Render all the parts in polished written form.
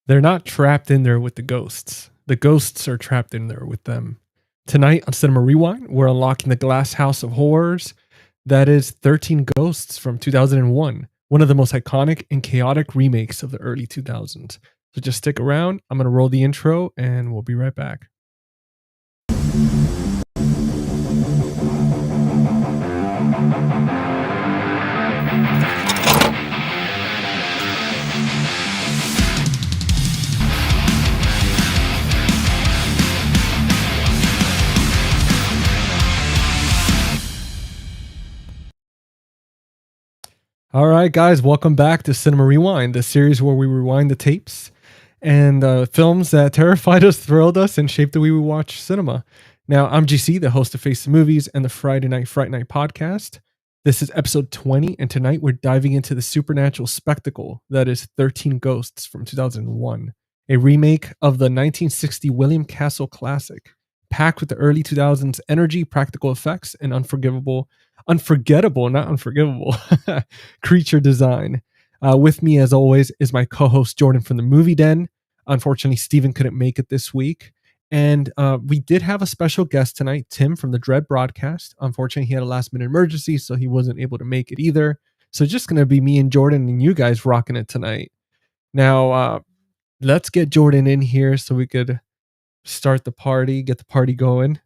They're not trapped in there with the ghosts. The ghosts are trapped in there with them. Tonight on Cinema Rewind, we're unlocking the glass house of horrors that is 13 Ghosts from 2001, one of the most iconic and chaotic remakes of the early 2000s. So just stick around. I'm going to roll the intro and we'll be right back. All right, guys, welcome back to Cinema Rewind, the series where we rewind the tapes and films that terrified us, thrilled us, and shaped the way we watch cinema. Now, I'm GC, the host of Face the Movies and the Friday Night Fright Night podcast. This is episode 20, and tonight we're diving into the supernatural spectacle that is 13 Ghosts from 2001, a remake of the 1960 William Castle classic, packed with the early 2000s energy, practical effects, and unforgettable, not unforgivable, creature design. With me, as always, is my co-host Jordan from the Movie Den. Unfortunately, Steven couldn't make it this week. And we did have a special guest tonight, Tim from the Dread Broadcast. Unfortunately, he had a last-minute emergency, so he wasn't able to make it either. So just going to be me and Jordan and you guys rocking it tonight. Now, let's get Jordan in here so we could start the party, get the party going.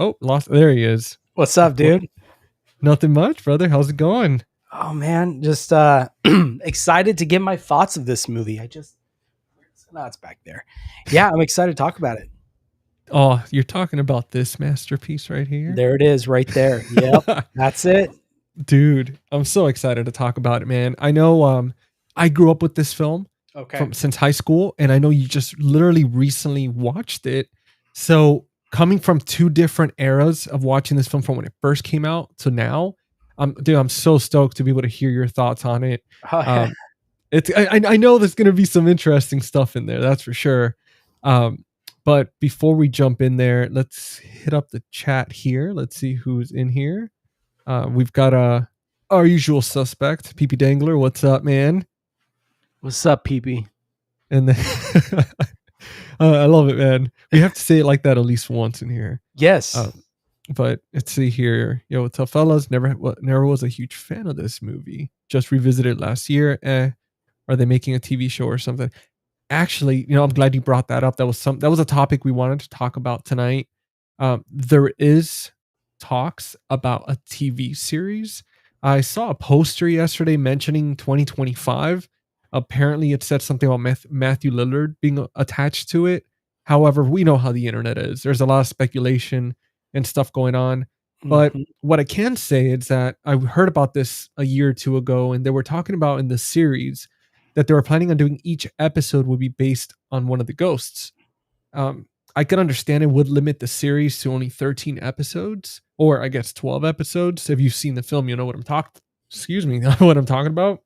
Oh, lost. There he is. What's up, dude? Nothing much, brother. How's it going? Oh man, just excited to get my thoughts of this movie. It's back there. Yeah, I'm excited to talk about it. Oh, you're talking about this masterpiece right here? There it is, right there. Yep, that's it. Dude, I'm so excited to talk about it, man. I know I grew up with this film since high school, and I know you just literally recently watched it. So coming from two different eras of watching this film from when it first came out to now, I'm so stoked to be able to hear your thoughts on it. I know there's going to be some interesting stuff in there, that's for sure. But before we jump in there, let's hit up the chat here. Let's see who's in here. We've got our usual suspect, PP Dangler. What's up, man? What's up, PP? And then I love it, man. We have to say it like that at least once in here. Yes. But let's see here. Yo, what's up, fellas? Never was a huge fan of this movie. Just revisited last year. Are they making a TV show or something? Actually, I'm glad you brought that up. That was a topic we wanted to talk about tonight. There is talks about a TV series. I saw a poster yesterday mentioning 2025. Apparently, it said something about Matthew Lillard being attached to it. However, we know how the internet is. There's a lot of speculation and stuff going on. But what I can say is that I heard about this a year or two ago, and they were talking about in the series that they were planning on doing each episode would be based on one of the ghosts. I could understand it would limit the series to only 13 episodes, or I guess 12 episodes. If you've seen the film, you know what I'm talking about.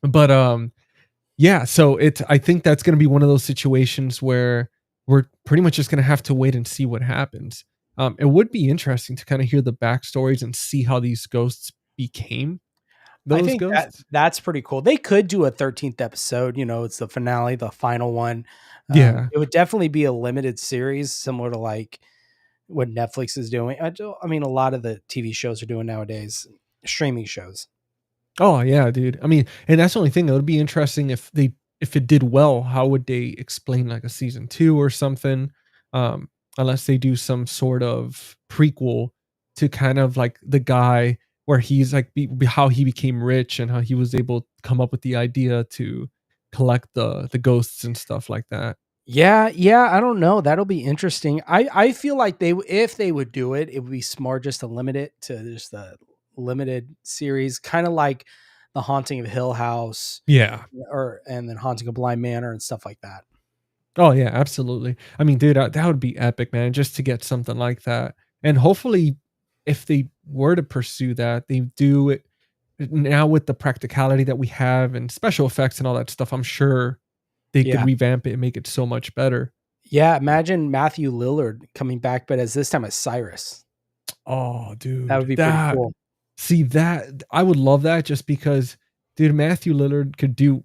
But yeah, so I think that's going to be one of those situations where we're pretty much just going to have to wait and see what happens. It would be interesting to kind of hear the backstories and see how these ghosts became those I think ghosts. That's pretty cool. They could do a 13th episode. It's the finale, the final one. Yeah, it would definitely be a limited series, similar to like what Netflix is doing. I mean, a lot of the TV shows are doing nowadays, streaming shows. Oh yeah, dude. I mean, and that's the only thing. It would be interesting if it did well. How would they explain like a season 2 or something? Unless they do some sort of prequel to kind of like the guy where he's like how he became rich and how he was able to come up with the idea to collect the ghosts and stuff like that. Yeah, I don't know. That'll be interesting. I feel like if they would do it, it would be smart just to limit it to just the limited series, kind of like The Haunting of Hill House, and then Haunting of Bly Manor and stuff like that. Oh yeah, absolutely. I mean, dude, that would be epic, man, just to get something like that. And hopefully if they were to pursue that, they do it now with the practicality that we have and special effects and all that stuff. I'm sure they could revamp it and make it so much better. Yeah, imagine Matthew Lillard coming back, but this time as Cyrus. Oh, dude, that would be pretty cool. See, that I would love that, just because, dude, Matthew Lillard could do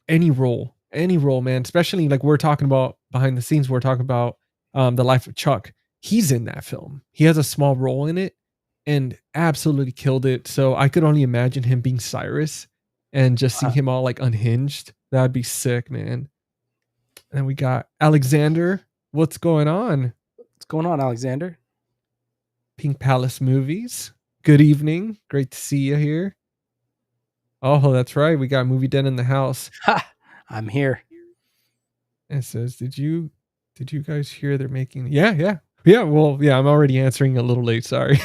any role, man. Especially like we're talking about behind the scenes, we're talking about the life of Chuck. He's in that film. He has a small role in it and absolutely killed it. So I could only imagine him being Cyrus and just seeing him all like unhinged. That'd be sick, man. And we got Alexander. What's going on? What's going on, Alexander? Pink Palace Movies. Good evening. Great to see you here. Oh, that's right. We got Movie Den in the house. Ha! I'm here. It says, did you guys hear they're making yeah. Well, yeah, I'm already answering a little late, sorry.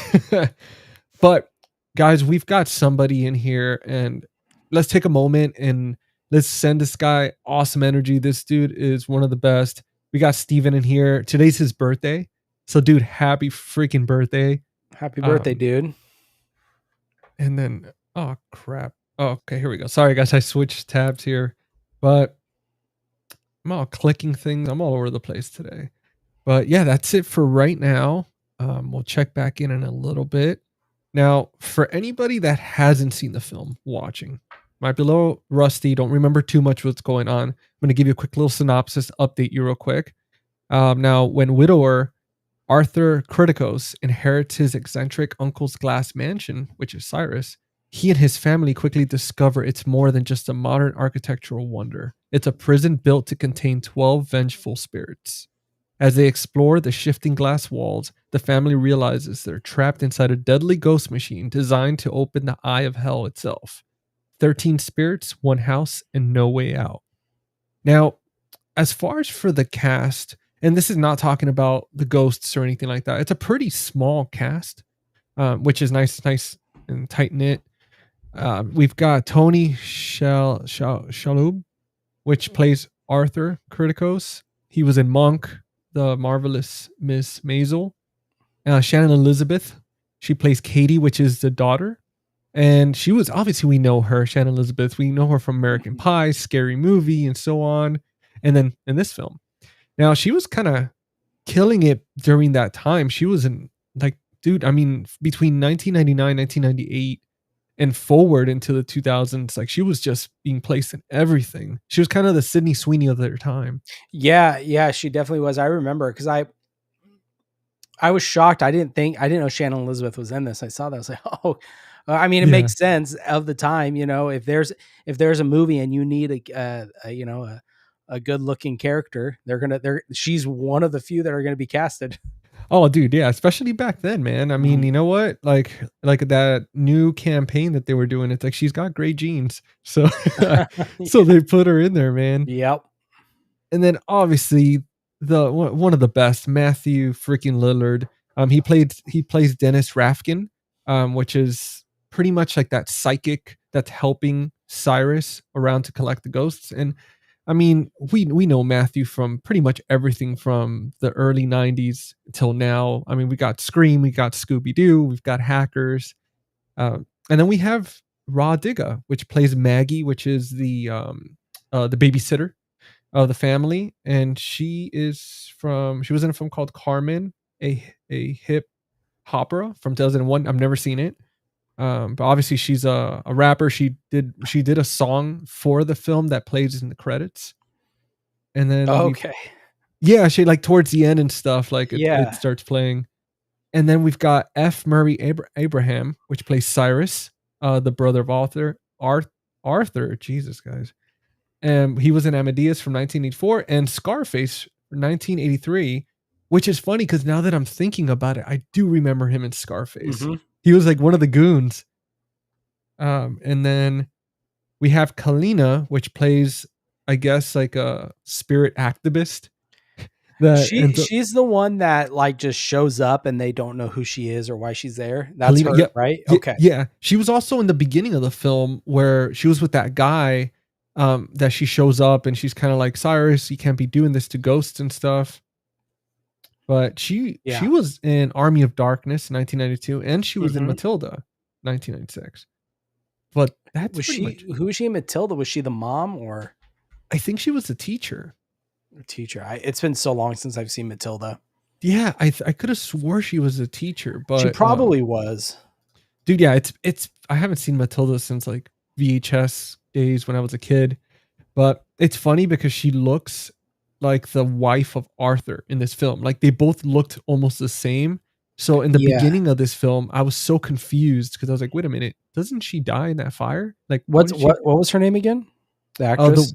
But guys, we've got somebody in here, and let's take a moment and let's send this guy awesome energy. This dude is one of the best. We got Steven in here. Today's his birthday. So dude, happy freaking birthday. Happy birthday, dude. And then, oh crap. Oh, okay, here we go. Sorry guys, I switched tabs here, but I'm all clicking things. I'm all over the place today. But yeah, that's it for right now. We'll check back in a little bit. Now, for anybody that hasn't seen the film, watching, might be a little rusty, don't remember too much what's going on. I'm going to give you a quick little synopsis, update you real quick. Now, when widower Arthur Criticos inherits his eccentric uncle's glass mansion, which is Cyrus, he and his family quickly discover it's more than just a modern architectural wonder. It's a prison built to contain 12 vengeful spirits. As they explore the shifting glass walls, the family realizes they're trapped inside a deadly ghost machine designed to open the eye of hell itself. 13 spirits, one house, and no way out. Now, as far as for the cast, and this is not talking about the ghosts or anything like that, it's a pretty small cast, which is nice and tight knit. We've got Tony Shalhoub, which plays Arthur Criticos. He was in Monk, The Marvelous Miss Maisel. Shannon Elizabeth, she plays Katie, which is the daughter. And she was, obviously we know her, Shannon Elizabeth. We know her from American Pie, Scary Movie, and so on. And then in this film. Now, she was kind of killing it during that time. She was in, like, dude, I mean, between 1999, 1998, and forward into the 2000s, like, she was just being placed in everything. She was kind of the Sydney Sweeney of their time. Yeah, she definitely was. I remember because I was shocked. I didn't know Shannon Elizabeth was in this. I saw that. I was like, oh, I mean, it makes sense of the time, you know, if there's a movie and you need a good looking character, she's one of the few that are going to be casted. Oh, dude, yeah, especially back then, man. I mean, you know what? Like that new campaign that they were doing, it's like she's got great genes. So so they put her in there, man. Yep. And then obviously the one of the best, Matthew freaking Lillard. He plays Dennis Rafkin, which is pretty much like that psychic that's helping Cyrus around to collect the ghosts. And I mean, we know Matthew from pretty much everything from the early 90s till now. I mean, we got Scream, we got Scooby-Doo, we've got Hackers. And then we have Rah Digga, which plays Maggie, which is the babysitter of the family. And she was in a film called Carmen, a hip opera from 2001. I've never seen it. But obviously she's a rapper. She did a song for the film that plays in the credits. And then she like towards the end and stuff, like it starts playing. And then we've got F. Murray Abraham, which plays Cyrus, the brother of Arthur. Jesus, guys. And he was in Amadeus from 1984 and Scarface from 1983, which is funny because now that I'm thinking about it, I do remember him in Scarface. Mm-hmm. He was like one of the goons. And then we have Kalina, which plays, I guess, like a spirit activist. She's the one that like just shows up and they don't know who she is or why she's there. That's Kalina, her, right? Okay. Yeah. She was also in the beginning of the film where she was with that guy that she shows up and she's kind of like, Cyrus, you can't be doing this to ghosts and stuff. But she was in Army of Darkness 1992 and she was in Matilda 1996. But that's who was she in Matilda? Was she the mom or? I think she was the teacher. It's been so long since I've seen Matilda. Yeah, I could have swore she was a teacher, but she probably was. Dude, yeah, it's I haven't seen Matilda since like VHS days when I was a kid. But it's funny because she looks like the wife of Arthur in this film. Like they both looked almost the same. So in the Yeah. beginning of this film, I was so confused because I was like, wait a minute, doesn't she die in that fire? Like, how What's did she? what was her name again? The The actress?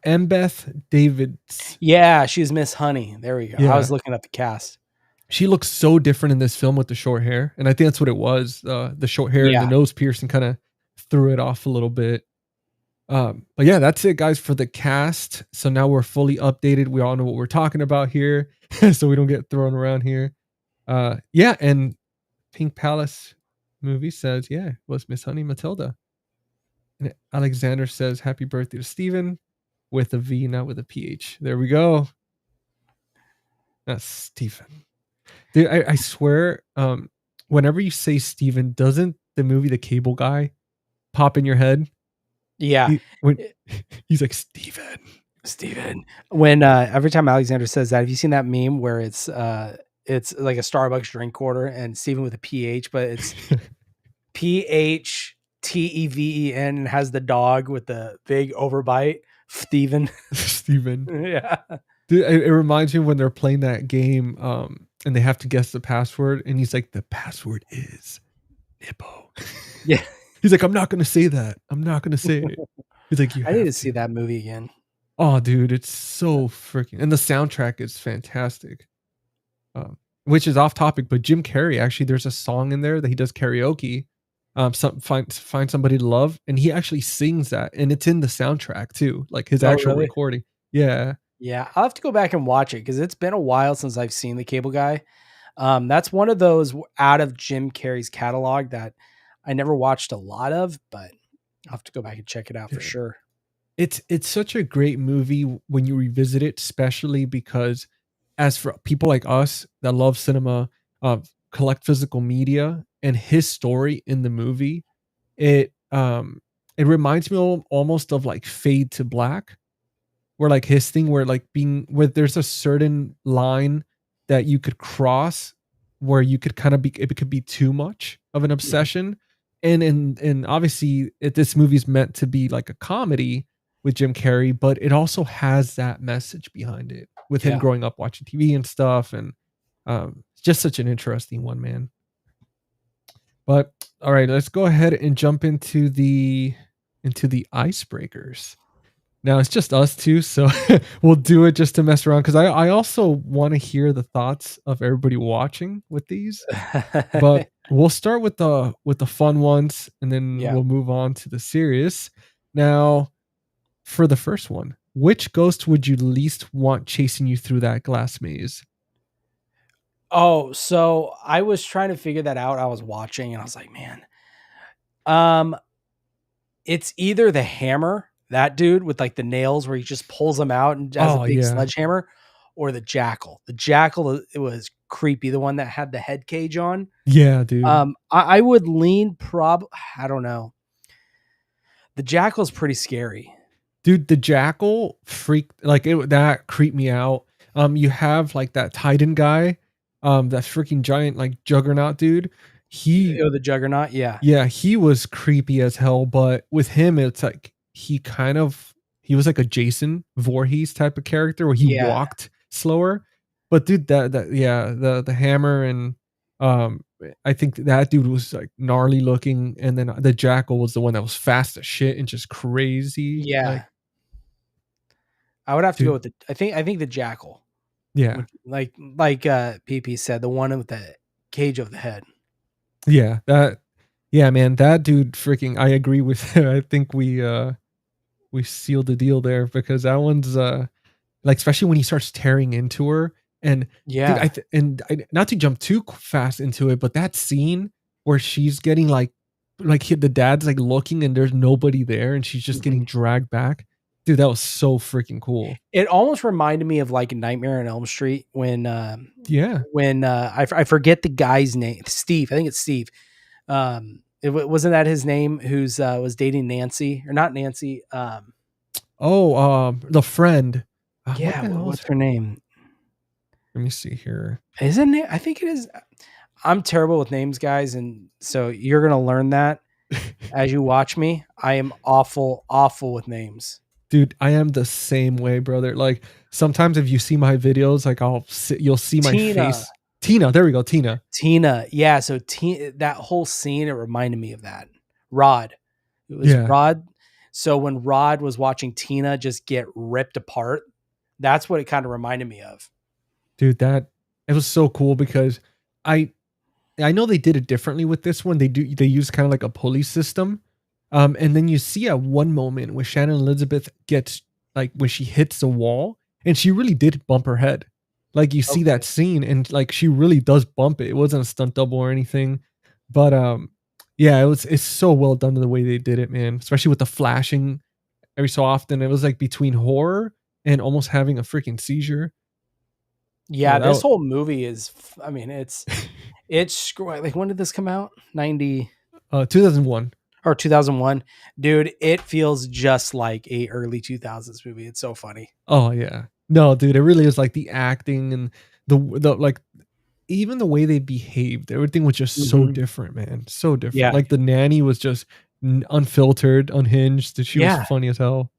Embeth Davids. Yeah, she's Miss Honey. There we go. I was Yeah, looking up the cast. she looks so different in this film with the short hair, and I think that's what it was. The short hair and the Yeah. nose piercing kind of threw it off a little bit. But yeah, that's it, guys, for the cast. So now we're fully updated. We all know what we're talking about here, so we don't get thrown around here. Yeah, and Pink Palace movie says, yeah, it was Miss Honey Matilda. And Alexander says, happy birthday to Steven with a V, not with a PH. There we go. That's Stephen. Dude, I swear, whenever you say Steven, doesn't the movie The Cable Guy pop in your head? Yeah. When he's like, Steven. Steven. When every time Alexander says that, have you seen that meme where it's like a Starbucks drink order and Steven with a PH, but it's PHTEVEN and has the dog with the big overbite? Steven. Steven. Yeah. Dude, it reminds me when they're playing that game, and they have to guess the password, and he's like, the password is Nippo. Yeah. He's like, I'm not gonna say that. I'm not gonna say it. He's like, you I need have to see that movie again. Oh, dude, it's so freaking, and the soundtrack is fantastic. Which is off topic, but Jim Carrey, actually, there's a song in there that he does karaoke. Find somebody to love, and he actually sings that, and it's in the soundtrack too, like his Oh, actual really? recording. Yeah, Yeah, I'll have to go back and watch it because it's been a while since I've seen The Cable Guy. That's one of those out of Jim Carrey's catalog that I never watched a lot of, but I'll have to go back and check it out for Yeah. sure. It's such a great movie when you revisit it, especially because as for people like us that love cinema, collect physical media, and his story in the movie, it reminds me almost of like Fade to Black, where like his thing where like being where there's a certain line that you could cross where you could kind of be, it could be too much of an obsession. And obviously this movie's meant to be like a comedy with Jim Carrey, but it also has that message behind it with him Yeah. growing up watching TV and stuff. And it's just such an interesting one, man. But all right, let's go ahead and jump into the icebreakers. Now it's just us two, so we'll do it just to mess around because I also want to hear the thoughts of everybody watching with these. But we'll start with the fun ones, and then Yeah. we'll move on to the serious. Now, for the first one, which ghost would you least want chasing you through that glass maze? Oh, so I was trying to figure that out. I was watching and I was like, man, it's either the hammer, that dude with like the nails where he just pulls them out and has a Oh, big yeah. sledgehammer, or the jackal. The jackal, it was creepy. The one that had the head cage on. Yeah, dude. I would lean I don't know. The jackal's pretty scary. Dude, the jackal freaked like it that creeped me out. You have like that Titan guy, that freaking giant like juggernaut dude. He Oh, the juggernaut. Yeah. Yeah, he was creepy as hell, but with him it's like he was like a Jason Voorhees type of character where he Yeah. walked slower. But dude, that yeah, the hammer and I think that dude was like gnarly looking, and then the jackal was the one that was fast as shit and just crazy. Yeah. Like, I would have to go dude, with I think the jackal. yeah. Like PP said, the one with the cage of the head. Yeah, man, that dude freaking I agree with I think we sealed the deal there because that one's like especially when he starts tearing into her and Yeah. dude, not to jump too fast into it, but that scene where she's getting like the dad's like looking and there's nobody there and she's just getting dragged back. Dude, that was so freaking cool. It almost reminded me of like Nightmare on Elm Street when Yeah. I forget the guy's name. Steve. I think it's Steve. Wasn't that his name? Who's was dating Nancy or not Nancy? The friend. Yeah. What's her name? Let me see here. Isn't it? I think it is. I'm terrible with names, guys, and so you're gonna learn that. As you watch me, I am awful, awful with names. Dude, I am the same way, brother. Like sometimes if you see my videos, like you'll see my Tina, face. Tina, there we go, Tina. Tina, yeah. So that whole scene, it reminded me of that. Rod, it was Yeah, Rod. So when Rod was watching Tina just get ripped apart, that's what it kind of reminded me of. dude, that it was so cool because I I know they did it differently with this one. They use kind of like a pulley system. And then you see at one moment where Shannon Elizabeth gets like when she hits the wall and she really did bump her head. Like you see Okay. that scene and like she really does bump it. It wasn't a stunt double or anything. But yeah, it's so well done the way they did it, man. Especially with the flashing every so often. It was like between horror and almost having a freaking seizure. Yeah, Yeah, this whole movie is. I mean, it's like when did this come out? 90 2001. or 2001, dude. It feels just like a early 2000s movie. It's so funny. Oh yeah. No, dude, it really is like the acting and the like even the way they behaved, everything was just so Mhm. different, man. So different. Yeah, Like the nanny was just unfiltered, unhinged. She was yeah. funny as hell.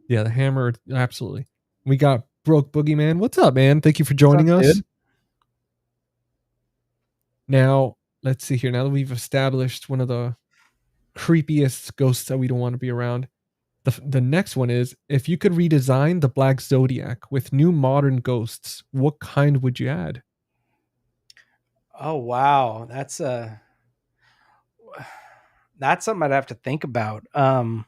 Yeah, the hammer, absolutely. We got Broke Boogeyman. What's up, man? Thank you for What's up, joining us. dude? Now, let's see here. Now that we've established one of the creepiest ghosts that we don't want to be around, the next one is if you could redesign the Black Zodiac with new modern ghosts, what kind would you add? Oh wow, that's something I'd have to think about. Do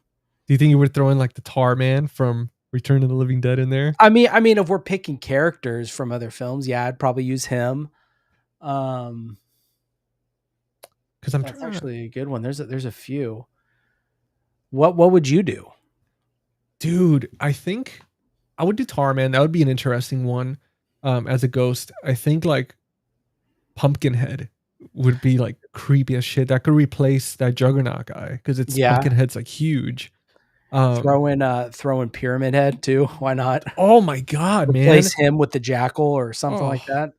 you think you would throw in like the Tar Man from Return of the Living Dead in there? I mean, if we're picking characters from other films, yeah, I'd probably use him. Um, Because I'm that's trying to, actually a good one. There's a few. What would you do? dude. I think I would do Tar Man. That would be an interesting one. As a ghost, I think like Pumpkinhead would be like creepy as shit. That could replace that Juggernaut guy because it's Yeah, Pumpkinhead's like huge. Um, throw in Pyramid Head too. Why not? oh my god, man. Replace him with the Jackal or something like Oh, that.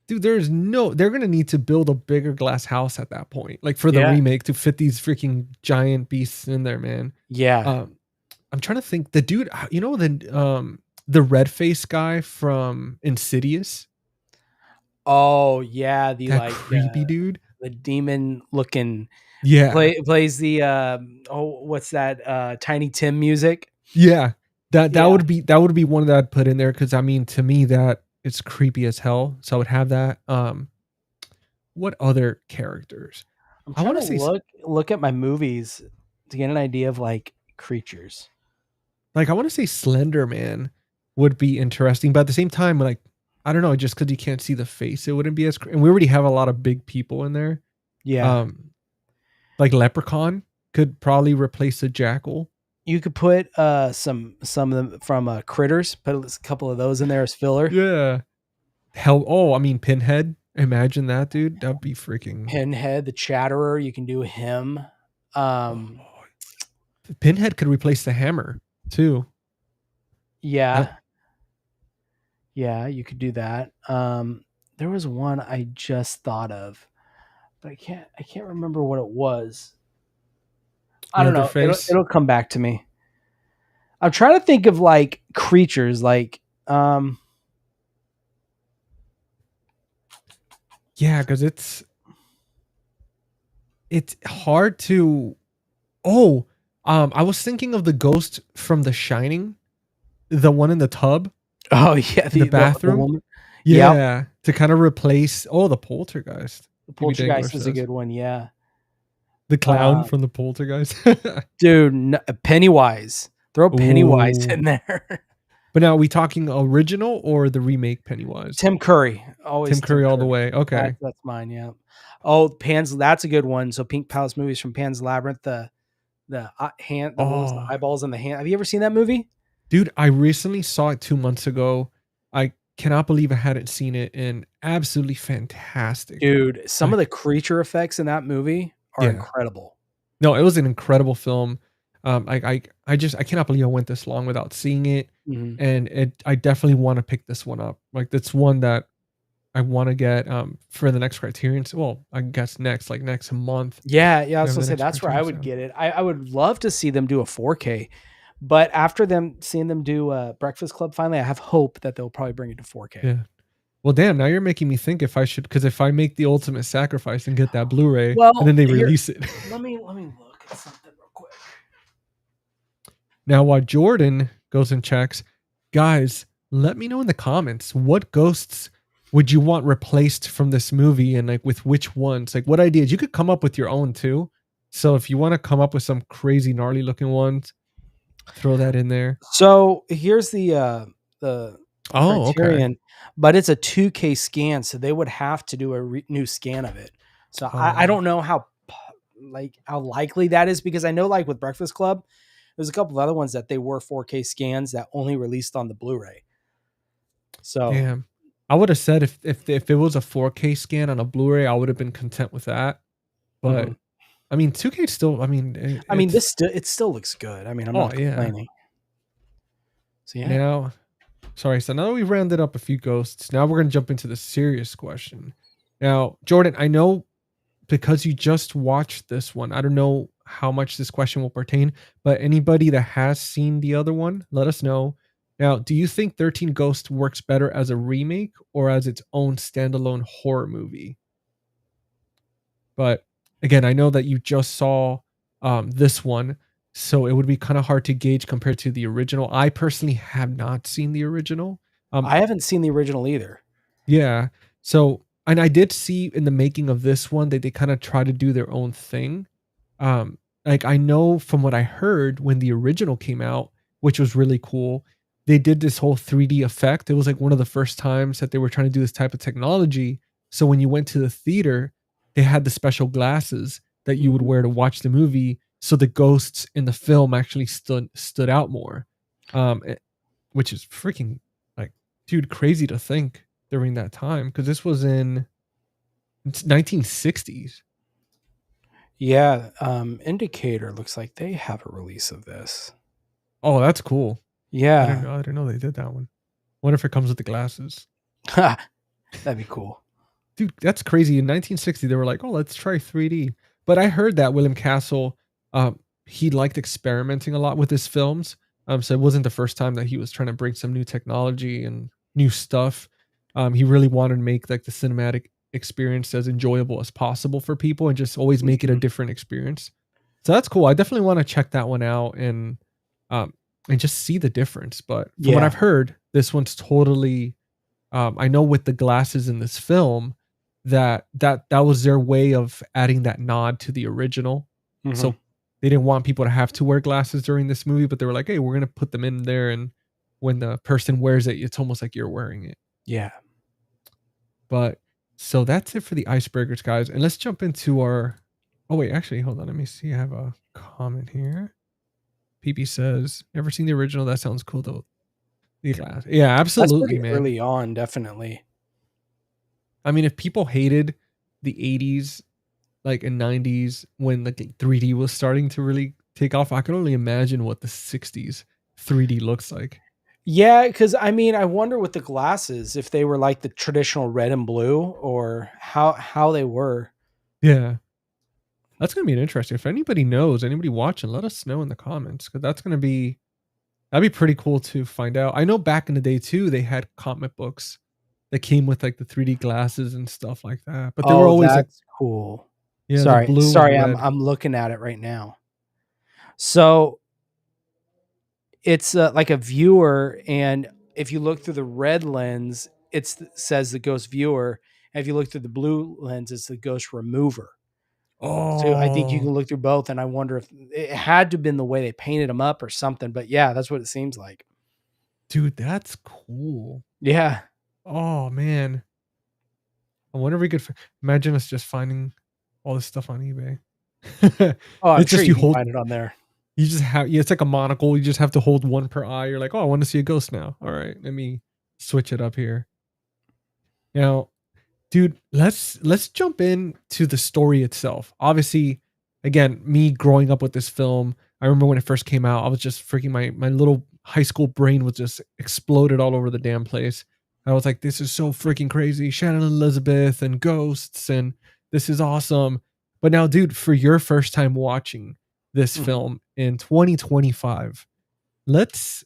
dude, they're gonna need to build a bigger glass house at that point, like for the Yeah, remake to fit these freaking giant beasts in there, man. yeah. Um, I'm trying to think. The dude, the red face guy from Insidious, Oh yeah, that creepy dude. the demon looking Yeah, plays the what's that Tiny Tim music? yeah. That Yeah. would be one that I'd put in there because I mean to me that it's creepy as hell. So I would have that. What other characters? I'm I trying want to to say look at my movies to get an idea of like creatures. I want to say Slender Man would be interesting, but at the same time, like I don't know, just because you can't see the face, it wouldn't be as. And we already have a lot of big people in there. Yeah. Um, like Leprechaun could probably replace the Jackal. You could put some of them from Critters, put a couple of those in there as filler. Yeah. Hell, oh, I mean Pinhead. Imagine that, dude. That'd be freaking. Pinhead, the Chatterer, you can do him. Um Oh, Pinhead could replace the Hammer too. That yeah, yeah, you could do that. There was one I just thought of, but I can't remember what it was. I don't know. Leatherface. It'll come back to me. I'm trying to think of like creatures like Yeah, because it's hard to. Oh, I was thinking of the ghost from The Shining, the one in the tub oh yeah, in the the bathroom. woman. Yep. Yeah, to kind of replace. Oh, the Poltergeist. The TB Dangler Poltergeist is a says good one, yeah. the clown Uh, from the Poltergeist. dude, Pennywise. Throw Pennywise Oh, in there. but now are we talking original or the remake Pennywise? Tim Curry, always Tim Tim Curry all the Curry. way. Okay. That's mine, yeah. Oh, Pan's that's a good one. So Pink Palace movies from Pan's Labyrinth, the hand, the what was the Oh, eyeballs in the hand. Have you ever seen that movie? dude, I recently saw it 2 months ago. I cannot believe I hadn't seen it, and absolutely fantastic. Dude, some of Like, the creature effects in that movie are yeah, incredible. no, it was an incredible film. I cannot believe I went this long without seeing it, Mhm. and I definitely want to pick this one up. Like, that's one that I want to get for the next Criterion. Well, I guess next month. Yeah, yeah. I We was have gonna the say next that's where I Criterion would sale. get it. I would love to see them do a 4K, but after them seeing them do Breakfast Club finally, I have hope that they'll probably bring it to 4K. Yeah. Well, damn. Now you're making me think if I should, because if I make the ultimate sacrifice and get that Blu-ray, and Well, then they here, release it. let me look at something real quick. Now, while Jordan goes and checks, guys, let me know in the comments what ghosts would you want replaced from this movie, and like with which ones, like what ideas you could come up with your own too. So if you want to come up with some crazy gnarly looking ones, throw that in there. So here's the Oh, okay. Criterion, but it's a 2K scan, so they would have to do a new scan of it. So I Oh, don't know how likely that is, because I know like with Breakfast Club, there's a couple of other ones that they were 4K scans that only released on the Blu-ray. So damn. I would have said if it was a 4K scan on a Blu-ray, I would have been content with that. But mhm. I mean, 2K still. I mean, I mean, it's it still looks good. I mean, I'm oh not yeah. complaining. So yeah. Now, sorry. So now that we've rounded up a few ghosts, now we're gonna jump into the serious question. Now, Jordan, I know because you just watched this one, I don't know how much this question will pertain, but anybody that has seen the other one, let us know. Now, do you think 13 Ghosts works better as a remake or as its own standalone horror movie? But again, I know that you just saw this one, so it would be kind of hard to gauge compared to the original. I personally have not seen the original. Um, I haven't seen the original either. yeah. So, and I did see in the making of this one that they kind of try to do their own thing. Like I know from what I heard when the original came out, which was really cool, they did this whole 3D effect. It was like one of the first times that they were trying to do this type of technology. So when you went to the theater, they had the special glasses that you would Mhm. wear to watch the movie, so the ghosts in the film actually stood out more. Eh, which is freaking like, dude, crazy to think during that time because this was in it's 1960s. Yeah, Indicator looks like they have a release of this. Oh, that's cool. I didn't Yeah. know. I didn't know they did that one. Wonder if it comes with the glasses. That'd be cool. Dude, that's crazy. In 1960, they were like, "Oh, let's try 3D." But I heard that William Castle, he liked experimenting a lot with his films. So it wasn't the first time that he was trying to bring some new technology and new stuff. He really wanted to make like the cinematic experience as enjoyable as possible for people and just always make it a Mhm. different experience. So that's cool. I definitely want to check that one out um and just see the difference. But from what Yeah. I've heard, this one's totally I know with the glasses in this film that was their way of adding that nod to the original. Mhm. So they didn't want people to have to wear glasses during this movie, but they were like, "Hey, we're gonna put them in there, and when the person wears it, it's almost like you're wearing it." Yeah. But so that's it for the icebreakers, guys. And let's jump into our. Oh wait, actually, hold on. Let me see. I have a comment here. PP says, "Ever seen the original? That sounds cool though." The glass. Yeah, That's pretty absolutely, man. early on, definitely. I mean, if people hated the 80s, like in 90s, when like 3D was starting to really take off, I can only imagine what the 60s 3D looks like. Yeah, because I mean, I wonder with the glasses if they were like the traditional red and blue or how they were. Yeah. That's gonna be an interesting. If anybody knows, anybody watching, let us know in the comments. Because that'd be pretty cool to find out. I know back in the day too, they had comic books that came with like the 3D glasses and stuff like that. But they were Oh, always like, that's cool. yeah, the Sorry, blue and sorry, red. I'm looking at it right now. So it's like a viewer, and if you look through the red lens, says the ghost viewer, and if you look through the blue lens, it's the ghost remover. So I think you can Oh, look through both, and I wonder if it had to have been the way they painted them up or something. But yeah, that's what it seems like. dude, that's cool. Yeah. Oh man. I wonder if we could imagine us just finding all this stuff on eBay. Oh, I'm It's sure just you you can hold find it on there. you just have yeah, it's like a monocle. You just have to hold one per eye. You're like, oh, I want to see a ghost now. All right, let me switch it up here. Now, dude, let's jump in to the story itself. Obviously, again, me growing up with this film, I remember when it first came out, I was just freaking my little high school brain was just exploded all over the damn place. I was like, this is so freaking crazy. Shannon Elizabeth and ghosts, and this is awesome. But now, dude, for your first time watching this Mhm. film in 2025, let's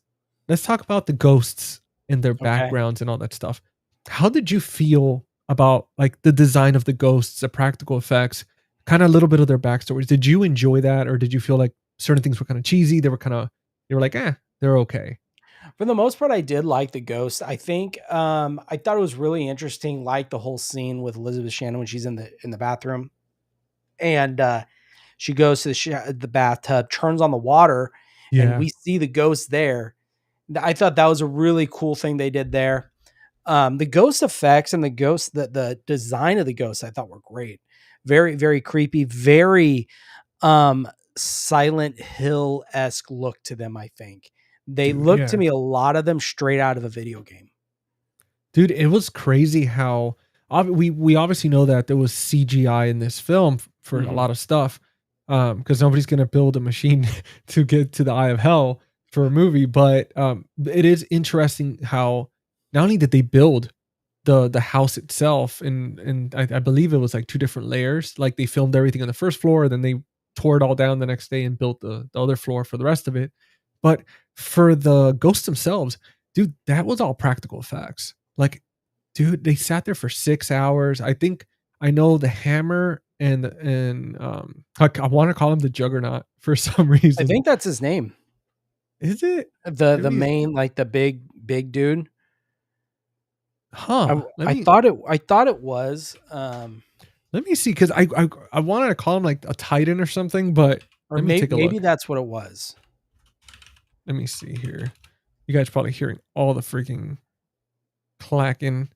talk about the ghosts and their Okay. backgrounds and all that stuff. How did you feel about like the design of the ghosts, the practical effects, kind of a little bit of their backstories? Did you enjoy that, or did you feel like certain things were kind of cheesy? They were like, they're okay. For the most part, I did like the ghost. I think I thought it was really interesting, like the whole scene with Elizabeth Shannon when she's in the bathroom and she goes to the bathtub, turns on the water, and Yeah, we see the ghost there. I thought that was a really cool thing they did there. The ghost effects and the design of the ghosts I thought were great. Very, very creepy, very um Silent Hill esque look to them. I think they dude. look to Yeah, me a lot of them straight out of a video game. dude. It was crazy how we obviously know that there was CGI in this film for a Mhm. lot of stuff, because nobody's gonna build a machine to get to the Eye of Hell for a movie. But it is interesting how not only did they build the house itself, and I believe it was like two different layers. Like they filmed everything on the first floor, then they tore it all down the next day and built the other floor for the rest of it. But for the ghosts themselves, dude, that was all practical effects. Like, dude, they sat there for 6 hours. I think I know the hammer I want to call him the Juggernaut for some I reason. think that's his name. Is it? The Let me, main, like the big dude. huh? Let I me thought it was let me see because I wanted to call him like a Titan or something, but or let me take a maybe look. that's what it was. Let me see here. You guys probably hearing all the freaking clacking.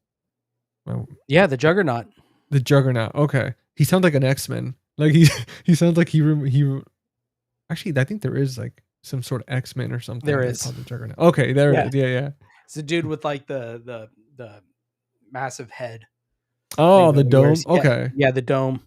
Oh, Yeah, the Juggernaut. the Juggernaut. Okay, he sounds like an X Men. Like he he sounds like actually I think there is like some sort of X Men or something. There They're is. called the Juggernaut. Okay, there it Yeah. is. Yeah, yeah. It's the dude with like the massive head thing Oh, that the he wears. dome. Yeah, Okay. yeah, the dome.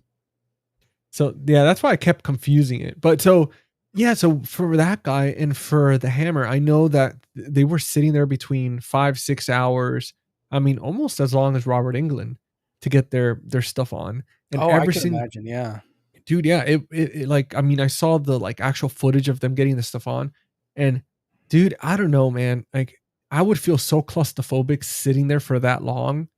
So yeah, that's why I kept confusing it. But so yeah, so for that guy and for the hammer, I know that they were sitting there between 5, 6 hours. I mean, almost as long as Robert England to get their stuff on. And Oh, I every could single imagine. Yeah. dude, yeah, it like I mean, I saw the like actual footage of them getting this stuff on, and dude, I don't know, man. Like I would feel so claustrophobic sitting there for that long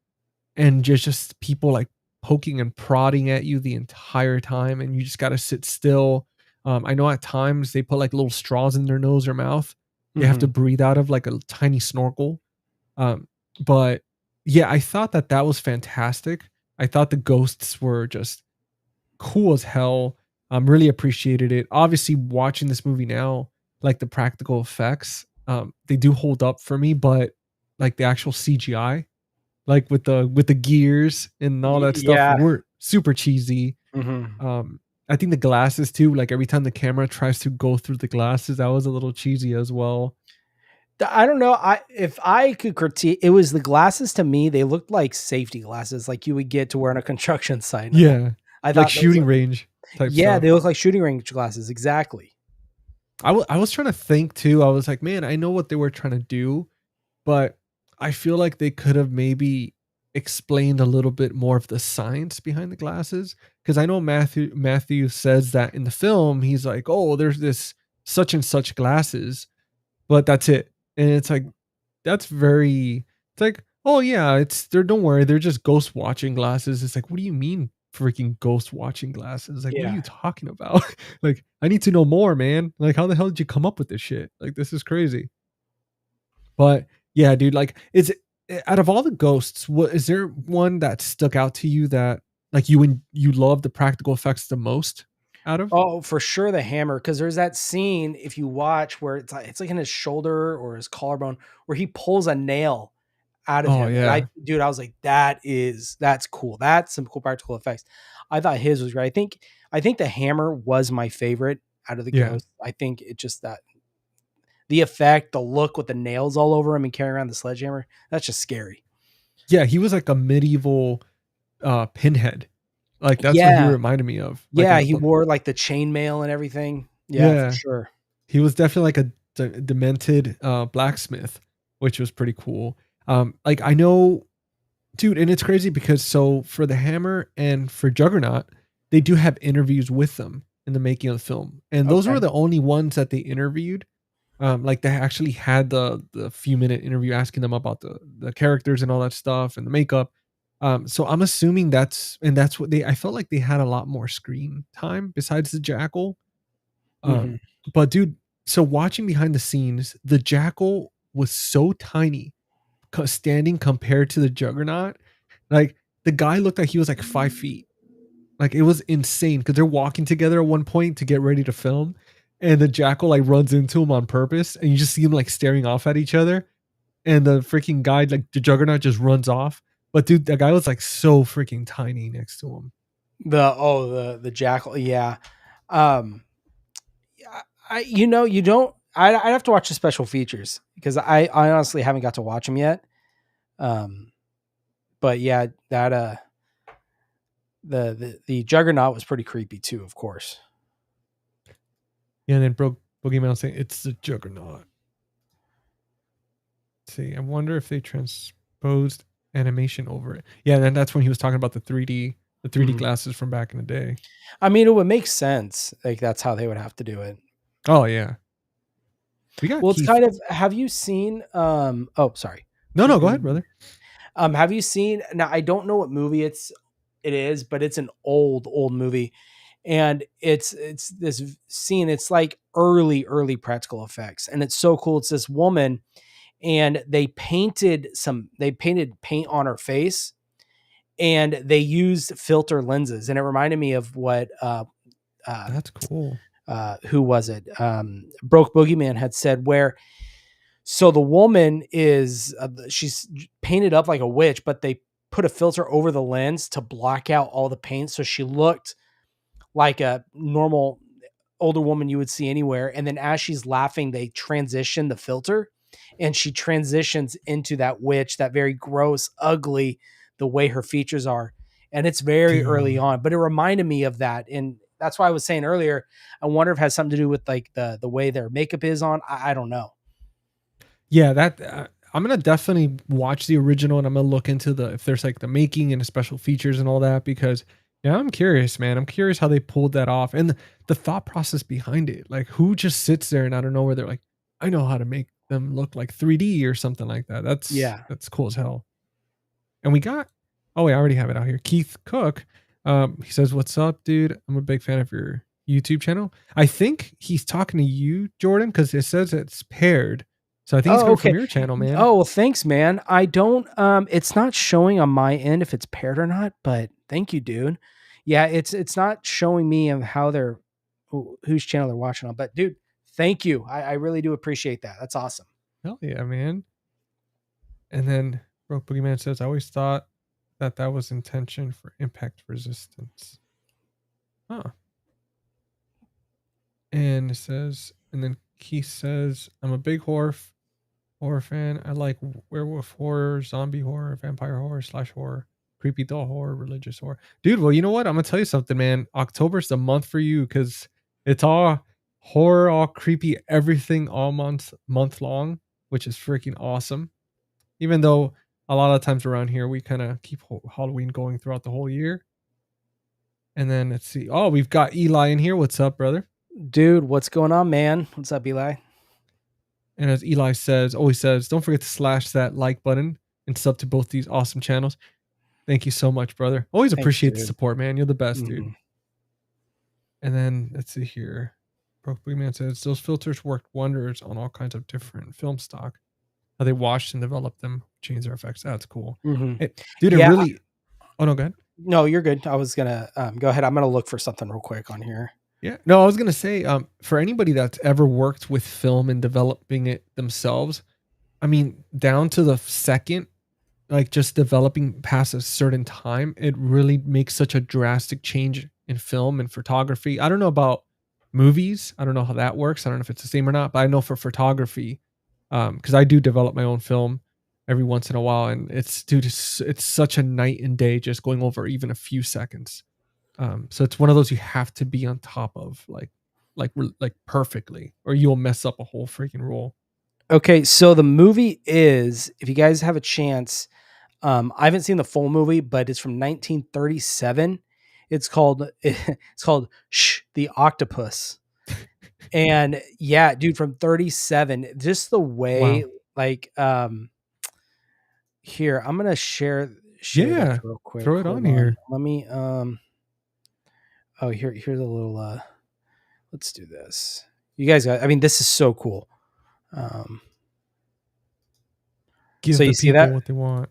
and just people like poking and prodding at you the entire time, and you just got to sit still. I know at times they put like little straws in their nose or mouth. They have to Mhm. breathe out of like a tiny snorkel. Um, but yeah, I thought that that was fantastic. I thought the ghosts were just cool as hell. Really appreciated it. Obviously, watching this movie now, like the practical effects, they do hold up for me, but like the actual CGI, like with the gears and all that stuff Yeah. were super cheesy. Mhm. I think the glasses too, like every time the camera tries to go through the glasses, that was a little cheesy as well. I don't know. I if I could critique, it was the glasses to me. They looked like safety glasses, like you would get to wear on a construction site. Yeah, I like thought those. shooting range type Yeah, stuff. they look like shooting range glasses. Exactly. I was trying to think too. I was like, man, I know what they were trying to do, but I feel like they could have maybe explained a little bit more of the science behind the glasses. Because I know Matthew says that in the film, he's like, oh, there's this such and such glasses, but that's it. And it's like that's very it's like, oh yeah, it's they're don't worry, they're just ghost watching glasses. It's like, what do you mean freaking ghost watching glasses? Like, what are Yeah. you talking about? Like, I need to know more, man. Like, how the hell did you come up with this shit? Like, this is crazy. But yeah, dude, like is out of all the ghosts, what is there one that stuck out to you that like you love the practical effects the most out of? Oh, for sure the hammer, because there's that scene if you watch where it's like in his shoulder or his collarbone where he pulls a nail out of Oh him. And yeah. I was like, that's cool. That's some cool practical effects. I thought his was great. I think the hammer was my favorite out of the Yeah. ghosts. I think it just that the effect, the look with the nails all over him and carrying around the sledgehammer, that's just scary. Yeah, he was like a medieval pinhead. Like that's what he Yeah. reminded me of. Like in Yeah, the he book. wore like the chainmail and everything. Yeah, for Yeah. sure. He was definitely like a demented blacksmith, which was pretty cool. Like I know, dude, and it's crazy because so for the Hammer and for Juggernaut, they do have interviews with them in the making of the film, and those were Okay. the only ones that they interviewed. Like they actually had the few minute interview asking them about the characters and all that stuff and the makeup. So I'm assuming that's what they. I felt like they had a lot more screen time besides the Jackal. Mhm. But dude, so watching behind the scenes, the Jackal was so tiny standing compared to the Juggernaut. Like the guy looked like he was like 5 feet. Like it was insane because they're walking together at one point to get ready to film, and the Jackal like runs into him on purpose, and you just see them like staring off at each other, and the freaking guy like the Juggernaut just runs off. But dude, that guy was like so freaking tiny next to him. The Jackal, yeah. Um, you know, you don't. I'd have to watch the special features because I honestly haven't got to watch them yet. Um, but yeah, that the Juggernaut was pretty creepy too, of course. Yeah, and then broke Boogeyman saying it's the Juggernaut. Let's see, I wonder if they transposed animation over it. Yeah, and then that's when he was talking about the 3D Mhm. glasses from back in the day. I mean, it would make sense. Like that's how they would have to do it. Oh yeah, we got Well, it's Keith. kind of. Have you seen? Oh, sorry. No, no, go ahead, brother. Have you seen? Now, I don't know what movie it is, but it's an old movie, and it's this scene. It's like early practical effects, and it's so cool. It's this woman, and they painted paint on her face, and they used filter lenses, and it reminded me of what uh, That's cool. who was it? Broke Boogeyman had said where so the woman is she's painted up like a witch, but they put a filter over the lens to block out all the paint, so she looked like a normal older woman you would see anywhere. And then as she's laughing, they transition the filter, and she transitions into that witch, that very gross, ugly, the way her features are. And it's very early Dude. on, but it reminded me of that. And that's why I was saying earlier, I wonder if it has something to do with like the way their makeup is on. I don't know. Yeah, that I'm gonna definitely watch the original, and I'm gonna look into the if there's like the making and the special features and all that because yeah, I'm curious, man. I'm curious how they pulled that off and the thought process behind it. Like who just sits there and I don't know where they're like, I know how to make them look like 3D or something like that. Yeah. That's cool as hell. And we got oh wait, I already have it out here. Keith Cook. He says, "What's up, dude? I'm a big fan of your YouTube channel." I think he's talking to you, Jordan, because it says it's paired. So I think he's Oh, coming from okay. your channel, man. Oh, well, thanks, man. I don't it's not showing on my end if it's paired or not, but thank you, dude. Yeah, it's not showing me of how they're whose channel they're watching on. But dude, thank you. I really do appreciate that. That's awesome. Hell yeah, man. And then Broke Boogeyman says, I always thought that was intention for impact resistance. Huh. And it says, and then Keith says, I'm a big horror fan. I like werewolf horror, zombie horror, vampire horror, slash horror, creepy doll horror, religious horror. Dude, well, you know what? I'm gonna tell you something, man. October's the month for you because it's all horror, all creepy, everything all month long, which is freaking awesome. Even though a lot of times around here we kind of keep Halloween going throughout the whole year. And then let's see. Oh, we've got Eli in here. What's up, brother? Dude, what's going on, man? What's up, Eli? And as Eli says, always says, don't forget to slash that like button and sub to both these awesome channels. Thank you so much, brother. Always Thanks, appreciate the dude. support, man. You're the best, dude. Mhm. And then let's see here. Broke Man says those filters worked wonders on all kinds of different film stock. How they washed and developed them, change their effects. That's cool. Mhm. Hey, dude, it Yeah, really. Oh no, go ahead. no, you're good. I was gonna go ahead. I'm gonna look for something real quick on here. Yeah. No, I was gonna say, for anybody that's ever worked with film and developing it themselves, I mean, down to the second, like just developing past a certain time, it really makes such a drastic change in film and photography. I don't know about movies. I don't know how that works. I don't know if it's the same or not, but I know for photography, because I do develop my own film every once in a while, and it's dude, it's such a night and day just going over even a few seconds. So it's one of those you have to be on top of, like perfectly, or you'll mess up a whole freaking roll. Okay, so the movie is, if you guys have a chance, I haven't seen the full movie, but it's from 1937. It's called Shh, the Octopus. And yeah, dude, from 37, just the way, Wow. like, here, I'm gonna share this Yeah. real quick. Throw it on Hold on. here. Let me oh, here's a little let's do this. You guys got, I mean, this is so cool. Um so Give you the see people that? what they want.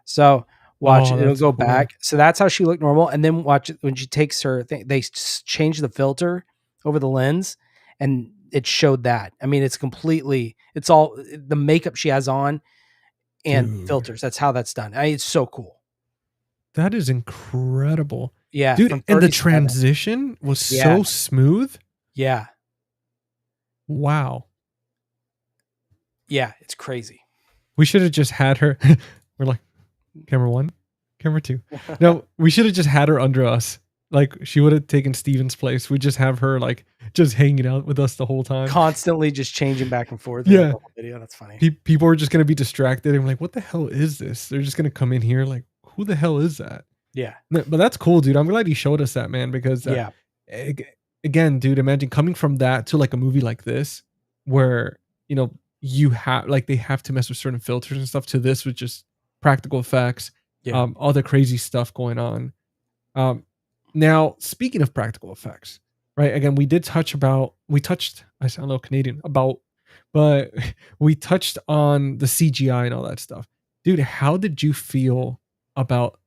So watch, Oh, it'll that's go cool. back. So that's how she looked normal. And then watch it when she takes her thing, they change the filter over the lens and it showed that. I mean, it's completely, it's all the makeup she has on and Dude. filters. That's how that's done. It's so cool. That is incredible. Yeah. Dude, From and the 37. transition was Yeah. so smooth. Yeah. Wow. Yeah. It's crazy. We should have just had her. We're like, camera one, camera two. No, we should have just had her under us. Like she would have taken Steven's place. We just have her like just hanging out with us the whole time. Constantly just changing back and forth. Yeah. The whole video. That's funny. People are just gonna be distracted. I'm like, what the hell is this? They're just gonna come in here like, who the hell is that? Yeah. But that's cool, dude. I'm glad you showed us that, man. Because Yeah. again, dude, imagine coming from that to like a movie like this, where you have like they have to mess with certain filters and stuff. To this with just practical effects, Yeah. all the crazy stuff going on. Now speaking of practical effects, right? Again, we touched. I sound a little Canadian about, but we touched on the CGI and all that stuff, dude. How did you feel about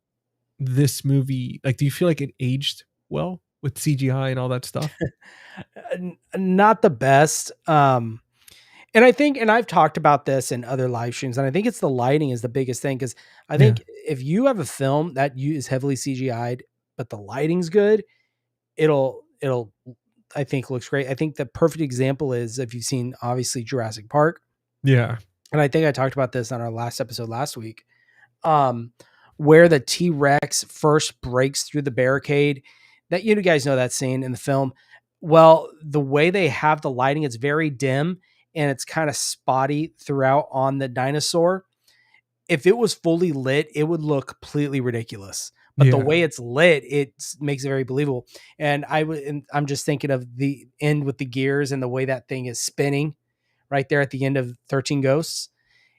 this movie? Like, do you feel like it aged well with CGI and all that stuff? Not the best. And I think, and I've talked about this in other live streams, and I think it's the lighting is the biggest thing. Cause I Yeah. think if you have a film that is heavily CGI'd, but the lighting's good, it'll, I think looks great. I think the perfect example is if you've seen obviously Jurassic Park. Yeah. And I think I talked about this on our last episode last week. Um, where the T-Rex first breaks through the barricade, that you guys know that scene in the film. Well, the way they have the lighting, it's very dim and it's kind of spotty throughout on the dinosaur. If it was fully lit, it would look completely ridiculous. But the Yeah. way it's lit, it makes it very believable. And I'm just thinking of the end with the gears and the way that thing is spinning right there at the end of 13 Ghosts.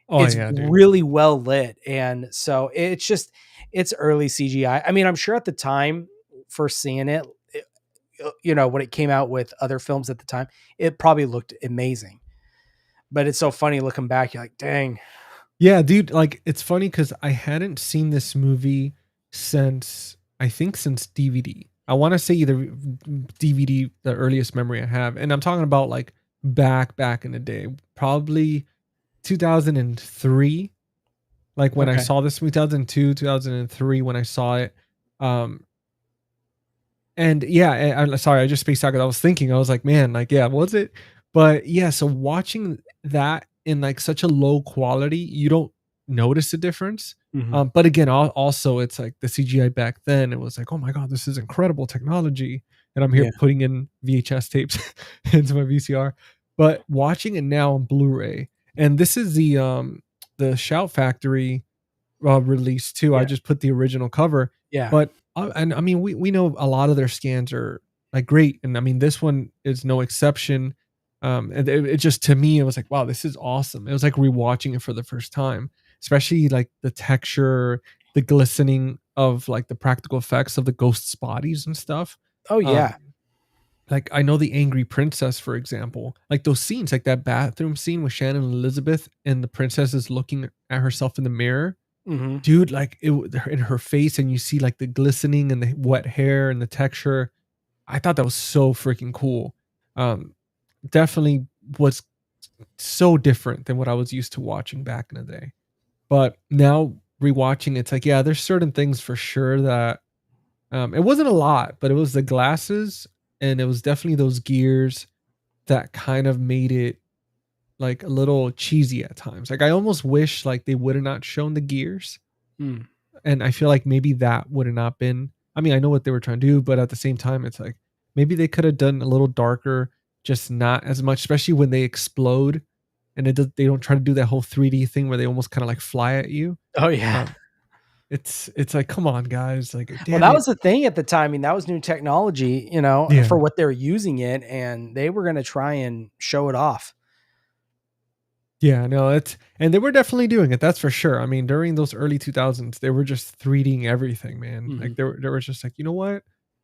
Oh It's yeah, dude. really well lit. And so it's early CGI. I mean, I'm sure at the time for seeing it, when it came out with other films at the time, it probably looked amazing. But it's so funny looking back. You're like, dang. Yeah, dude. Like, it's funny because I hadn't seen this movie since DVD. I want to say either DVD, the earliest memory I have, and I'm talking about like back in the day, probably 2003. Like when I Okay. saw this, 2002, 2003, when I saw it. And yeah, I'm sorry, I just spaced out because I was thinking, I was like, man, like, yeah, was it? But yeah, so watching that in like such a low quality, you don't notice the difference. Mhm. But again, also it's like the CGI back then, it was like, oh my God, this is incredible technology. And I'm here Yeah. putting in VHS tapes into my VCR. But watching it now on Blu-ray, and this is the Shout Factory release too. I Yeah. just put the original cover, Yeah. but and I mean we know a lot of their scans are like great, and I mean this one is no exception. And it just, to me, it was like, wow, this is awesome. It was like rewatching it for the first time, especially like the texture, the glistening of like the practical effects of the ghosts' bodies and stuff. Oh yeah. Like I know the Angry Princess, for example, like those scenes, like that bathroom scene with Shannon and Elizabeth, and the princess is looking at herself in the mirror, Mm-hmm. dude. Like in her face, and you see like the glistening and the wet hair and the texture. I thought that was so freaking cool. Definitely was so different than what I was used to watching back in the day. But now rewatching, it's like, yeah, there's certain things for sure that it wasn't a lot, but it was the glasses, and it was definitely those gears that kind of made it like a little cheesy at times. Like I almost wish like they would have not shown the gears. Mm. And I feel like maybe that would have not been, I mean, I know what they were trying to do, but at the same time, it's like maybe they could have done a little darker, just not as much, especially when they explode and they don't try to do that whole 3D thing where they almost kind of like fly at you. Oh yeah. Um, it's like, come on, guys, like, Well, damn that it. was the thing at the time. I mean, that was new technology, Yeah. for what they were using it, and they were going to try and show it off. Yeah, no, it's and they were definitely doing it, that's for sure. I mean, during those early 2000s, they were just 3Ding everything, man. Mhm. Like there was just like, you know what?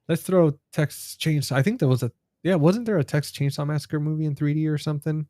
Let's throw Texas Chainsaw. I think there was a yeah, wasn't there a Texas Chainsaw Massacre movie in 3D or something?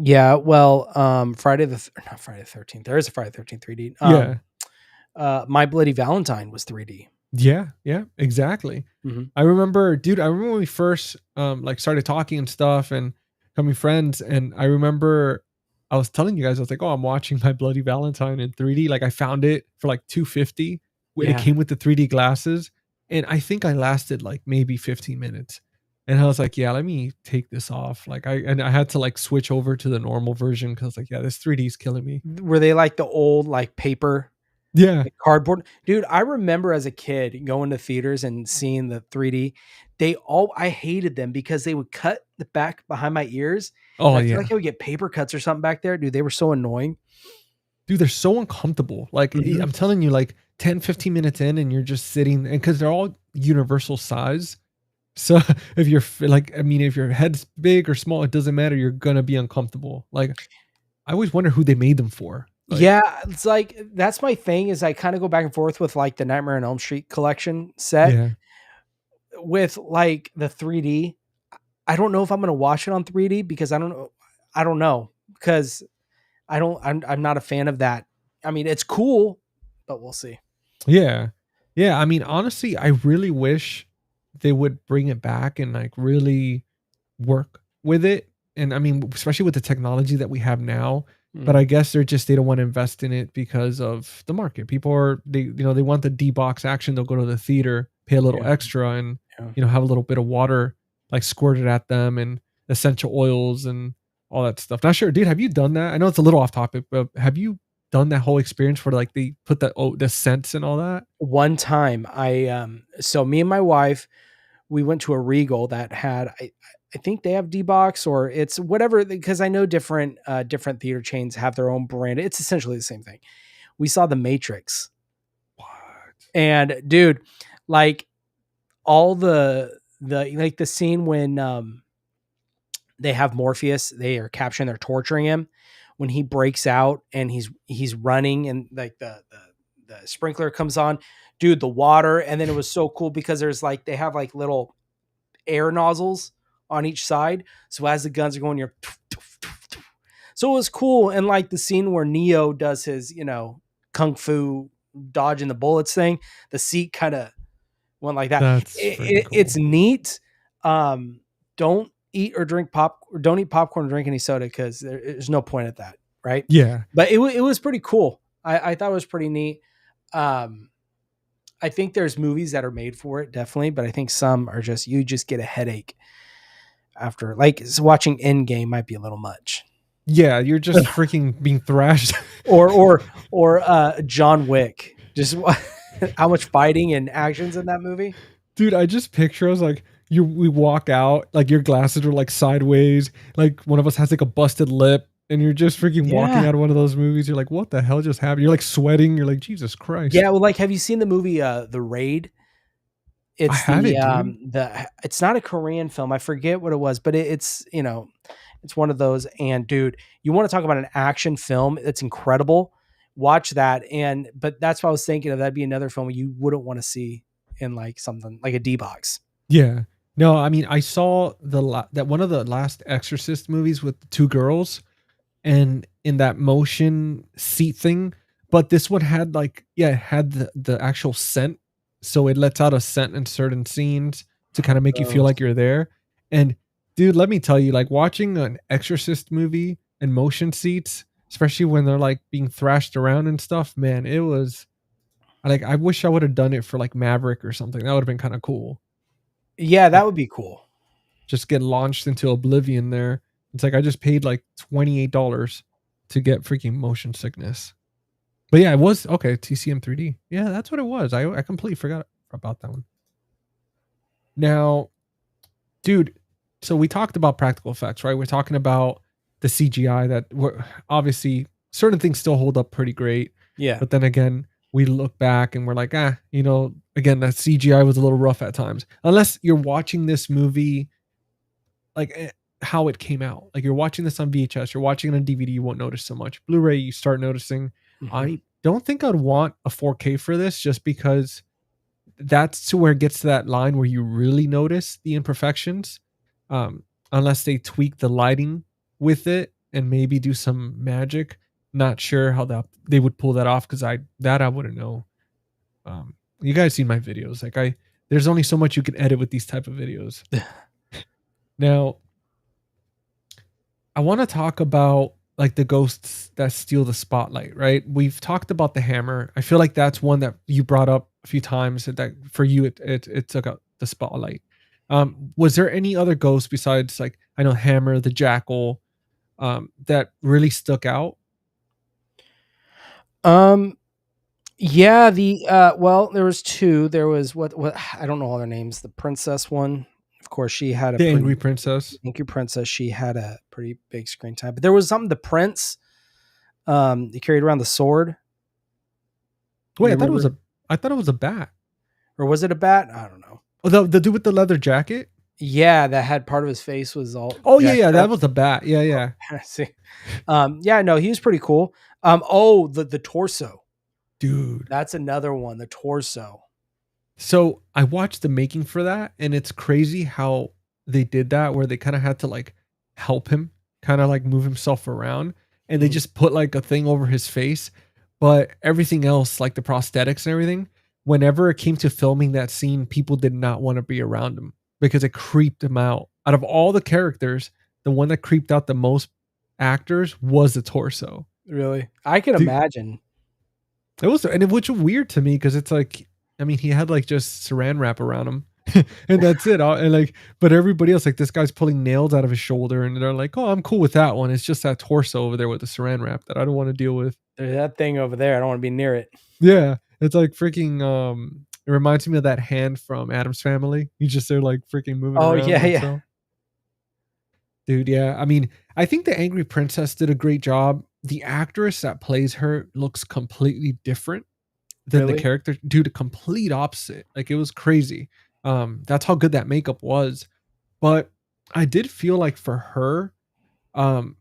Yeah, well, not Friday the 13th. There is a Friday the 13th 3D. Yeah. My Bloody Valentine was 3D. Yeah, yeah, exactly. Mhm. I remember, dude, I remember when we first like started talking and stuff and becoming friends. And I remember I was telling you guys, I was like, oh, I'm watching My Bloody Valentine in 3D. Like I found it for like 250. It Yeah. came with the 3D glasses. And I think I lasted like maybe 15 minutes. And I was like, yeah, let me take this off. Like I had to like switch over to the normal version because like, yeah, this 3D is killing me. Were they like the old like paper, Yeah. like cardboard? Dude, I remember as a kid going to theaters and seeing the 3D. I hated them because they would cut the back behind my ears. And Oh I feel like yeah. I would get paper cuts or something back there. Dude, they were so annoying. Dude, they're so uncomfortable. Like Mhm. I'm telling you, like 10, 15 minutes in and you're just sitting and because they're all universal size. So if you're like, I mean, if your head's big or small, it doesn't matter. You're gonna be uncomfortable. Like I always wonder who they made them for. Like, Yeah, it's like that's my thing is I kind of go back and forth with like the Nightmare on Elm Street collection set yeah, with like the 3D. I don't know if I'm going to watch it on 3D because I don't know because I'm not a fan of that. I mean, it's cool, but we'll see. yeah, yeah. I mean, honestly, I really wish they would bring it back and like really work with it. And I mean, especially with the technology that we have now. But Mhm. I guess they don't want to invest in it because of the market. People are they want the D box action. They'll go to the theater, pay a little Yeah, extra, and yeah. have a little bit of water like squirted at them and essential oils and all that stuff. Not sure, dude. Have you done that? I know it's a little off topic, but have you done that whole experience where like they put the scents and all that? One time so me and my wife, we went to a Regal that had I think they have D-Box or it's whatever because I know different theater chains have their own brand. It's essentially the same thing. We saw The Matrix. What? And dude, like all the like the scene when they have Morpheus, they are capturing, they're torturing him when he breaks out and he's running and like the sprinkler comes on, dude, the water. And then it was so cool because there's like they have like little air nozzles on each side. So as the guns are going, you're so it was cool. And like the scene where Neo does his, kung fu dodging the bullets thing, the seat kind of went like that. That's freaking It's cool. neat. Don't eat or drink don't eat popcorn or drink any soda because there's no point at that, right? Yeah, But it was pretty cool. I thought it was pretty neat. Um, I think there's movies that are made for it, definitely, but I think some are just you just get a headache after. Like watching Endgame might be a little much, yeah. You're just freaking being thrashed. or John Wick. Just how much fighting and actions in that movie. Dude, I just picture us like we walk out, like your glasses are like sideways, like one of us has like a busted lip, and you're just freaking walking Yeah, out of one of those movies. You're like, what the hell just happened? You're like sweating. You're like, Jesus yeah. Christ. Well, like, have you seen the movie The Raid? I It's haven't, dude. it's not a Korean film. I forget what it was, but it's one of those. And dude, you want to talk about an action film that's incredible. Watch that. But that's what I was thinking of. That'd be another film you wouldn't want to see in like something like a D box. Yeah. No, I mean, I saw that one of the last Exorcist movies with the two girls and in that motion seat thing, but this one had like, yeah, it had the actual scent. So it lets out a scent in certain scenes to kind of make you feel like Gross. you're there. And dude, let me tell you, like watching an Exorcist movie in motion seats, especially when they're like being thrashed around and stuff, man, it was like I wish I would have done it for like Maverick or something. That would have been kind of cool. Yeah, Like that would be cool. just get launched into oblivion there. It's like I just paid like $28 to get freaking motion sickness. But yeah, it was okay. TCM 3D. Yeah, that's what it was. I completely forgot about that one. Now, dude, So we talked about practical effects, right? We're talking about the CGI that obviously certain things still hold up pretty great. Yeah. But then again, we look back and we're like, again, that CGI was a little rough at times. Unless you're watching this movie like how it came out. Like you're watching this on VHS, you're watching it on DVD, you won't notice so much. Blu-ray, you start noticing. Mhm. I don't think I'd want a 4K for this just because that's to where it gets to that line where you really notice the imperfections. Unless they tweak the lighting with it and maybe do some magic. Not sure how that they would pull that off because I wouldn't know. You guys seen my videos. Like there's only so much you can edit with these type of videos. Now, I want to talk about like the ghosts that steal the spotlight, right? We've talked about the hammer. I feel like that's one that you brought up a few times that for you it took out the spotlight. Was there any other ghosts besides like I know hammer, the jackal, that really stuck out? Yeah, well, there was two. There was what I don't know all their names. The princess one, of course, she had a The pretty angry princess. angry princess. She had a pretty big screen time. But there was something. The prince, he carried around the sword. Wait, You I thought it was a bat. or was it a bat? I don't know. Oh, the dude with the leather jacket. Yeah, that had part of his face was all. Oh yeah, jacked that up. was a bat. Yeah, yeah. I see. Yeah, no, he was pretty cool. Oh, the torso. Dude. That's another one. The torso. So I watched the making for that, and it's crazy how they did that, where they kind of had to like help him kind of like move himself around, and they Mhm. just put like a thing over his face. But everything else, like the prosthetics and everything, whenever it came to filming that scene, people did not want to be around him because it creeped him out. Out of all the characters, the one that creeped out the most actors was the torso. Really, I can Dude, imagine. it was, and it was weird to me because it's like, I mean, he had like just saran wrap around him, and that's it. And like, but everybody else, like this guy's pulling nails out of his shoulder, and they're like, "Oh, I'm cool with that one." It's just that torso over there with the saran wrap that I don't want to deal with. There's that thing over there. I don't want to be near it. Yeah, it's like freaking. It reminds me of that hand from Adam's Family. He's just there like freaking moving Oh around. yeah, by yeah. himself. Dude, yeah. I mean, I think the Angry Princess did a great job. The actress that plays her looks completely different than the Really? character. Dude, a complete opposite. Like it was crazy. That's how good that makeup was. But I did feel like for her, um,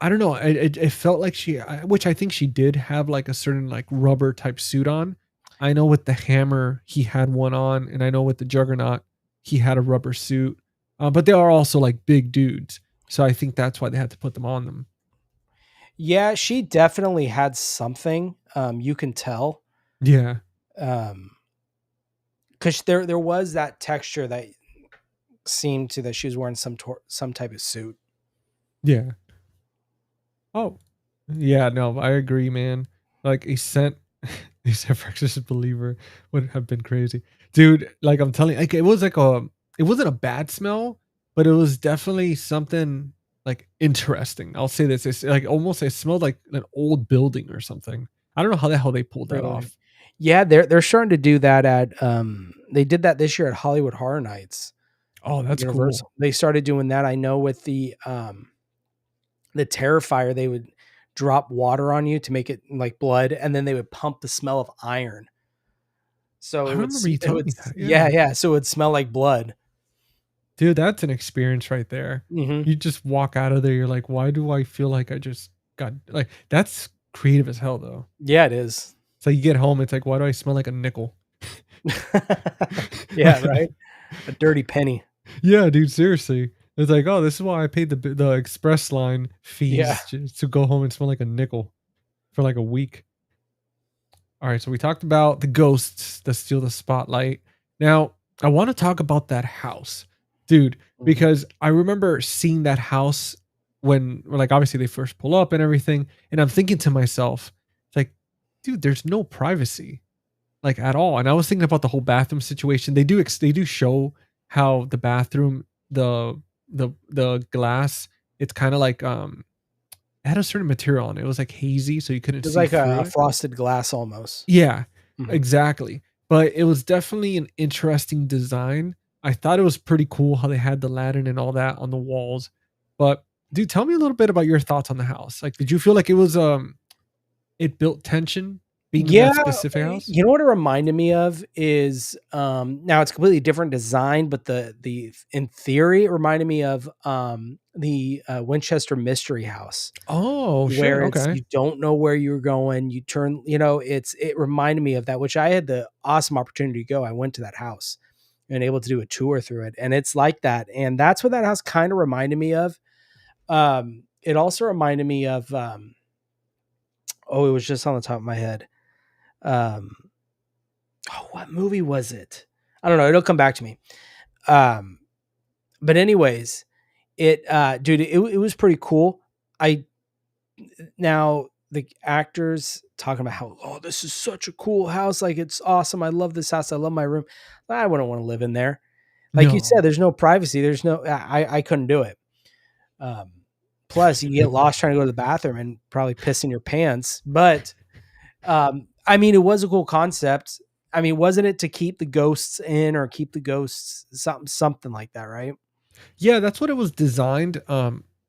I don't know. It felt like which I think she did have like a certain like rubber type suit on. I know with the hammer he had one on, and I know with the Juggernaut he had a rubber suit. But they are also like big dudes, so I think that's why they had to put them on them. Yeah, she definitely had something. You can tell. Yeah, Because there was that texture that seemed to that she was wearing some type of suit. yeah. Oh, yeah. No, I agree, man. Like a scent, a scent for Exorcist Believer would have been crazy, dude. Like I'm telling, like it was like it wasn't a bad smell, but it was definitely something like interesting. I'll say this: it's like almost it smelled like an old building or something. I don't know how the hell they pulled that Really? off. Yeah, they're starting to do that at they did that this year at Hollywood Horror Nights. Oh, that's Universal. cool. They started doing that. I know with the Terrifier, they would drop water on you to make it like blood, and then they would pump the smell of iron. So I it would, remember you telling me that. yeah, yeah. So it would smell like blood. Dude, that's an experience right there. Hmm. You just walk out of there, you're like, why do I feel like I just got like that's creative as hell though. Yeah, it is. So you get home, it's like, why do I smell like a nickel? Yeah, right. A dirty penny. Yeah, dude, seriously. It's like, oh, this is why I paid the express line fees Yeah. just to go home and smell like a nickel for like a week. All right, so we talked about the ghosts that steal the spotlight. Now, I want to talk about that house, dude, because I remember seeing that house when, like, obviously they first pull up and everything, and I'm thinking to myself, it's like, dude, there's no privacy, like at all. And I was thinking about the whole bathroom situation. They do show how the bathroom, the glass, it's kind of like it had a certain material on it. It was like hazy, so you couldn't It was see like through a it. frosted glass almost. Yeah, Mhm. exactly. But it was definitely an interesting design. I thought it was pretty cool how they had the Aladdin and all that on the walls. But dude, tell me a little bit about your thoughts on the house. Like, did you feel like it was it built tension being in Yeah, that specific house? you know what it reminded me of is, now it's completely different design, but the in theory, it reminded me of, the, Winchester Mystery House, Oh shit. where it's Okay. you don't know where you're going, you turn it reminded me of that, which I had the awesome opportunity to go. I went to that house and able to do a tour through it, and it's like that, and that's what that house kinda reminded me of. It also reminded me of, oh, it was just on the top of my head. Um Oh, what movie was it? I don't know. It'll come back to me. Um, but anyways, dude, it was pretty cool. I Now the actors talking about how, oh, this is such a cool house, like it's awesome. I love this house. I love my room. I wouldn't want to live in there. Like you said, No. there's no privacy. There's no. I couldn't do it. Um, Plus, you get lost trying to go to the bathroom and probably piss in your pants. But I mean, it was a cool concept. I mean, wasn't it to keep the ghosts in or keep the ghosts something like that, right? Yeah, that's what it was designed.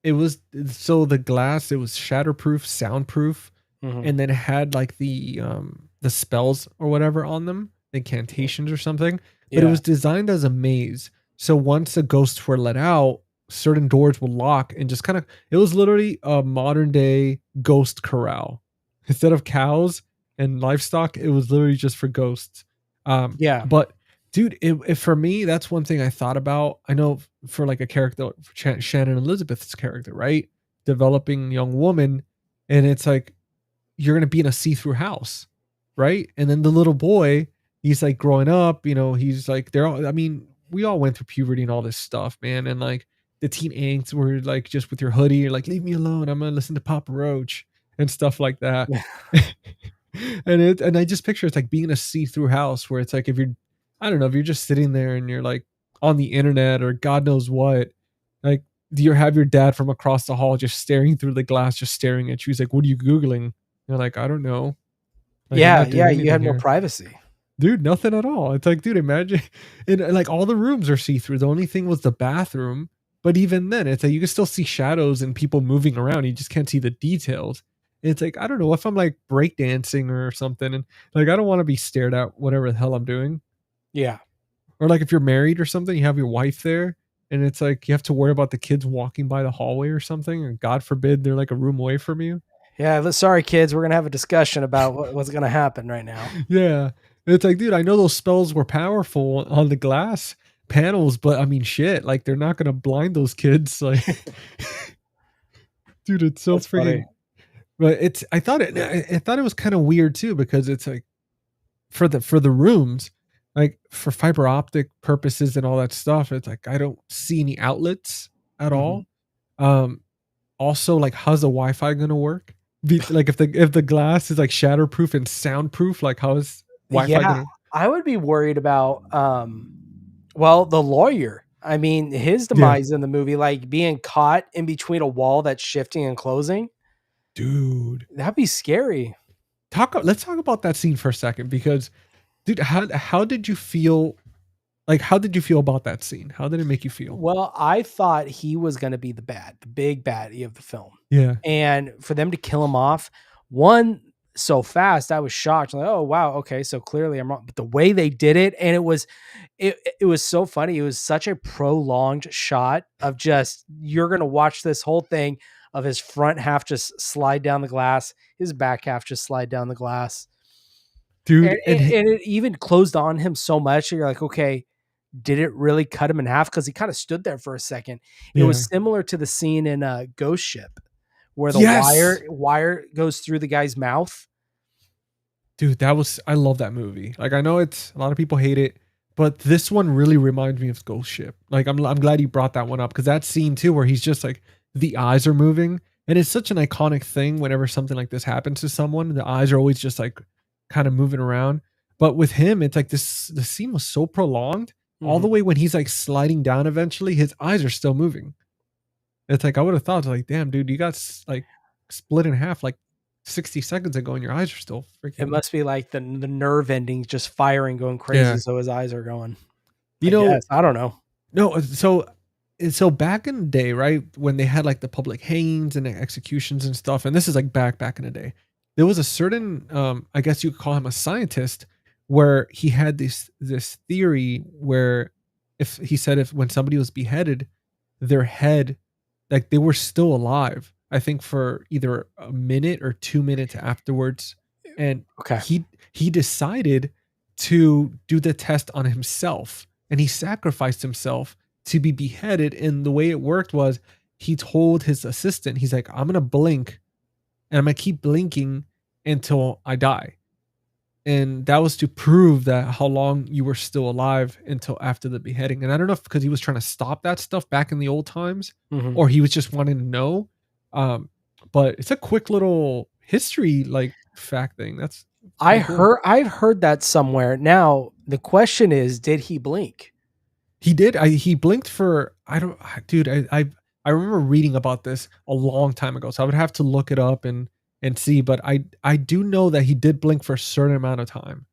It was so the glass, it was shatterproof, soundproof, Mhm. and then it had like the spells or whatever on them, incantations or something. But it Yeah. was designed as a maze. So once the ghosts were let out, certain doors would lock and just kind of it was literally a modern day ghost corral. Instead of cows and livestock, it was literally just for ghosts. Yeah. But dude, it for me, that's one thing I thought about. I know for like a character, for Shannon Elizabeth's character, right? Developing young woman, and it's like you're gonna be in a see-through house, right? And then the little boy, he's like growing up, he's like they're all. I mean, we all went through puberty and all this stuff, man, and like the teen angst where like just with your hoodie, you're like, leave me alone. I'm gonna listen to Papa Roach and stuff like that. And I just picture it's like being in a see-through house where it's like if you're I don't know, if you're just sitting there and you're like on the internet or God knows what, like do you have your dad from across the hall just staring through the glass, just staring at you? He's like, "What are you Googling?" You're like, "I don't know. Like, I'm Yeah, not doing yeah, you anything had more here." privacy. Dude, nothing at all. It's like, dude, imagine and like all the rooms are see-through. The only thing was the bathroom. But even then, it's like you can still see shadows and people moving around. You just can't see the details. It's like, I don't know if I'm like breakdancing or something. And like, I don't want to be stared at whatever the hell I'm doing. Yeah. Or like if you're married or something, you have your wife there and it's like you have to worry about the kids walking by the hallway or something. And God forbid they're like a room away from you. Yeah, sorry kids, we're going to have a discussion about what's going to happen right now. Yeah. It's like, dude, I know those spells were powerful on the glass panels, but I mean, shit, like they're not gonna blind those kids. Like, dude, it's so That's funny. freaking. But it's. I thought it was kind of weird too because it's like for the rooms, like for fiber optic purposes and all that stuff. It's like I don't see any outlets at Mhm. all. Um. Also, like, how's the Wi-Fi gonna work? Like, if the glass is like shatterproof and soundproof, like, how is Wi-Fi Yeah, gonna? I would be worried about well, the lawyer. I mean, his Yeah, demise in the movie, like being caught in between a wall that's shifting and closing, dude. that'd be scary. Let's talk about that scene for a second because dude, how did you feel like how did you feel about that scene? How did it make you feel? Well, I thought he was gonna be the big baddie of the film. Yeah. And for them to kill him off, one, so fast, I was shocked. Like, oh wow, okay, so clearly I'm wrong. But the way they did it, and it was so funny. It was such a prolonged shot of just you're gonna watch this whole thing of his front half just slide down the glass, his back half just slide down the glass. And, Dude, and, and it even closed on him so much. You're like, okay, did it really cut him in half? Because he kind of stood there for a second. It yeah. was similar to the scene in Ghost Ship where the Yes. wire goes through the guy's mouth. Dude, I love that movie. Like I know it's a lot of people hate it, but this one really reminds me of Ghost Ship. Like I'm glad you brought that one up because that scene too where he's just like the eyes are moving and it's such an iconic thing whenever something like this happens to someone, the eyes are always just like kind of moving around. But with him, it's like the scene was so prolonged all the Mhm. way when he's like sliding down eventually, his eyes are still moving. It's like I would have thought, like, damn, dude, you got like split in half like 60 seconds ago, and your eyes are still It freaking. must be like the nerve endings just firing, going crazy, Yeah, so his eyes are going. You I know, guess. I don't know. no, so back in the day, right, when they had like the public hangings and the executions and stuff, and this is like back in the day, there was a certain I guess you could call him a scientist, where he had this theory where if he said if when somebody was beheaded, their head, like they were still alive, I think for either a minute or 2 minutes afterwards. And Okay. he decided to do the test on himself, and he sacrificed himself to be beheaded. And the way it worked was he told his assistant, he's like, I'm gonna blink and I'm gonna keep blinking until I die. And that was to prove that how long you were still alive until after the beheading. And I don't know if because he was trying to stop that stuff back in the old times, Mhm. or he was just wanting to know. Um, but it's a quick little history like fact thing. That's pretty cool. I've heard that somewhere. Now, the question is, did he blink? He did. He blinked for I don't, dude. I remember reading about this a long time ago, so I would have to look it up and see. But I do know that he did blink for a certain amount of time.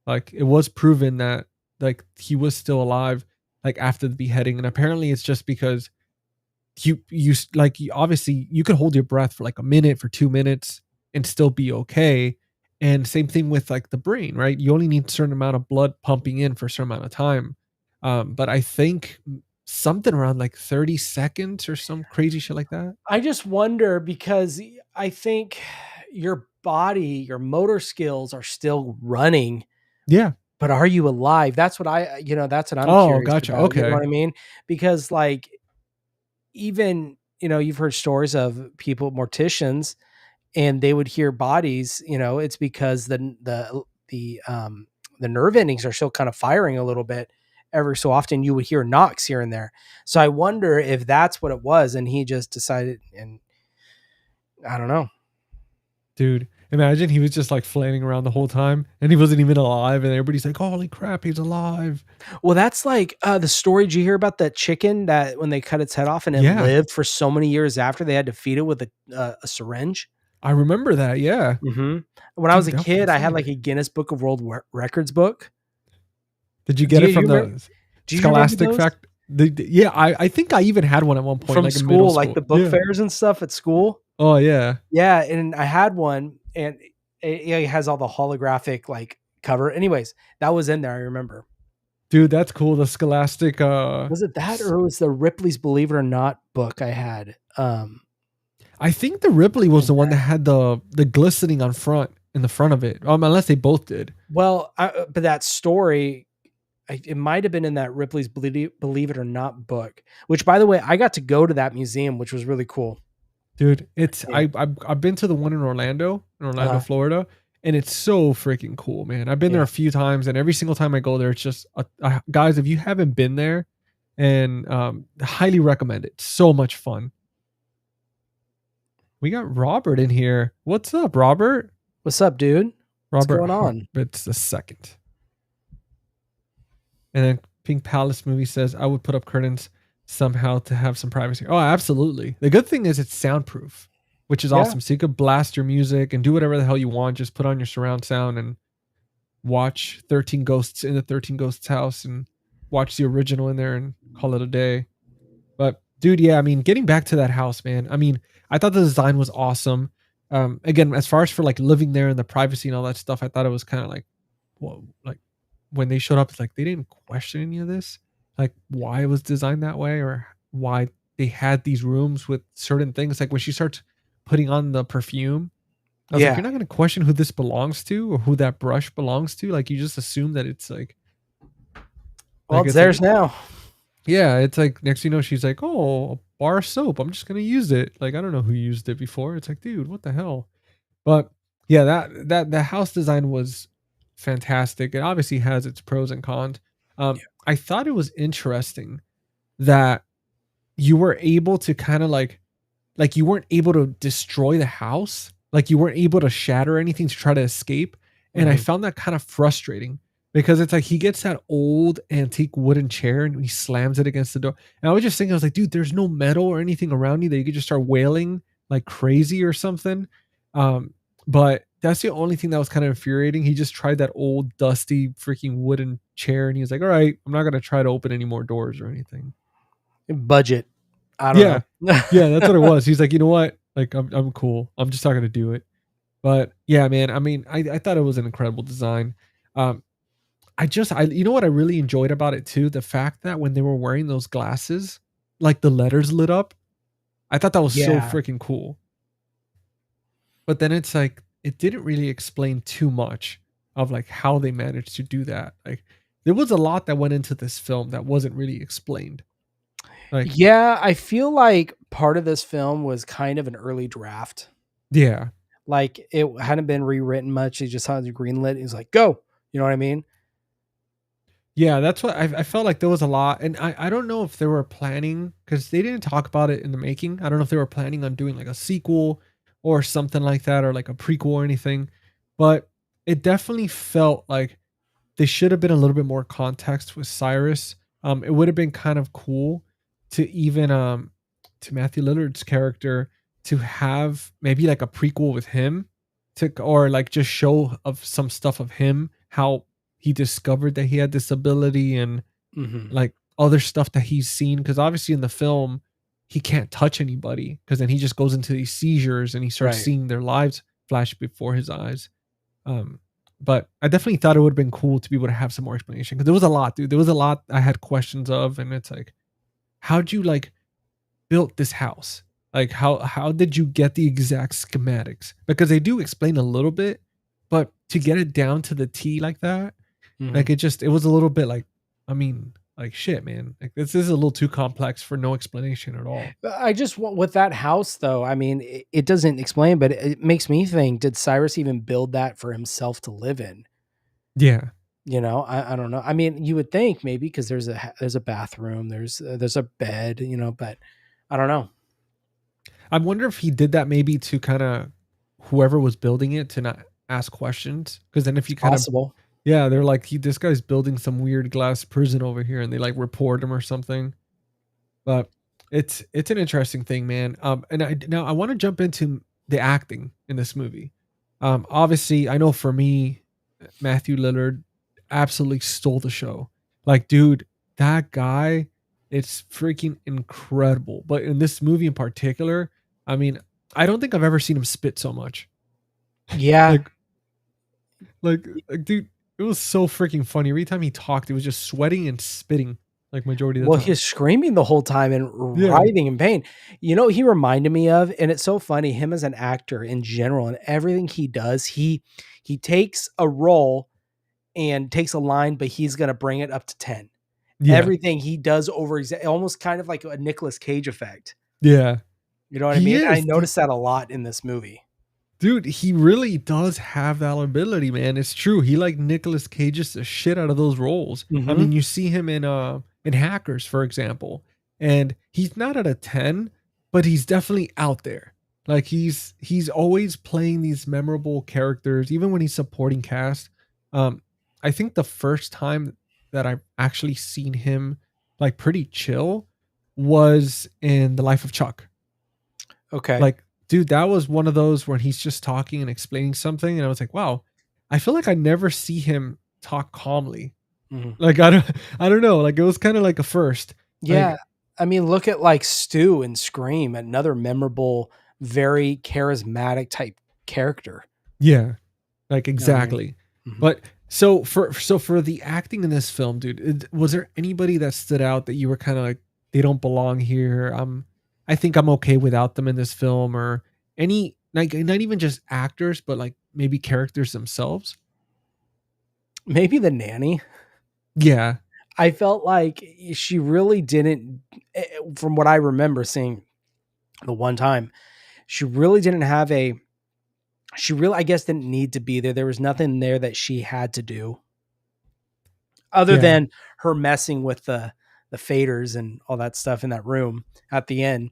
Like it was proven that like he was still alive like after the beheading, and apparently it's just because like obviously you could hold your breath for like a minute for 2 minutes and still be okay. And same thing with like the brain, right? You only need a certain amount of blood pumping in for a certain amount of time. But I think something around like 30 seconds or some crazy shit like that. I just wonder because I think your body, your motor skills are still running, Yeah. but are you alive? That's what that's what I'm Oh, curious gotcha. about. You know Okay. what I mean? Because like even, you've heard stories of people, morticians, and they would hear bodies, it's because the nerve endings are still kind of firing a little bit. Every so often you would hear knocks here and there. So I wonder if that's what it was and he just decided, and I don't know. Dude, imagine he was just like flailing around the whole time and he wasn't even alive, and everybody's like, holy crap, he's alive. Well, that's like the story. Did you hear about that chicken that when they cut its head off and it Yeah. lived for so many years after they had to feed it with a syringe? I remember that. Yeah. When I was Dude, a that was kid, I had insane. like a Guinness Book of World Records book. Did you Do get you, it you from remember? the Do you remember Scholastic those Fact? Yeah, I think I even had one at one point, from like in middle school, like school. the book Yeah. fairs and stuff at school? Oh yeah. Yeah, and I had one, and it has all the holographic like cover. Anyways, that was in there. I remember. Dude, that's cool. The Scholastic Was it that, or was the Ripley's Believe It or Not book I had? I think the Ripley was In the one that there. had the glistening on front in the front of it. Unless they both did. Well, but that story, it might have been in that Ripley's Believe It or Not book. Which, by the way, I got to go to that museum, which was really cool. Dude, it's Yeah. I've been to the one in Orlando, Uh, Florida, and it's so freaking cool, man. I've been there yeah. a few times, and every single time I go there, it's just guys. If you haven't been there, and highly recommend it. So much fun. We got Robert in here. What's up, Robert? What's up, dude? What's Robert going on? Hartwitz the second. And then Pink Palace movie says I would put up curtains somehow to have some privacy. Oh, absolutely. The good thing is it's soundproof, which is Yeah. awesome. So you could blast your music and do whatever the hell you want. Just put on your surround sound and watch 13 Ghosts in the 13 Ghosts house and watch the original in there and call it a day. But dude, yeah, I mean, getting back to that house, man. I mean, I thought the design was awesome. Again, as far as for like living there and the privacy and all that stuff, I thought it was kind of like, whoa, like when they showed up, it's like they didn't question any of this, like why it was designed that way or why they had these rooms with certain things. Like when she starts putting on the perfume, I was like, Yeah. you're not going to question who this belongs to or who that brush belongs to. Like you just assume that it's like, Well, it's it's theirs like, now. yeah, it's like next thing you know, she's like, oh, a bar of soap. I'm just gonna use it. Like I don't know who used it before. It's like, dude, what the hell? But yeah, that the house design was fantastic. It obviously has its pros and cons. I thought it was interesting that you were able to kind of like you weren't able to destroy the house, like you weren't able to shatter anything to try to escape. And I Mhm. found that kind of frustrating because it's like he gets that old antique wooden chair and he slams it against the door. And I was just thinking, I was like, dude, there's no metal or anything around you that you could just start wailing like crazy or something. But that's the only thing that was kind of infuriating. He just tried that old dusty freaking wooden chair, and he was like, "All right, I'm not gonna try to open any more doors or anything." Budget. I don't Yeah, know. yeah, that's what it was. He's like, "You know what? Like, I'm cool. I'm just not gonna do it." But yeah, man. I mean, I thought it was an incredible design. Um, I you know what I really enjoyed about it too? The fact that when they were wearing those glasses, like the letters lit up. I thought that was so Yeah. freaking cool. But then it's like it didn't really explain too much of like how they managed to do that. Like there was a lot that went into this film that wasn't really explained. Like Yeah, I feel like part of this film was kind of an early draft. yeah. Like it hadn't been rewritten much. He just had it greenlit. He's like, go. You know what I mean? Yeah, that's what I felt like there was a lot. And I don't know if they were planning because they didn't talk about it in the making. I don't know if they were planning on doing like a sequel or something like that or like a prequel or anything. But it definitely felt like they should have been a little bit more context with Cyrus. It would have been kind of cool to even to Matthew Lillard's character to have maybe like a prequel with him to or like just show of some stuff of him how he discovered that he had this ability and Mm-hmm. like other stuff that he's seen because obviously in the film he can't touch anybody because then he just goes into these seizures and he starts Right. seeing their lives flash before his eyes. um, but I definitely thought it would have been cool to be able to have some more explanation because there was a lot, dude. There was a lot I had questions of, and it's like, how'd you like built this house? Like how did you get the exact schematics? Because they do explain a little bit, but to get it down to the T like that, Mm-hmm. like it was a little bit like, I mean, like shit, man. Like this is a little too complex for no explanation at all. I just want with that house though. I mean, it doesn't explain, but it makes me think: did Cyrus even build that for himself to live in? Yeah. You know, I don't know. I mean, you would think maybe because there's a bathroom, there's a bed, you know, but I don't know. I wonder if he did that maybe to kind of whoever was building it to not ask questions. Because then if It's you kind of possible. yeah, they're like this guy's building some weird glass prison over here, and they like report him or something. But it's an interesting thing, man. And I want to jump into the acting in this movie. Obviously, I know for me, Matthew Lillard absolutely stole the show. Like, dude, that guy, it's freaking incredible. But in this movie in particular, I mean, I don't think I've ever seen him spit so much. Yeah. Like, like, dude, it was so freaking funny. Every time he talked, it was just sweating and spitting, like majority of the Well, time. he's screaming the whole time and Yeah, writhing in pain. You know, he reminded me of, and it's so funny, him as an actor in general and everything he does, he takes a role and takes a line, but he's gonna bring it up to 10. yeah, Everything he does almost kind of like a Nicolas Cage effect. yeah. You know what I He mean? I is, noticed that a lot in this movie. dude. He really does have that ability, man. It's true. He like Nicolas Cages the shit out of those roles. I Mhm. mean, you see him in Hackers, for example, and he's not at a 10, but he's definitely out there. Like he's always playing these memorable characters, even when he's supporting cast. Um, I think the first time that I've actually seen him like pretty chill was in The Life of Chuck. Okay. Like, dude, that was one of those where he's just talking and explaining something, and I was like, wow, I feel like I never see him talk calmly. Mhm. Like I don't know. Like it was kind of like a first. Yeah. Like I mean, look at like Stu and Scream, another memorable, very charismatic type character. yeah, like You know what I mean? exactly. Mhm. But so for the acting in this film, dude, was there anybody that stood out that you were kind of like they don't belong here? I think I'm okay without them in this film, or any like not even just actors, but like maybe characters themselves. Maybe the nanny. Yeah, I felt like she really didn't, from what I remember seeing the one time, she really didn't have a, she really, I guess, didn't need to be there. There was nothing there that she had to do other yeah. than her messing with the faders and all that stuff in that room at the end.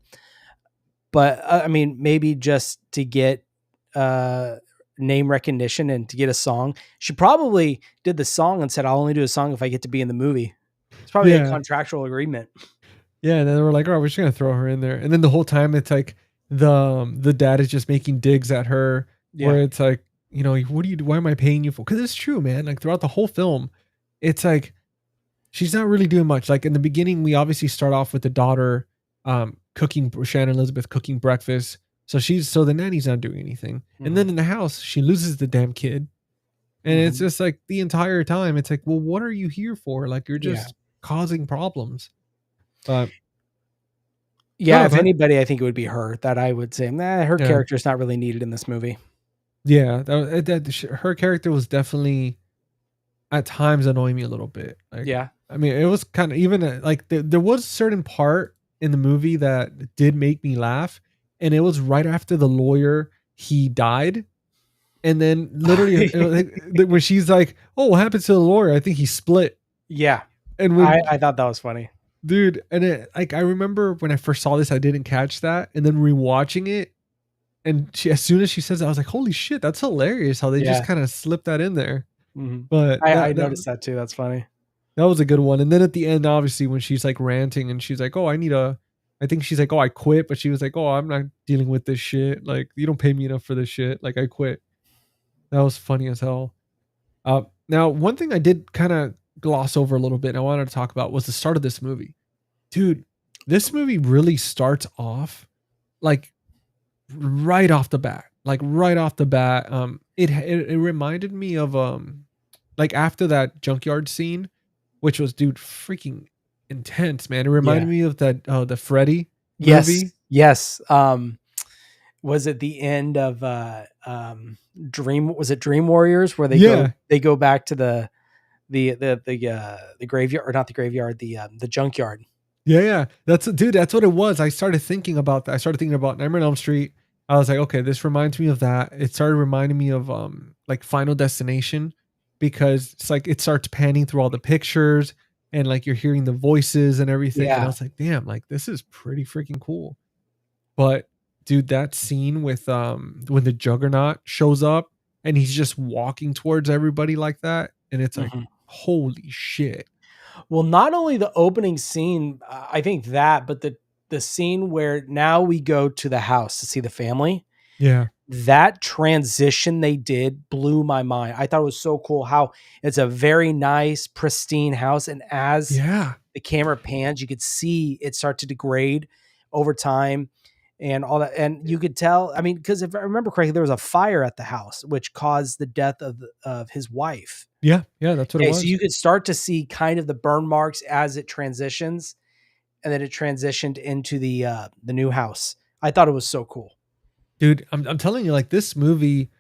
But I mean, maybe just to get uh, name recognition and to get a song, she probably did the song and said, "I'll only do a song if I get to be in the movie." It's probably a Yeah. contractual agreement. Yeah, and then they were like, "Oh, we're just gonna throw her in there." And then the whole time, it's like the dad is just making digs at her, where Yeah. it's like, you know, why am I paying you for? Because it's true, man. Like throughout the whole film, it's like she's not really doing much. Like in the beginning, we obviously start off with the daughter cooking, Shannon Elizabeth cooking breakfast. So the nanny's not doing anything. And then Mhm. in the house, she loses the damn kid. And it's Mhm. just like the entire time, it's like, well, what are you here for? Like you're Yeah. just causing problems. But no, Yeah, no, if go ahead. anybody, I think it would be her that I would say, "Nah, her Yeah. character's not really needed in this movie." Yeah. Her character was definitely at times annoying me a little bit. Like, Yeah. I mean, it was kind of even like there was a certain part in the movie that did make me laugh, and it was right after the lawyer he died, and then literally when she's like, "Oh, what happened to the lawyer? I think he split." Yeah. And I when I thought that was funny. dude, and it like I remember when I first saw this, I didn't catch that, and then rewatching it, and as soon as she says that, I was like, "Holy shit, that's hilarious!" How they just Yeah. kind of slipped that in there. Mhm. But I noticed that too, that's funny. that was a good one. And then at the end, obviously, when she's like ranting and she's like, "Oh, I think she's like, "Oh, I quit," but she was like, "Oh, I'm not dealing with this shit. Like, you don't pay me enough for this shit. Like, I quit." That was funny as hell. Now one thing I did kind of gloss over a little bit and I wanted to talk about was the start of this movie. Dude, this movie really starts off like right off the bat. Like right off the bat. It reminded me of like after that junkyard scene, which was dude freaking intense, man. It Yeah. reminded me of that the Freddy Yes. movie. Yes. Was it the end of, Dream Warriors where Yeah. they go back to the graveyard, or not the graveyard, the junkyard? Yeah, yeah. That's what it was. I started thinking about that. I started thinking about Nightmare on Elm Street. I was like, okay, this reminds me of that. It started reminding me of like Final Destination because it's like it starts panning through all the pictures and like you're hearing the voices and everything. And I Yeah. was like, damn, like this is pretty freaking cool. But dude, that scene with when the Juggernaut shows up and he's just walking towards everybody like that, and it's like, Mhm. holy shit. Well, not only the opening scene, I think that, but the scene where now we go to the house to see the family. Yeah. That transition they did blew my mind. I thought it was so cool how it's a very nice, pristine house, and as Yeah. the camera pans, you could see it start to degrade over time and all that. And you could tell, I mean, because if I remember correctly, there was a fire at the house which caused the death of his wife. Yeah. Yeah. That's what it Okay, so was. you could start to see kind of the burn marks as it transitions, and then it transitioned into the new house. I thought it was so cool. Dude, I'm telling you, like this movie,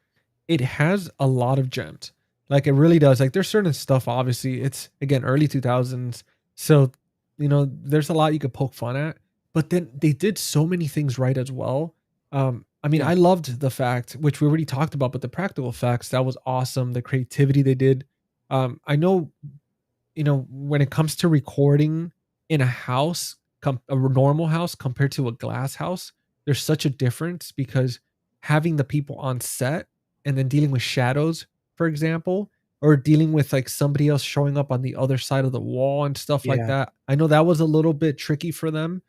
it has a lot of gems. Like it really does. Like there's certain stuff, obviously, it's again early 2000s. So, you know, there's a lot you could poke fun at. But then they did so many things right as well. I mean, Yeah. I loved the fact, which we already talked about, but the practical effects, that was awesome. The creativity they did. I know, you know, when it comes to recording in a house, a normal house compared to a glass house, there's such a difference because having the people on set and then dealing with shadows, for example, or dealing with like somebody else showing up on the other side of the wall and stuff like Yeah. that. I know that was a little bit tricky for them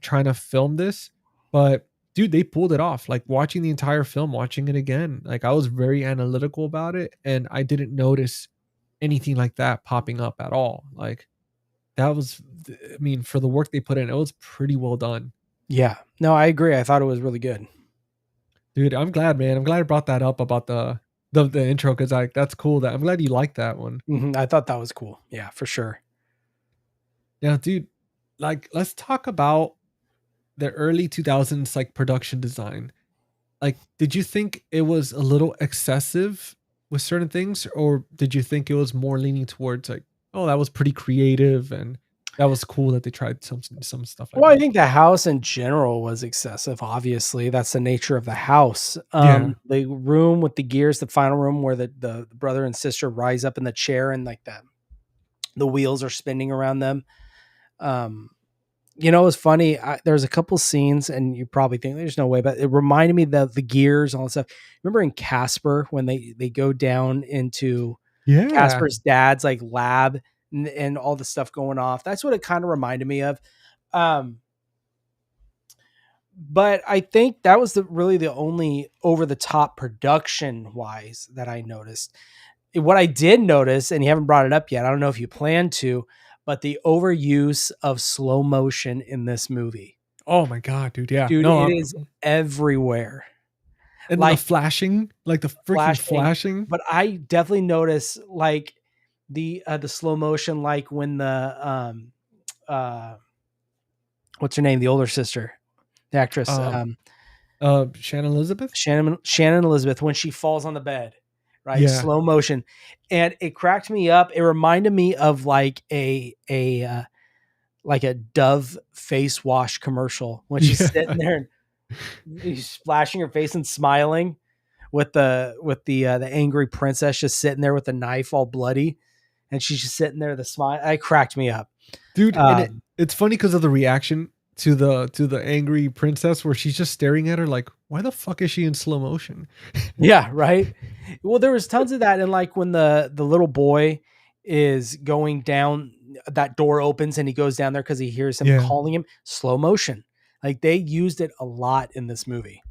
trying to film this, but dude, they pulled it off. Like watching the entire film, watching it again, like I was very analytical about it and I didn't notice anything like that popping up at all. Like that was, I mean, for the work they put in, it was pretty well done. Yeah. No, I agree. I thought it was really good. Dude, I'm glad, man. I'm glad I brought that up about the intro because like that's cool. That I'm glad you like that one. I thought that was cool. Yeah, for sure. Yeah, dude. Like, let's talk about the early 2000s like production design. Like, did you think it was a little excessive with certain things, or did you think it was more leaning towards like, oh, that was pretty creative and that was cool that they tried some stuff like Well, I that? think the house in general was excessive. Obviously, that's the nature of the house. Yeah, The room with the gears, the final room where the brother and sister rise up in the chair and like the wheels are spinning around them. Um, it was funny. There's a couple scenes, and you probably think there's no way, but it reminded me of the gears, all that stuff. Remember in Casper when they go down into yeah. Casper's dad's like lab and all the stuff going off. That's what it kind of reminded me of. Um, but I think that was really the only over the top production wise that I noticed. What I did notice, and you haven't brought it up yet, I don't know if you plan to, but the overuse of slow motion in this movie. Oh my god, dude. Yeah. Dude, No, it is everywhere. and then the Like flashing, like the freaking flashing, flashing. but I definitely notice like the slow motion, like when the uh what's her name, the older sister, the actress, Um, Shannon Elizabeth. Shannon Elizabeth, when she falls on the bed, right, Yeah. slow motion, and it cracked me up. It reminded me of like a Dove face wash commercial when she's sitting Yeah. there and he's splashing her face and smiling with the angry princess just sitting there with the knife all bloody, and she's just sitting there, the smile. It cracked me up. Dude, and Um, it's funny because of the reaction to the angry princess where she's just staring at her like, why the fuck is she in slow motion? yeah, right. Well, there was tons of that, and like when the little boy is going down, that door opens and he goes down there because he hears him Yeah. calling him. Slow motion. Like they used it a lot in this movie.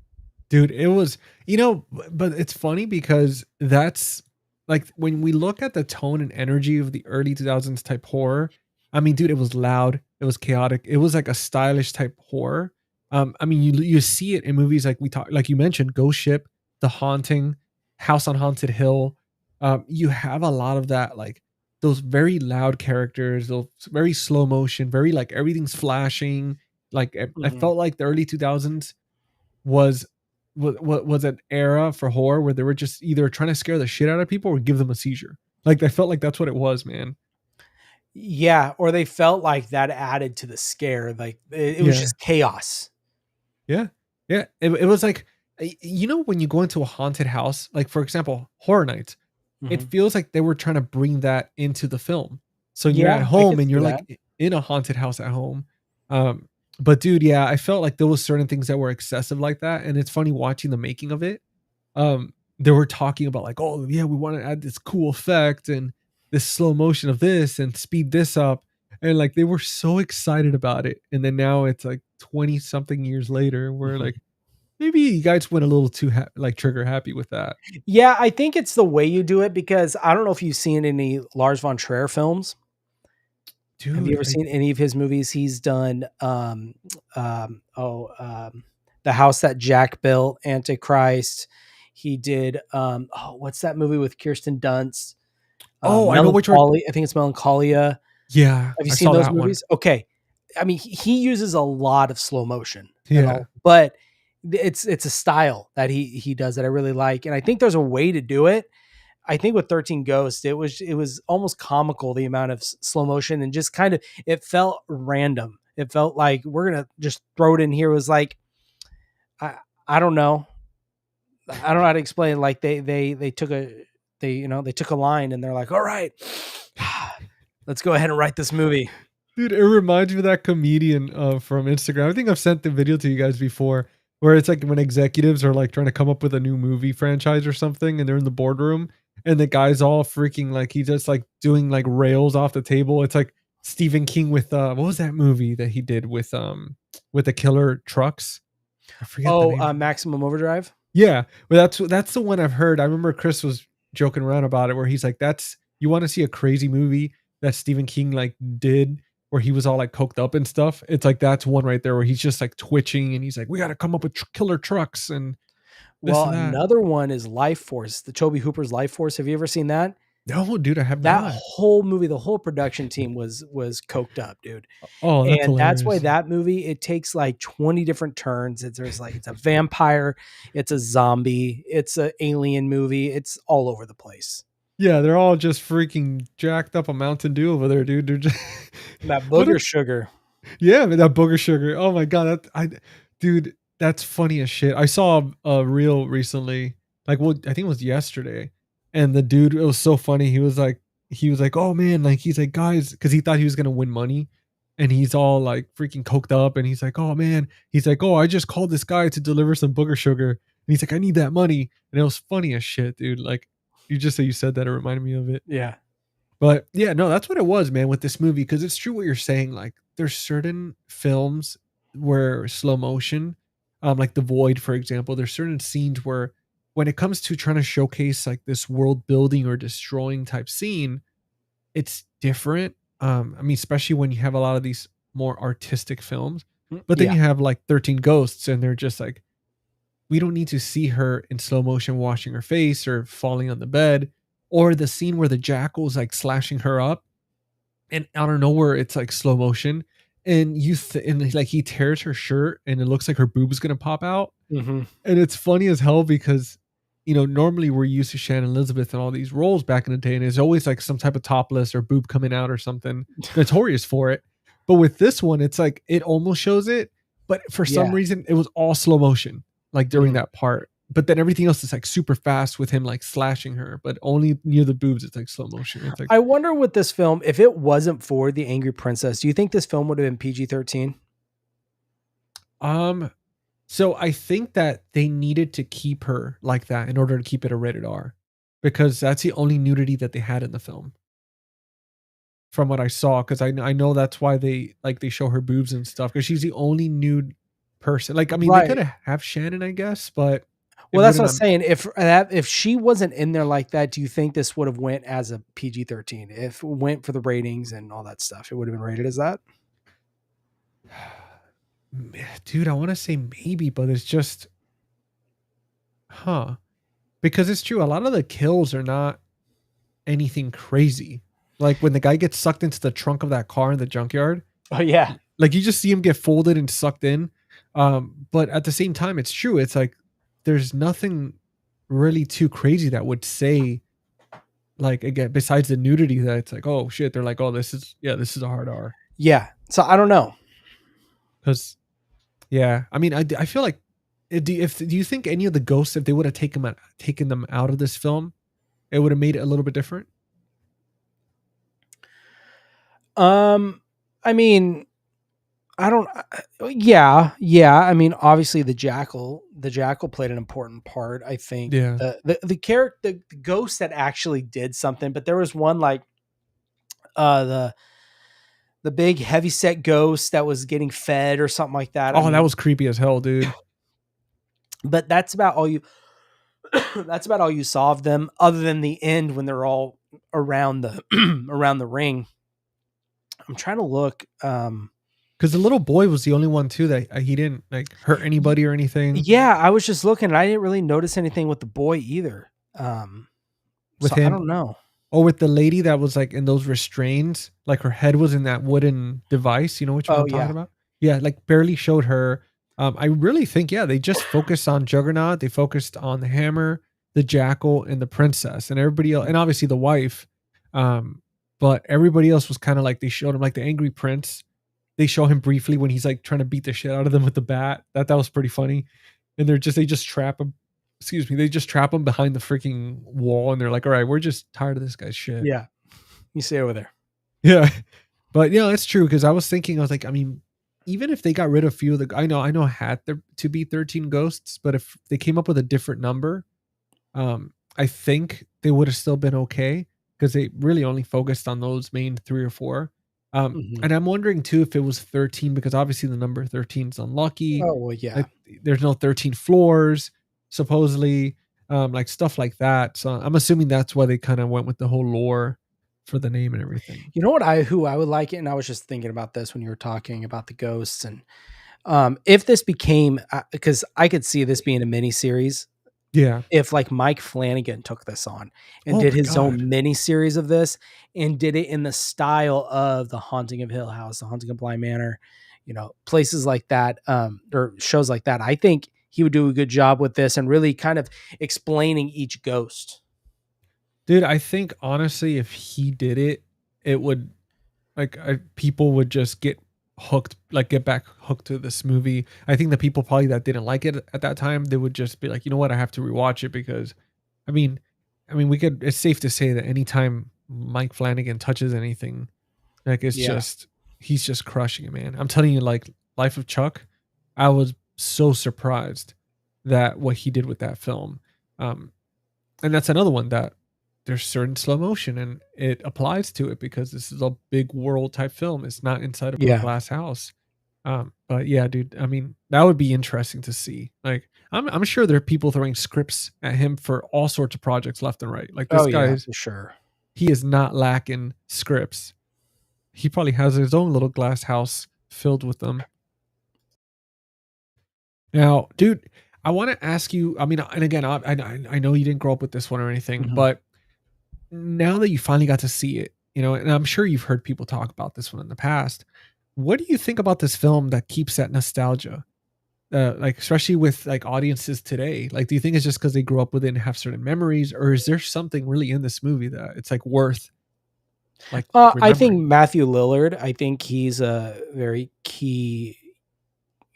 Dude, it was, but it's funny because that's like when we look at the tone and energy of the early 2000s type horror. I mean, dude, it was loud, it was chaotic, it was like a stylish type horror. I mean, you see it in movies like like you mentioned, Ghost Ship, The Haunting, House on Haunted Hill. You have a lot of that, like those very loud characters, those very slow motion, very like everything's flashing. Like I Mhm. felt like the early 2000s was was an era for horror where they were just either trying to scare the shit out of people or give them a seizure. Like I felt like that's what it was, man. Yeah, or they felt like that added to the scare. Like it was Yeah, just chaos. yeah, yeah. It was like when you go into a haunted house, like for example, Horror Nights, it Mhm. feels like they were trying to bring that into the film. So you're at Yeah, I home could and see you're that. like in a haunted house at home. But dude, yeah, I felt like there was certain things that were excessive like that, and it's funny watching the making of it. They were talking about like, oh yeah, we want to add this cool effect and this slow motion of this and speed this up, and like they were so excited about it, and then now it's like 20 something years later, we're Mhm. like, maybe you guys went a little too like trigger happy with that. Yeah, I think it's the way you do it because I don't know if you've seen any Lars von Trier films. Have you Dude, ever I seen any of his movies? He's done The House That Jack Built, Antichrist. He did what's that movie with Kirsten Dunst? Oh, I know which one. Melancholy. I think it's Melancholia. Yeah, Have you I seen saw those that one. movies? Okay. I mean, he uses a lot of slow motion and Yeah. all, but it's a style that he does that I really like, and I think there's a way to do it. I think with 13 Ghosts, it was almost comical the amount of slow motion and just kind of it felt random. It felt like we're gonna just throw it in here. It was like I I don't know. I don't know how to explain. Like they took they took a line and they're like, all right, let's go ahead and write this movie. Dude, it reminds me of that comedian from Instagram. I think I've sent the video to you guys before, where it's like when executives are like trying to come up with a new movie franchise or something, and they're in the boardroom, and the guy's all freaking like he just like doing like rails off the table. It's like Stephen King with what was that movie that he did with the killer trucks? I forget the Oh, name. Maximum Overdrive. Yeah, but that's the one I've heard. I remember Chris was joking around about it, where he's like, "That's you want to see a crazy movie that Stephen King like did, where he was all like coked up and stuff. It's like that's one right there where he's just like twitching and he's like, we got to come up with killer trucks and this Well, and that." another one is Life Force, the Toby Hooper's Life Force. Have you ever seen that? No, dude, I have That not. whole movie, the whole production team was coked up, dude. Oh, that's And that's why hilarious. that movie, it takes like 20 different turns. There's like it's a vampire, it's a zombie, it's an alien movie. It's all over the place. Yeah, they're all just freaking jacked up a Mountain Dew over there, dude. They're just That what booger a sugar. yeah, man, that booger sugar. Oh my god, dude, that's funny as shit. I saw a reel recently, like what I think it was yesterday, and the dude, it was so funny. He was like, oh man, like he's like, guys, because he thought he was gonna win money, and he's all like freaking coked up, and he's like, oh man, he's like, oh, I just called this guy to deliver some booger sugar, and he's like, I need that money, and it was funny as shit, dude. Like you just say you said that, it reminded me of it. Yeah. But yeah, no, that's what it was, man, with this movie. Because it's true what you're saying. Like, there's certain films where slow motion Like The Void, for example. There's certain scenes where when it comes to trying to showcase like this world building or destroying type scene, it's different. I mean, especially when you have a lot of these more artistic films. But then Yeah. you have like 13 Ghosts, and they're just like, we don't need to see her in slow motion washing her face or falling on the bed, or the scene where the jackal's like slashing her up, and out of nowhere it's like slow motion, and and like he tears her shirt, and it looks like her boob's gonna pop out. Hmm. And it's funny as hell because, normally we're used to Shannon Elizabeth and all these roles back in the day, and there's always like some type of topless or boob coming out or something, notorious for it. But with this one, it's like it almost shows it, but for some Yeah. reason, it was all slow motion, like during Mhm. that part. But then everything else is like super fast with him like slashing her, but only near the boobs, it's like slow motion. It's like, I wonder with this film, if it wasn't for The Angry Princess, do you think this film would have been PG-13? um, so I think that they needed to keep her like that in order to keep it a rated R, because that's the only nudity that they had in the film from what I saw. Because I know that's why they show her boobs and stuff, because she's the only nude person. Like, I mean, they could Right. have Shannon, I guess, but it Well, that's wouldn't what I'm have. saying. If she wasn't in there like that, do you think this would have went as a PG-13? If it went for the ratings and all that stuff, it would have been rated as that? Dude, I want to say maybe, but it's just, huh? Because it's true. A lot of the kills are not anything crazy. Like when the guy gets sucked into the trunk of that car in the junkyard, Oh yeah. like you just see him get folded and sucked in. But at the same time, it's true. It's like there's nothing really too crazy that would say, like, again, besides the nudity, that it's like, oh shit, they're like, oh, this is a hard R. Yeah. So I don't know. Because yeah, I mean, I feel like, do you think any of the ghosts, if they would have taken them out of this film, it would have made it a little bit different? Um, I mean, I don't. Yeah, yeah. I mean, obviously the jackal played an important part. I think Yeah. the character, the ghost that actually did something. But there was one like the big heavy set ghost that was getting fed or something like that. I Oh, that mean, was creepy as hell, dude. but that's about all you. That's about all you saw of them, other than the end when they're all around the around the ring. I'm trying to look. Because the little boy was the only one too that he didn't like hurt anybody or anything Yeah, I was just looking, and I didn't really notice anything with the boy either. with So I him. don't know. Or with the lady that was like in those restraints, like her head was in that wooden device. You know which one Oh I'm talking yeah, about? Yeah, like barely showed her. I really think, yeah, they just focused on Juggernaut. They focused on the hammer, the jackal, and the princess, and everybody else, and obviously the wife. Um, but everybody else was kind of like, they showed him like the angry prince. They show him briefly when he's like trying to beat the shit out of them with the bat. That was pretty funny. And they just trap him. Excuse me, they just trap him behind the freaking wall, and they're like, all right, we're just tired of this guy's shit. yeah. You see over there. Yeah. But it's true, because I was thinking, I was like, I mean, even if they got rid of a few of the, I know had there to be 13 ghosts, but if they came up with a different number, I think they would have still been okay, because they really only focused on those main three or four. Mhm. And I'm wondering too if it was 13, because obviously the number 13 is unlucky. Oh well, yeah. Like there's no 13 floors, supposedly, like stuff like that. So I'm assuming that's why they kind of went with the whole lore for the name and everything. You know what who I would like it, and I was just thinking about this when you were talking about the ghosts, and if this became because I could see this being a mini series Yeah. if like Mike Flanagan took this on and Oh did my his god. own mini series of this and did it in the style of The Haunting of Hill House, The Haunting of Bly Manor, places like that, or shows like that. I think he would do a good job with this and really kind of explaining each ghost. Dude, I think honestly, if he did it, it would, like, people would just get hooked, like get back hooked to this movie. I think the people probably that didn't like it at that time, they would just be like, you know what, I have to rewatch it, because I mean, it's safe to say that anytime Mike Flanagan touches anything, like it's Yeah. just, he's just crushing it, man. I'm telling you, like Life of Chuck, I was so surprised that what he did with that film. Um, and that's another one that there's certain slow motion, and it applies to it because this is a big world type film. It's not inside of a Yeah. glass house. But yeah, dude, I mean, that would be interesting to see. Like, I'm sure there are people throwing scripts at him for all sorts of projects left and right. Like Oh this yeah, guy's for sure. he is not lacking scripts. He probably has his own little glass house filled with them. Now, dude, I want to ask you. I mean, and again, I know you didn't grow up with this one or anything, Mhm. but now that you finally got to see it, and I'm sure you've heard people talk about this one in the past. What do you think about this film that keeps that nostalgia? Like especially with like audiences today. Like, do you think it's just because they grew up with it and have certain memories, or is there something really in this movie that it's like worth like I think remembering? Matthew Lillard. I think he's a very key.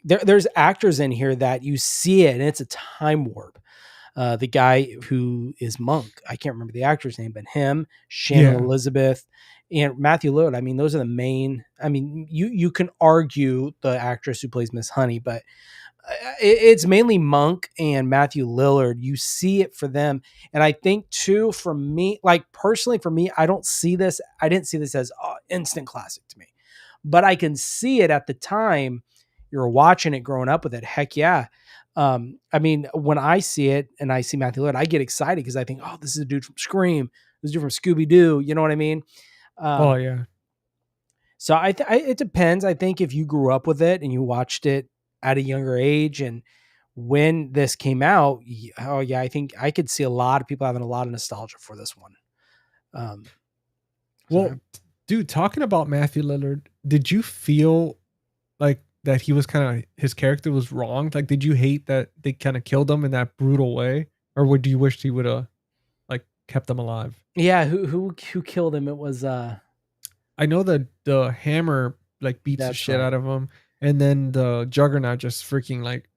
There's actors in here that you see it, and it's a time warp. The guy who is Monk, I can't remember the actor's name, but him, Shannon Yeah. Elizabeth, and Matthew Lillard. I mean, those are the main. I mean, you can argue the actress who plays Miss Honey, but it's mainly Monk and Matthew Lillard. You see it for them. And I think too, for me, like personally for me, I don't see this. I didn't see this as instant classic to me, but I can see it at the time you're watching it growing up with it. Heck yeah. I mean, when I see it and I see Matthew Lillard, I get excited because I think, oh, this is a dude from Scream. This is a dude from Scooby Doo. You know what I mean? Oh Um, yeah. so it depends. I think if you grew up with it and you watched it at a younger age, and when this came out, oh yeah, I think I could see a lot of people having a lot of nostalgia for this one. Um, so Well, dude, talking about Matthew Lillard, did you feel like that he was kind of his character was wrong? Like, did you hate that they kind of killed him in that brutal way, or would you wish he would have like kept him alive? yeah, who killed him? It was I know that the hammer like beats the that's shit right. out of him, and then the juggernaut just freaking like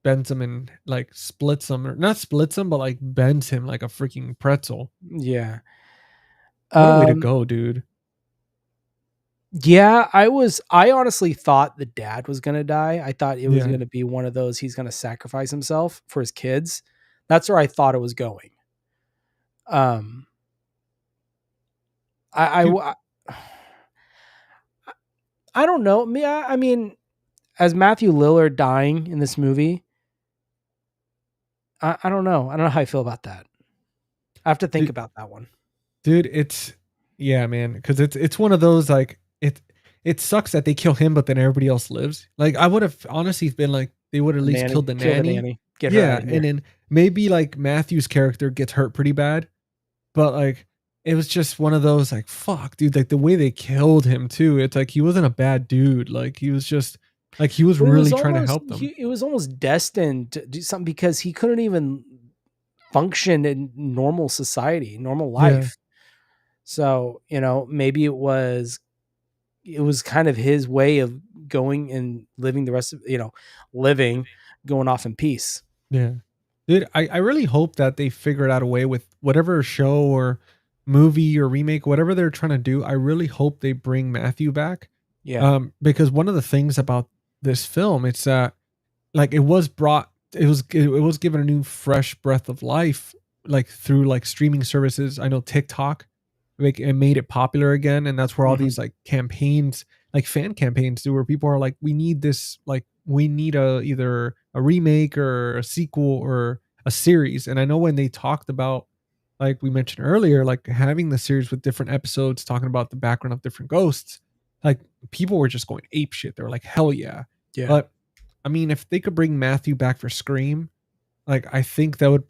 bends him and like splits him, or not splits him, but like bends him like a freaking pretzel. Yeah. What a way to Um, go, dude. yeah, I honestly thought the dad was gonna die. I thought it was Yeah. gonna be one of those he's gonna sacrifice himself for his kids. That's where I thought it was going. Um, I, I, Dude, w- I I don't know. I mean, as Matthew Lillard dying in this movie, I don't know. I don't know how I feel about that. I have to think dude, about that one. dude, it's yeah, man, because it's one of those like it sucks that they kill him, but then everybody else lives. Like I would have honestly been like they would at The least killed nanny, the kill the nanny. nanny, get her out Yeah, of and here. then maybe like Matthew's character gets hurt pretty bad, but like it was just one of those like fuck, dude. Like the way they killed him too. It's like he wasn't a bad dude. Like he was just like he was But really trying to help them. it was almost destined to do something because he couldn't even function in normal society, normal Yeah, life. So, maybe it was kind of his way of going and living the rest of, living, going off in peace. yeah. Dude, I really hope that they figured out a way with whatever show or movie or remake, whatever they're trying to do. I really hope they bring Matthew back. Yeah. Because one of the things about this film, it's that like it was given a new fresh breath of life, like through like streaming services. I know TikTok like it made it popular again, and that's where all Mhm. these like campaigns, like fan campaigns do, where people are like, we need this, like we need a either a remake or a sequel or a series. And I know when they talked about, like we mentioned earlier, like having the series with different episodes talking about the background of different ghosts, like people were just going ape shit. They were like, hell yeah. Yeah. But I mean, if they could bring Matthew back for Scream, like I think that would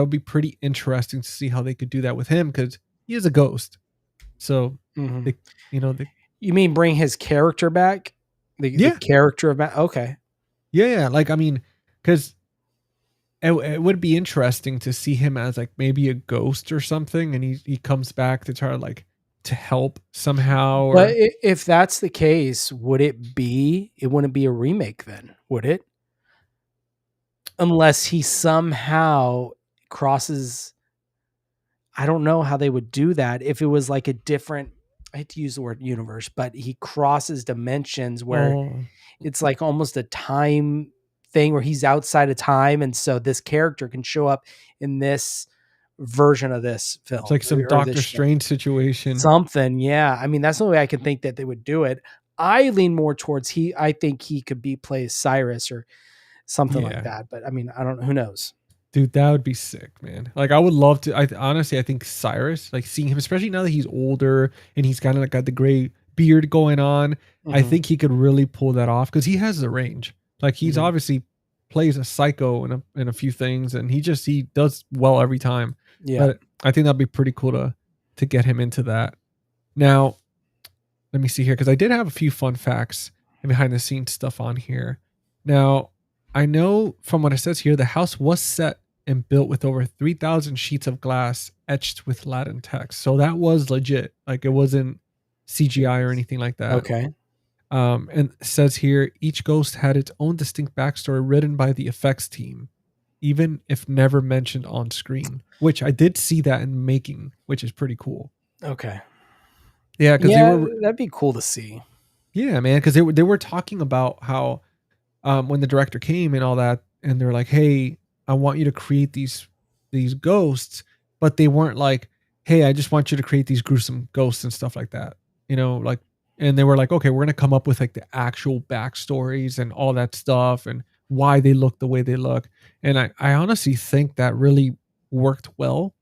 be pretty interesting to see how they could do that with him, because he is a ghost. So Mhm. they, they, You mean bring his character back? The yeah, character of okay. yeah, yeah. Like I mean, because it would be interesting to see him as like maybe a ghost or something, and he comes back to try to like to help somehow, But or if that's the case, it wouldn't be a remake then, would it? Unless he somehow crosses, I don't know how they would do that if it was like a different, I hate to use the word universe, but he crosses dimensions where oh, it's like almost a time thing where he's outside of time, and so this character can show up in this version of this it's film like some or this Doctor show. Strange situation. Something, yeah. I mean, that's the only way I can think that they would do it. I lean more towards I think he could play Cyrus or something like Yeah. that. But I mean, I don't know. Who knows? Dude, that would be sick, man. Like, I would love to. I honestly, I think Cyrus, like seeing him, especially now that he's older and he's kind of like got the gray beard going on, I Mhm, think he could really pull that off because he has the range. Like, he's mhm. obviously plays a psycho in a few things, and he does well every time. Yeah. But I think that'd be pretty cool to get him into that. Now, let me see here because I did have a few fun facts and behind the scenes stuff on here. Now, I know from what it says here, the house was set and built with over 3,000 sheets of glass etched with Latin text. So that was legit. Like, it wasn't CGI or anything like that. Okay. And it says here each ghost had its own distinct backstory written by the effects team, even if never mentioned on screen, which I did see that in making, which is pretty cool. Okay. Yeah, because they Yeah, were that'd be cool to see. Yeah, man, because they were talking about how when the director came and all that, and they're like, "Hey, I want you to create these ghosts," but they weren't like, "Hey, I just want you to create these gruesome ghosts and stuff like that," like, and they were like, "Okay, we're gonna come up with like the actual backstories and all that stuff and why they look the way they look," and I honestly think that really worked well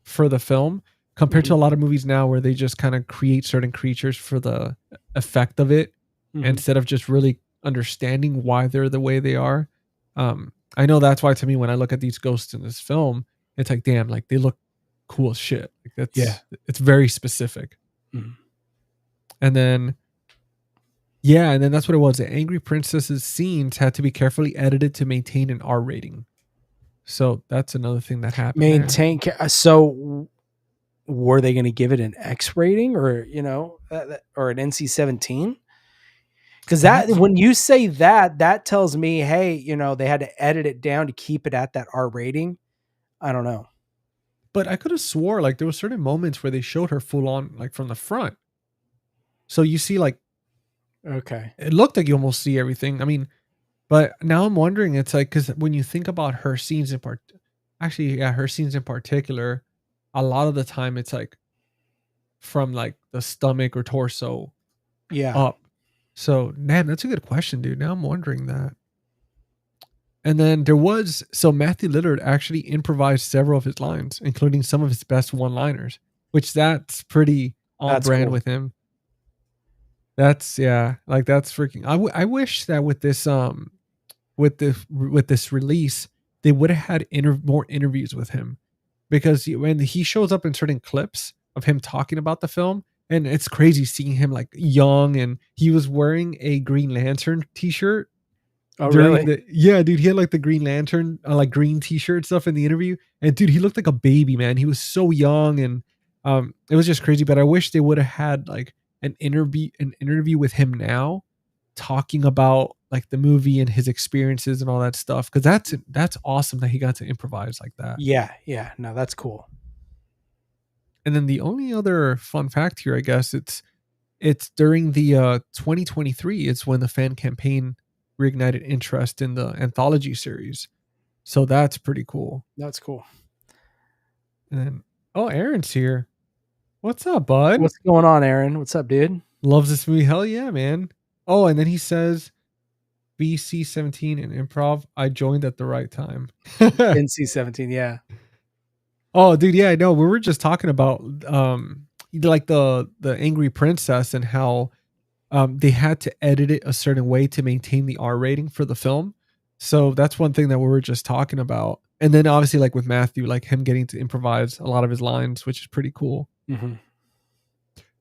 for the film compared to Mhm, a lot of movies now where they just kind of create certain creatures for the effect of it mhm. instead of just really understanding why they're the way they are. I know that's why to me when I look at these ghosts in this film, it's like damn, like they look cool as shit. Like Yeah. it's very specific. Mhm. And then yeah, and then that's what it was. The Angry Princess's scenes had to be carefully edited to maintain an R rating. So that's another thing that happened there. So were they going to give it an X rating or or an NC-17? Because that That's when you say that, that tells me, hey, they had to edit it down to keep it at that R rating. I don't know. But I could have swore like there were certain moments where they showed her full on like from the front. So you see like Okay. it looked like you almost see everything. I mean, but now I'm wondering it's like cuz when you think about her scenes in part actually yeah, her scenes in particular, a lot of the time it's like from like the stomach or torso Yeah. up. So, man, that's a good question, dude. Now I'm wondering that. And then Matthew Lillard actually improvised several of his lines, including some of his best one-liners, which that's pretty on That's brand cool. with him. That's yeah, like that's freaking. I wish that with this release they would have had more interviews with him because when he shows up in certain clips of him talking about the film, and it's crazy seeing him like young and he was wearing a Green Lantern t-shirt Oh, during really? the yeah, dude, he had like the Green Lantern like green t-shirt stuff in the interview, and dude, he looked like a baby, man. He was so young, and it was just crazy. But I wish they would have had like an interview with him now, talking about like the movie and his experiences and all that stuff. Because that's awesome that he got to improvise like that. Yeah. Yeah. No, that's cool. And then the only other fun fact here, I guess, it's during the 2023. It's when the fan campaign reignited interest in the anthology series. So that's pretty cool. That's cool. And then, oh, Aaron's here. What's up, bud? What's going on, Aaron? What's up, dude? Loves this movie. Hell yeah, man. Oh, and then he says BC17 and improv. I joined at the right time. NC-17. Yeah. Oh, dude, yeah, I know. We were just talking about like the Angry Princess and how they had to edit it a certain way to maintain the R rating for the film. So that's one thing that we were just talking about. And then obviously like with Matthew, like him getting to improvise a lot of his lines, which is pretty cool. Hmm.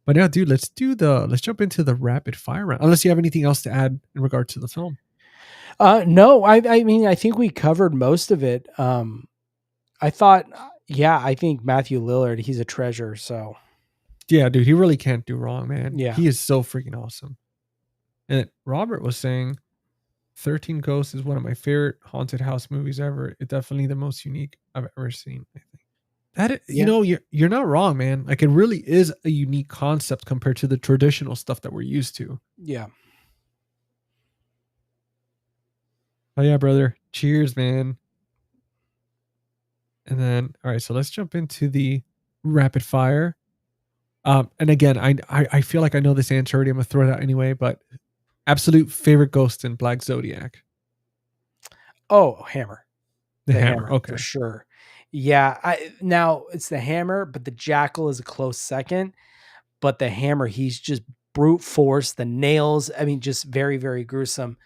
But yeah, dude, let's jump into the rapid fire round. Unless you have anything else to add in regard to the film. No, I mean, I think we covered most of it. I thought, yeah, I think Matthew Lillard, he's a treasure. So Yeah, dude, he really can't do wrong, man. yeah, He is so freaking awesome. And Robert was saying 13 Ghosts is one of my favorite haunted house movies ever. It's definitely the most unique I've ever seen, I think. yeah, You're not wrong, man. Like it really is a unique concept compared to the traditional stuff that we're used to. yeah. Oh yeah, brother. Cheers, man. And then all right, so let's jump into the rapid fire. And again, I feel like I know this answer already. I'm gonna throw it out anyway, but absolute favorite ghost in Black Zodiac. Oh, Hammer. The The Hammer. Hammer for Okay. sure. Yeah, now it's the Hammer, but the Jackal is a close second. But the Hammer, he's just brute force. The nails, I mean, just very, very gruesome.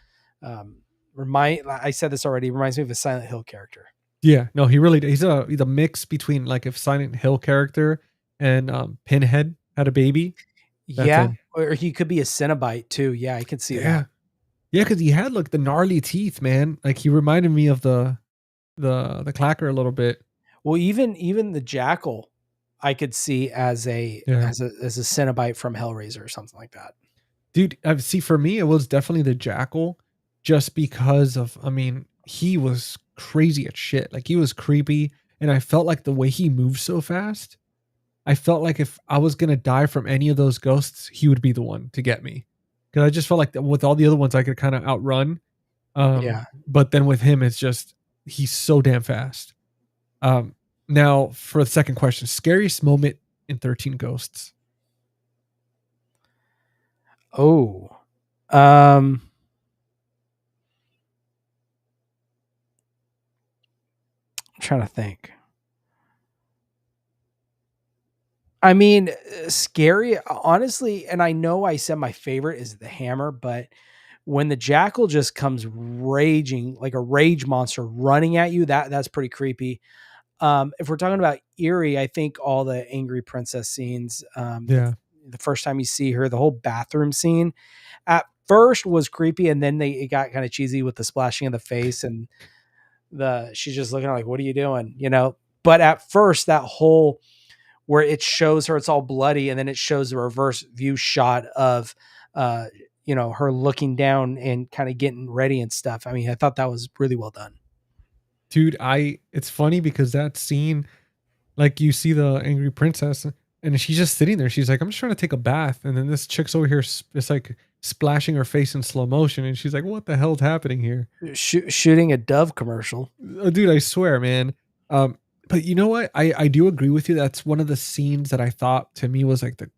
Um, I said this already. Reminds me of a Silent Hill character. Yeah. No, he's a mix between like if Silent Hill character and Pinhead had a baby. That's Yeah, him. or he could be a Cenobite too. Yeah, I can see Yeah. that. Yeah, because he had like the gnarly teeth, man. Like he reminded me of the clacker a little bit. Well, even the Jackal, I could see as a Yeah. as a Cenobite from Hellraiser or something like that. Dude, I see for me it was definitely the Jackal just because of I mean, he was crazy at shit. Like he was creepy and I felt like the way he moved so fast, I felt like if I was going to die from any of those ghosts, he would be the one to get me. Cuz I just felt like with all the other ones I could kind of outrun. Yeah. But then with him it's just he's so damn fast. Um Now for the second question, scariest moment in 13 Ghosts. Oh. Um I'm trying to think. I mean, scary, honestly, and I know I said my favorite is the Hammer, but when the Jackal just comes raging like a rage monster running at you, that's pretty creepy. If we're talking about eerie, I think all the angry princess scenes, Yeah. the first time you see her, the whole bathroom scene at first was creepy, and then it got kind of cheesy with the splashing of the face and she's just looking like, "What are you doing?" You know. But at first, that whole where it shows her, it's all bloody, and then it shows a reverse view shot of, uh, her looking down and kind of getting ready and stuff. I mean, I thought that was really well done. Dude, it's funny because that scene, like you see the angry princess and she's just sitting there. She's like, I'm just trying to take a bath. And then this chick's over here, it's like splashing her face in slow motion. And she's like, what the hell's happening here? Shooting a Dove commercial. Dude, I swear, man. But you know what? I do agree with you. That's one of the scenes that I thought to me was like the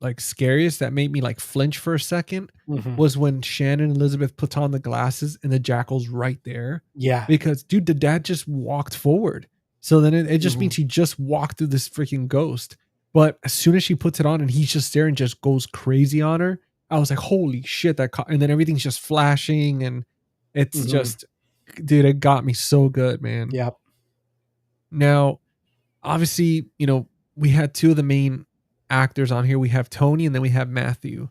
like scariest that made me like flinch for a second Mhm. was when Shannon Elizabeth puts on the glasses and the Jackal's right there. Yeah. Because dude, the dad just walked forward. So then it just Mhm. means he just walked through this freaking ghost. But as soon as she puts it on and he's just there and just goes crazy on her, I was like, holy shit, and then everything's just flashing and it's Mhm. just dude, it got me so good, man. Yep. Now, obviously, we had two of the main actors on here. We have Tony and then we have Matthew.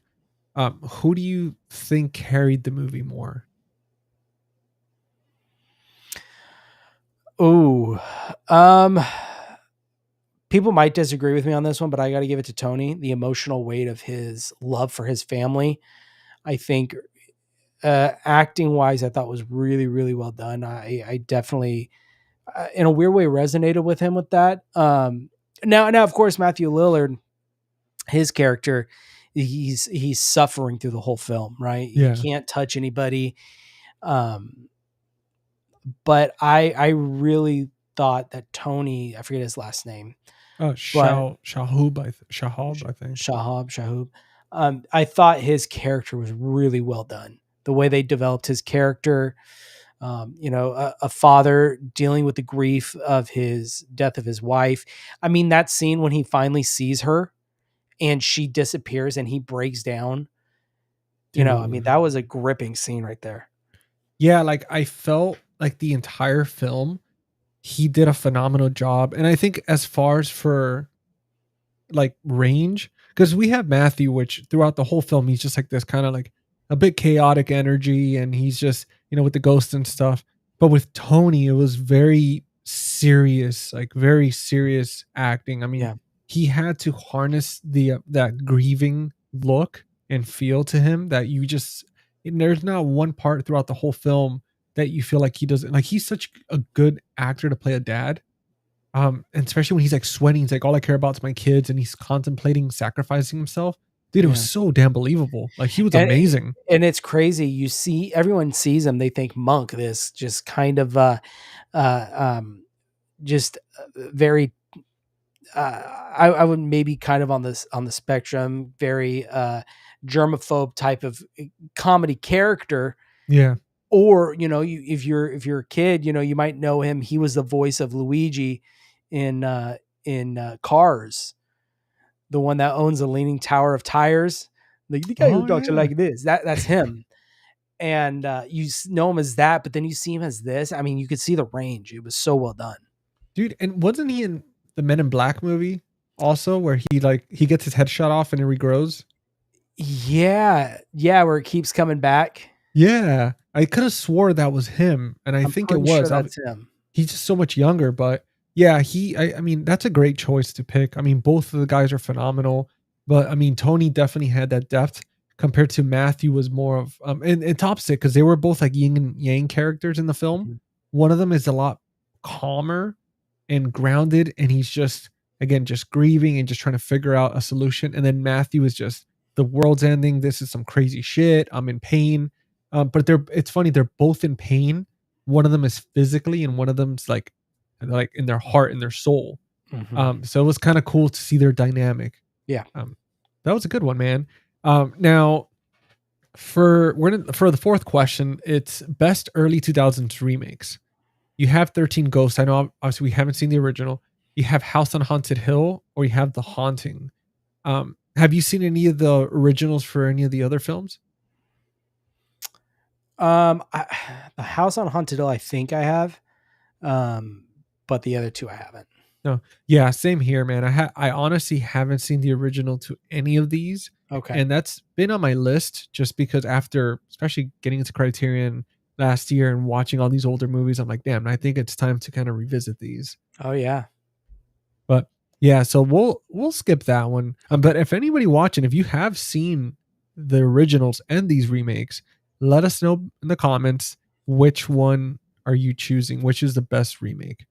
Who do you think carried the movie more? Ooh. Um, People might disagree with me on this one, but I got to give it to Tony. The emotional weight of his love for his family, I think, acting wise, I thought was really, really well done. I definitely, in a weird way, resonated with him with that. Now, of course, Matthew Lillard, his character, he's suffering through the whole film, right? He Yeah. can't touch anybody. Um, but I really thought that Tony, I forget his last name, but Shahab, I think. Shahab. I thought his character was really well done. The way they developed his character, a father dealing with the grief of his death of his wife. I mean, that scene when he finally sees her and she disappears and he breaks down. I mean, Dude. that was a gripping scene right there. Yeah, like I felt like the entire film, he did a phenomenal job. And I think as far as for like range, because we have Matthew, which throughout the whole film, he's just like this kind of like a bit chaotic energy, and he's just, with the ghosts and stuff. But with Tony, it was very serious, like very serious acting. I mean, Yeah. he had to harness the that grieving look and feel to him that you just and there's not one part throughout the whole film that you feel like he doesn't like he's such a good actor to play a dad. And especially when he's like sweating, he's like, all I care about is my kids, and he's contemplating sacrificing himself. Dude, it was Yeah. so damn believable. Like he was And amazing. and it's crazy. You see, everyone sees him. They think Monk, this just kind of, uh, um, just very I would maybe kind of on the spectrum, very germaphobe type of comedy character. Yeah. Or if you're a kid, you might know him. He was the voice of Luigi in Cars, the one that owns a leaning tower of tires. The guy who Oh talks yeah. like this, that's him. And know him as that, but then you see him as this. I mean, you could see the range. It was so well done. Dude, and wasn't he in the Men in Black movie also, where he gets his head shot off and it regrows? Yeah, yeah, where it keeps coming back. Yeah, I could have swore that was him, and I I'm think it pretty sure was. that's him. He's just so much younger, but yeah, I mean, that's a great choice to pick. I mean, both of the guys are phenomenal, but I mean, Tony definitely had that depth compared to Matthew was more of and Topstick, because they were both like yin and yang characters in the film. Mhm. One of them is a lot calmer and grounded, and he's just again just grieving and just trying to figure out a solution. And then Matthew is just the world's ending. This is some crazy shit. I'm in pain. But it's funny, they're both in pain. One of them is physically, and one of them's like in their heart and their soul. Mhm. So it was kind of cool to see their dynamic. Yeah. That was a good one, man. Now for the fourth question, it's best early 2000s remakes. You have 13 Ghosts. I know obviously we haven't seen the original. You have House on Haunted Hill, or you have The Haunting. Have you seen any of the originals for any of the other films? The House on Haunted Hill, I think I have, but the other two I haven't. No. Yeah, same here, man. I honestly haven't seen the original to any of these. Okay. And that's been on my list just because after especially getting into Criterion last year and watching all these older movies, I'm like, damn, I think it's time to kind of revisit these. Oh yeah. But yeah, so we'll skip that one. But if anybody watching, if you have seen the originals and these remakes, let us know in the comments which one are you choosing, which is the best remake.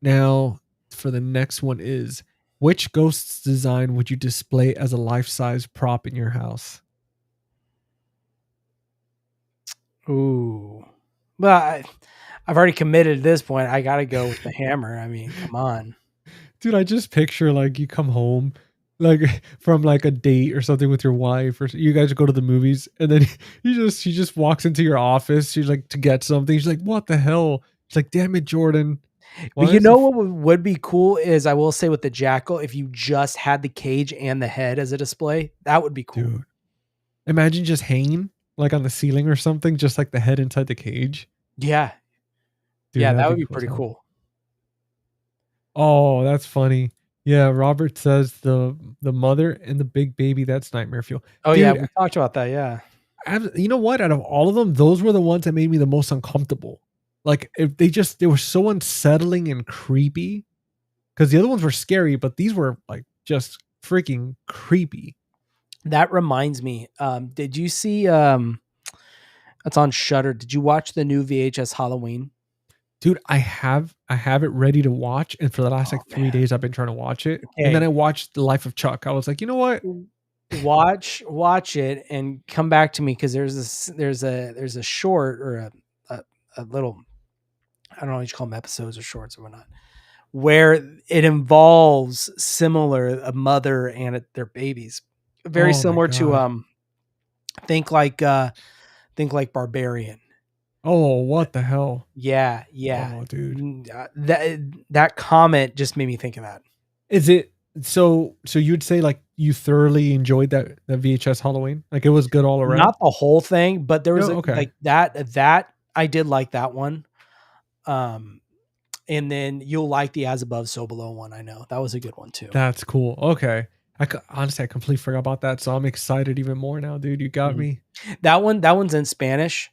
Now for the next one is, which ghost's design would you display as a life-size prop in your house? Ooh. Well, I've already committed at this point. I got to go with the hammer. I mean, come on. Dude, I just picture like you come home like from like a date or something with your wife, or you guys go to the movies, and then she just walks into your office. She's like to get something. She's like, "What the hell?" She's like, "Damn it, Jordan. Why But you is the know what would be cool is, I will say, with the jackal, if you just had the cage and the head as a display, that would be cool. dude? Imagine just hanging like on the ceiling or something, just like the head inside the cage. Yeah. Dude, Yeah, that'd that would be cool as pretty hell. cool. Oh, that's funny. Yeah, Robert says the mother and the big baby. That's nightmare fuel. Oh yeah, Dude, we talked about that. Yeah. you know what? Out of all of them, those were the ones that made me the most uncomfortable. Like if they were so unsettling and creepy. Because the other ones were scary, but these were like just freaking creepy. That reminds me. Did you see that's on Shudder? Did you watch the new VHS Halloween? Dude, I have it ready to watch, and for the last like Oh, 3 days I've been trying to watch it. Okay. And then I watched The Life of Chuck. I was like, you know what? Watch it and come back to me, because there's a short, or a little, I don't know what you call them, episodes or shorts or whatnot, where it involves a mother and their babies, very Oh my similar to God. think like Barbarian. Oh, what the hell? Yeah. Oh, dude. That comment just made me think of that. Is it so you'd say like you thoroughly enjoyed that VHS Halloween? Like it was good all around? Not the whole thing, but there was No? Okay. like that I did like that one. And then you'll like the As Above, So Below one. I know that was a good one too. That's cool. Okay. Honestly, I completely forgot about that. So I'm excited even more now, dude. You got Mhm. me. That one's in Spanish.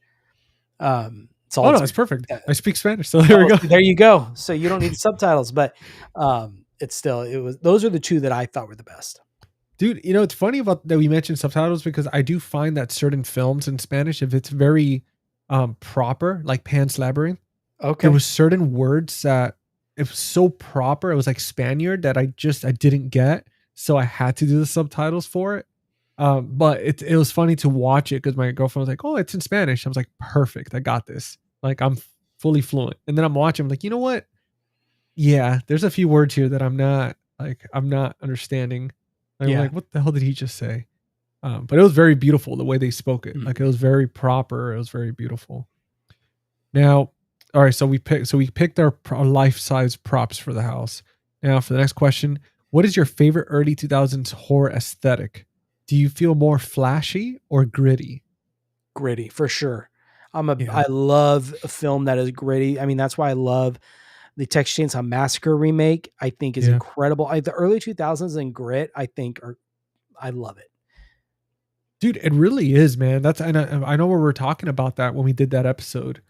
So Oh no, it's perfect. I speak Spanish, so there we go. There you go. So you don't need subtitles, but those are the two that I thought were the best. Dude, you know, it's funny about that we mentioned subtitles, because I do find that certain films in Spanish, if it's very proper, like Pan's Labyrinth, Okay. there was certain words that it was so proper, it was like Spaniard, that I didn't get. So I had to do the subtitles for it. But it was funny to watch it because my girlfriend was like, "Oh, it's in Spanish." I was like, "Perfect, I got this. Like I'm fully fluent." And then I'm watching, I'm like, you know what? Yeah, there's a few words here that I'm not understanding. I'm Yeah. like, what the hell did he just say? But it was very beautiful the way they spoke it. Like Mhm. it was very proper. It was very beautiful. Now, all right, so we picked our life size props for the house. Now, for the next question, what is your favorite early 2000s horror aesthetic? Do you feel more flashy or gritty? Gritty for sure. Yeah. I love a film that is gritty. I mean, that's why I love the Texas Chainsaw Massacre remake. I think is Yeah. incredible. The early 2000s and grit, I think are I love it. Dude, it really is, man. That's I know we were talking about that when we did that episode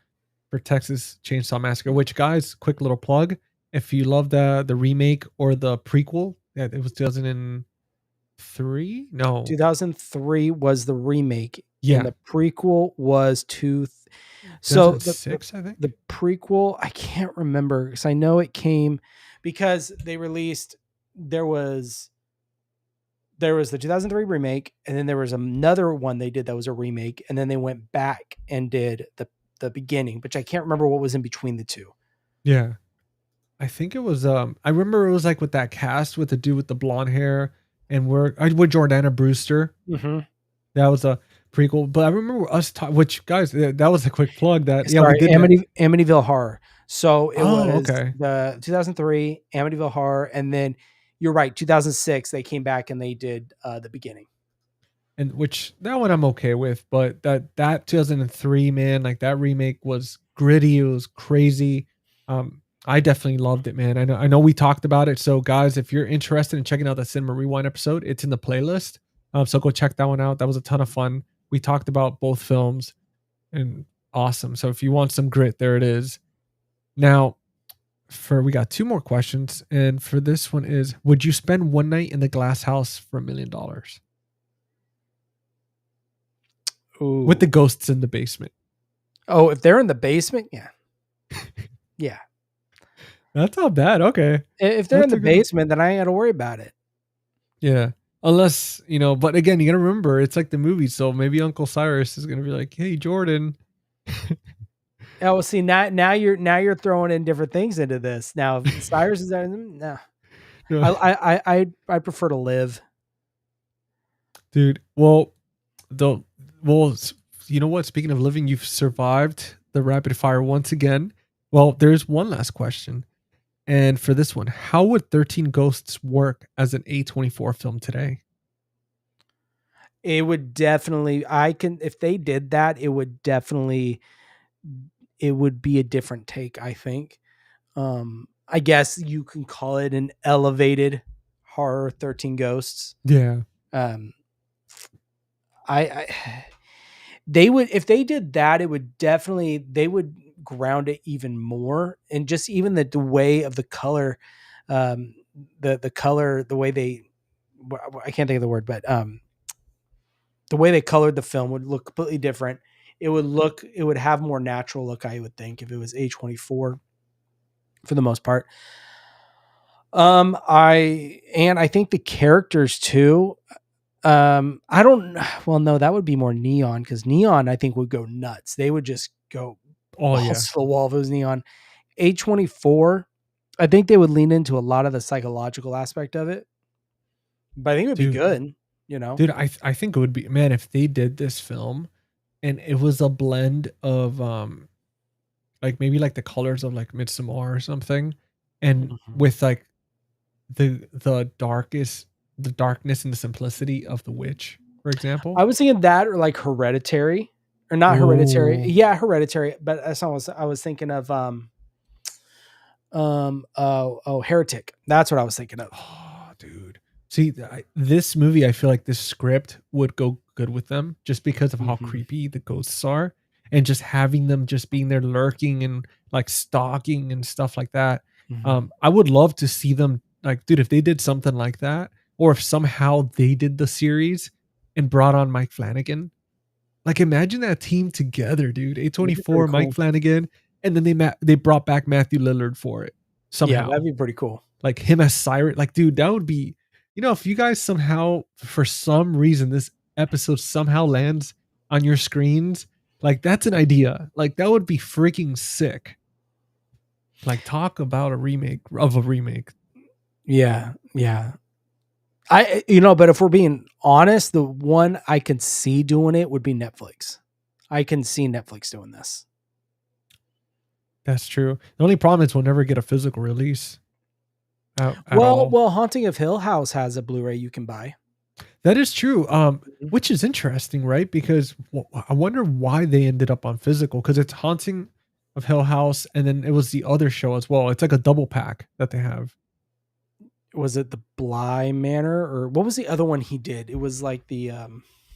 for Texas Chainsaw Massacre, which guys, quick little plug. If you love the remake or the prequel, yeah, it was 2003? No. 2003 was the remake, and Yeah. the prequel was two. So 2006, I think. the prequel, I can't remember because I know it came because they released there was the 2003 remake, and then there was another one they did that was a remake, and then they went back and did the beginning, which I can't remember what was in between the two. Yeah. I think it was I remember it was like with that cast with the dude with the blonde hair and with Jordana Brewster. Mm-hmm. That was a prequel, but I remember us which guys that was a quick plug that yeah, we Sorry, did that. Amityville Horror. So it Oh, was okay. the 2003 Amityville Horror, and then you're right, 2006 they came back and they did the beginning. And which that one I'm okay with, but that 2003, man, like that remake was gritty, it was crazy. I definitely loved it, man. I know we talked about it. So guys, if you're interested in checking out the Cinema Rewind episode, it's in the playlist. So go check that one out. That was a ton of fun. We talked about both films and awesome. So if you want some grit, there it is. Now, we got two more questions, and for this one is: would you spend one night in the glass house for $1 million with the Ooh. ghosts in the basement? Oh, if they're in the basement, yeah. Yeah. That's not bad. Okay. If they're in That's the a good one. basement, then I ain't got to worry about it. Yeah. Unless, but again, you got to remember it's like the movie. So maybe Uncle Cyrus is going to be like, hey, Jordan. Oh, well, see now you're throwing in different things into this. Now, if Cyrus is there, no. No. I prefer to live. Dude, well, the, well, you know what? Speaking of living, you've survived the rapid fire once again. Well, there's one last question. And for this one, how would 13 Ghosts work as an A24 film today? It would definitely I can if they did that, it would be a different take, I think. I guess you can call it an elevated horror 13 Ghosts. Yeah. Um I they would if they did that, it would definitely they would ground it even more, and just even the way of the color, um the color, the way they I can't think of the word, but the way they colored the film would look completely different. It would have more natural look, I would think, if it was A24 for the most part. I think the characters too. I don't. Well, no, that would be more Neon, because Neon I think would go nuts. They would just go Oh, balls yeah. to the wall if it was Neon. A24, I think they would lean into a lot of the psychological aspect of it, but I think it would be Dude, good. You know, dude, I think it would be, man, if they did this film and it was a blend of like maybe like the colors of like Midsommar or something, and Mhm. with like the darkness and the simplicity of the witch, for example. I was thinking that, or like Hereditary, or not Hereditary. Oh, Yeah, Hereditary. But that's not what I was thinking of. Heretic. That's what I was thinking of. oh, dude. See, this movie, I feel like this script would go good with them just because of how Mhm. creepy the ghosts are, and just having them just being there lurking and like stalking and stuff like that. Mhm. I would love to see them, like, dude, if they did something like that, or if somehow they did the series and brought on Mike Flanagan. Like, imagine that team together, dude. That'd be pretty A24, Mike cool. Flanagan, and then they brought back Matthew Lillard for it Yeah, somehow. that'd be pretty cool. Like him as Cyrus. Like, dude, that would be, if you guys somehow, for some reason, this episode somehow lands on your screens, like that's an idea. Like that would be freaking sick. Like, talk about a remake of a remake. Yeah, yeah. But if we're being honest, the one I could see doing it would be Netflix. I can see Netflix doing this. That's true. The only problem is we'll never get a physical release at Well, all. well, Haunting of Hill House has a Blu-ray you can buy. That is true. Mhm. Which is interesting, right? Because I wonder why they ended up on physical. Because it's Haunting of Hill House, and then it was the other show as well. It's like a double pack that they have. Was it the Bly Manor or what was the other one he did? It was like the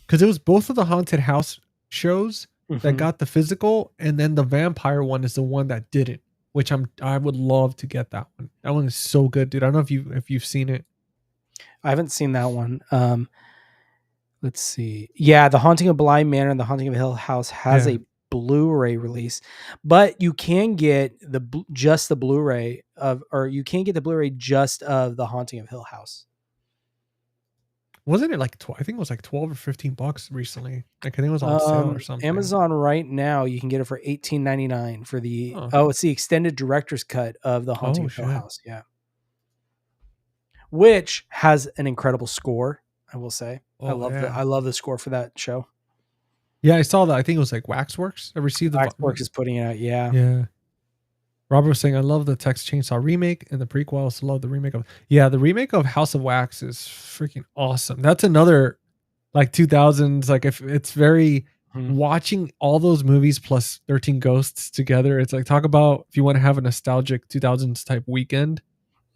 Because it was both of the haunted house shows that mhm. got the physical, and then the vampire one is the one that didn't. Which I would love to get that one. That one is so good, dude. I don't know if you've seen it. I haven't seen that one. Let's see. Yeah, The Haunting of Bly Manor and The Haunting of Hill House has Yeah. a Blu-ray release, but you can get just the Blu-ray of, or you can get the Blu-ray just of The Haunting of Hill House. Wasn't it like I think it was like 12 or $15 recently. Like I think it was on sale or something. Amazon right now you can get it for $18.99 for the Oh, it's the extended director's cut of The Haunting oh of Hill shit. House. Yeah, which has an incredible score. I will say, Oh yeah. I love the score for that show. Yeah, I saw that. I think it was like Waxworks. I received the Waxworks is putting it out. Yeah. yeah. Robert was saying, I love the Texas Chainsaw remake and the prequel. I also love the remake of the remake of House of Wax is freaking awesome. That's another like 2000s. Like if it's very Mhm. watching all those movies plus 13 Ghosts together. It's like talk about if you want to have a nostalgic 2000s type weekend.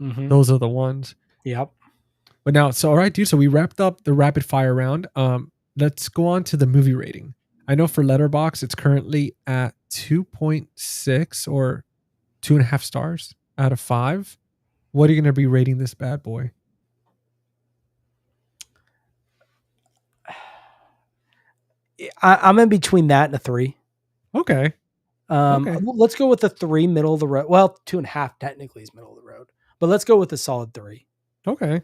Mhm. Those are the ones. Yep. But now, so all right, dude. So we wrapped up the rapid fire round. Let's go on to the movie rating. I know for Letterbox, it's currently at 2.6 or 2.5 stars out of 5. What are you going to be rating this bad boy? I'm in between that and a 3. Okay. Okay. Let's go with the 3 middle of the road. Well, 2.5 technically is middle of the road, but let's go with a solid 3. Okay.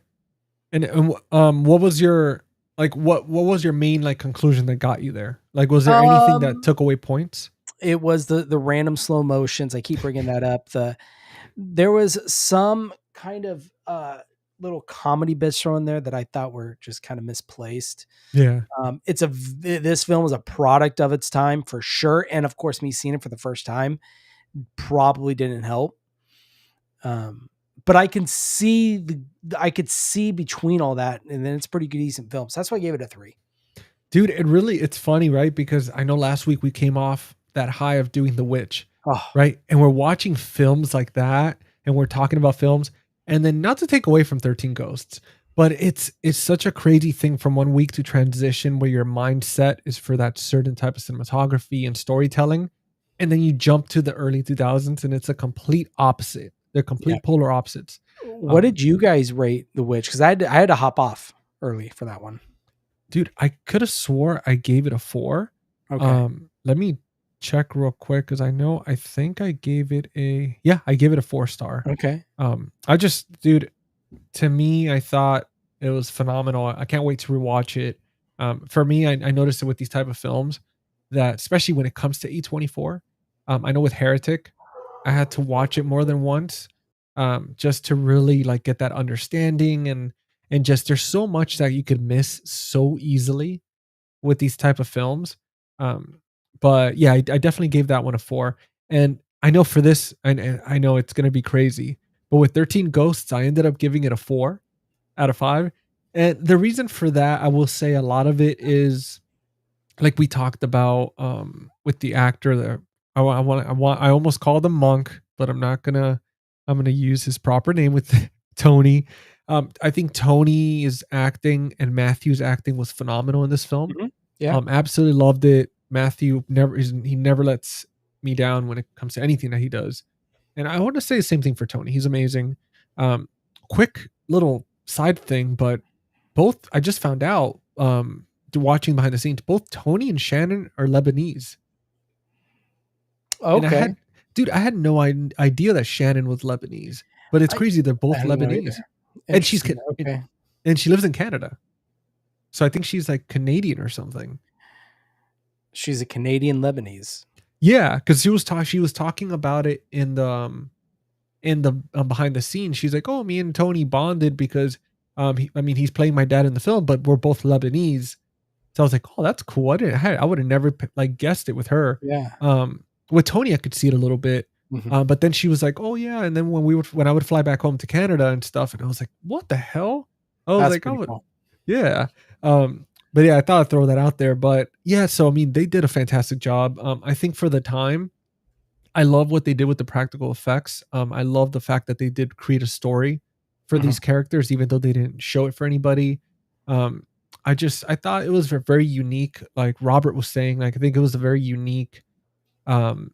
And what was your what was your main like conclusion that got you there? Like, was there anything that Um, took away points? it was the random slow motions. I keep bringing that up. There was some kind of little comedy bits thrown there that I thought were just kind of misplaced. Yeah. This film is a product of its time for sure, and of course, me seeing it for the first time probably didn't help. But I could see between all that, and then it's pretty good, decent film. So that's why I gave it a 3. Dude, it's funny, right? Because I know last week we came off that high of doing The Witch, Oh, right? And we're watching films like that and we're talking about films and then not to take away from 13 Ghosts, but it's such a crazy thing from one week to transition where your mindset is for that certain type of cinematography and storytelling and then you jump to the early 2000s and it's a complete opposite. They're yeah. complete polar opposites. What Um did you guys rate The Witch? Because I had to hop off early for that one. dude, I could have swore I gave it a 4. Okay. Let me check real quick because I think I gave it I gave it a 4 star. Okay. I just, dude, to me, I thought it was phenomenal. I can't wait to rewatch it. For me, I noticed it with these type of films that, especially when it comes to A24, I know with Heretic, I had to watch it more than once, just to really like get that understanding and just there's so much that you could miss so easily with these type of films. Um, but yeah, I definitely gave that one a 4. And I know for this, and I know it's gonna be crazy, but with 13 Ghosts, I ended up giving it a 4 out of 5. And the reason for that, I will say a lot of it is like we talked about with the actor there. I almost called him Monk, but I'm gonna use his proper name with Tony. I think Tony's acting and Matthew's acting was phenomenal in this film. Mhm. Yeah. Absolutely loved it. Matthew he never lets me down when it comes to anything that he does. And I want to say the same thing for Tony. He's amazing. Um, quick little side thing, but both I just found out watching behind the scenes, both Tony and Shannon are Lebanese. And Okay. I had no idea that Shannon was Lebanese. But it's I crazy they're I both don't know Lebanese. either. And she's Interesting. Okay. and she lives in Canada. So I think she's like Canadian or something. She's a Canadian Lebanese. Yeah, because she was talking about it in the in the behind the scenes, she's like, "Oh, me and Tony bonded because he's playing my dad in the film, but we're both Lebanese." So I was like, "Oh, that's cool." I would have never like guessed it with her. Yeah. With Tony, I could see it a little bit. Mhm. But then she was like, "Oh yeah," and then when I would fly back home to Canada and stuff, and I was like, "What the hell?" I was That's like, "I pretty would, cool. yeah." But yeah, I thought I'd throw that out there. But yeah, so I mean, they did a fantastic job. I think for the time, I love what they did with the practical effects. I love the fact that they did create a story for Mhm. these characters, even though they didn't show it for anybody. Um, I thought it was very unique. Like Robert was saying, like I think it was a very unique, um,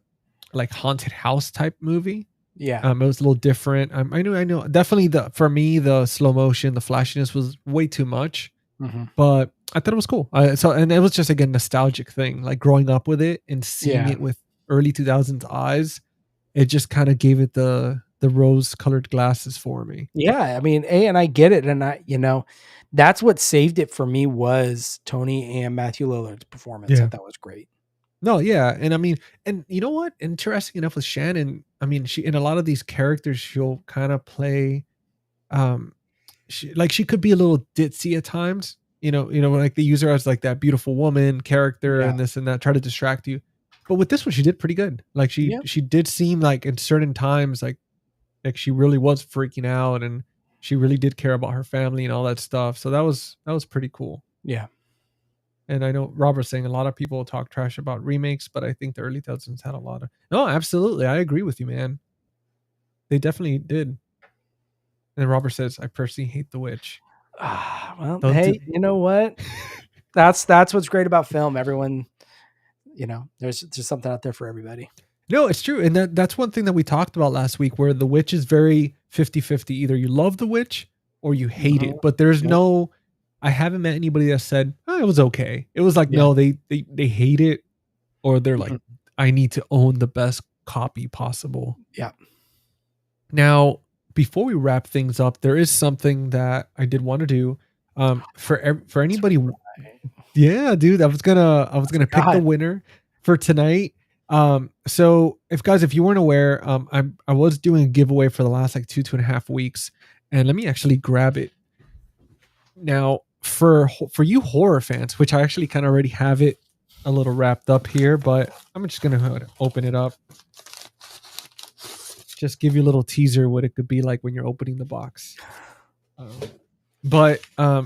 like haunted house type movie. Yeah. It was a little different. I know. Definitely for me, the slow motion, the flashiness was way too much, Mhm. but I thought it was cool. And it was just again nostalgic thing, like growing up with it and seeing Yeah. it with early 2000s eyes. It just kind of gave it the rose colored glasses for me. Yeah, I mean, and I get it, and that's what saved it for me was Tony and Matthew Lillard's performance. I Yeah. thought was great. No, yeah, and I mean, and you know what? Interesting enough with Shannon, I mean, she in a lot of these characters, she'll kind of play, um, she could be a little ditzy at times. Like they use her as like that beautiful woman character Yeah. and this and that, try to distract you. But with this one, she did pretty good. Like Yeah. she did seem like in certain times, like she really was freaking out and she really did care about her family and all that stuff. So that was pretty cool. Yeah. And I know Robert's saying a lot of people talk trash about remakes, but I think the early 2000s had a lot of. No, absolutely. I agree with you, man. They definitely did. And Robert says, I personally hate The Witch. Well, Don't do. hey, you know what? That's what's great about film. Everyone, there's something out there for everybody. No, it's true. And that's one thing that we talked about last week where The Witch is very 50-50. Either you love The Witch or you hate Mhm. it. But there's Yep. no, I haven't met anybody that said, oh, it was okay. It was like, Yeah. no, they hate it or they're like, Mhm. I need to own the best copy possible. Yeah. Now, before we wrap things up, there is something that I did want to do. For anybody, yeah, dude, I was gonna pick the God. winner for tonight. So if you weren't aware, I was doing a giveaway for the last like 2.5 weeks, and let me actually grab it now for you horror fans, which I actually kind of already have it a little wrapped up here, but I'm just gonna open it up. Just give you a little teaser what it could be like when you're opening the box.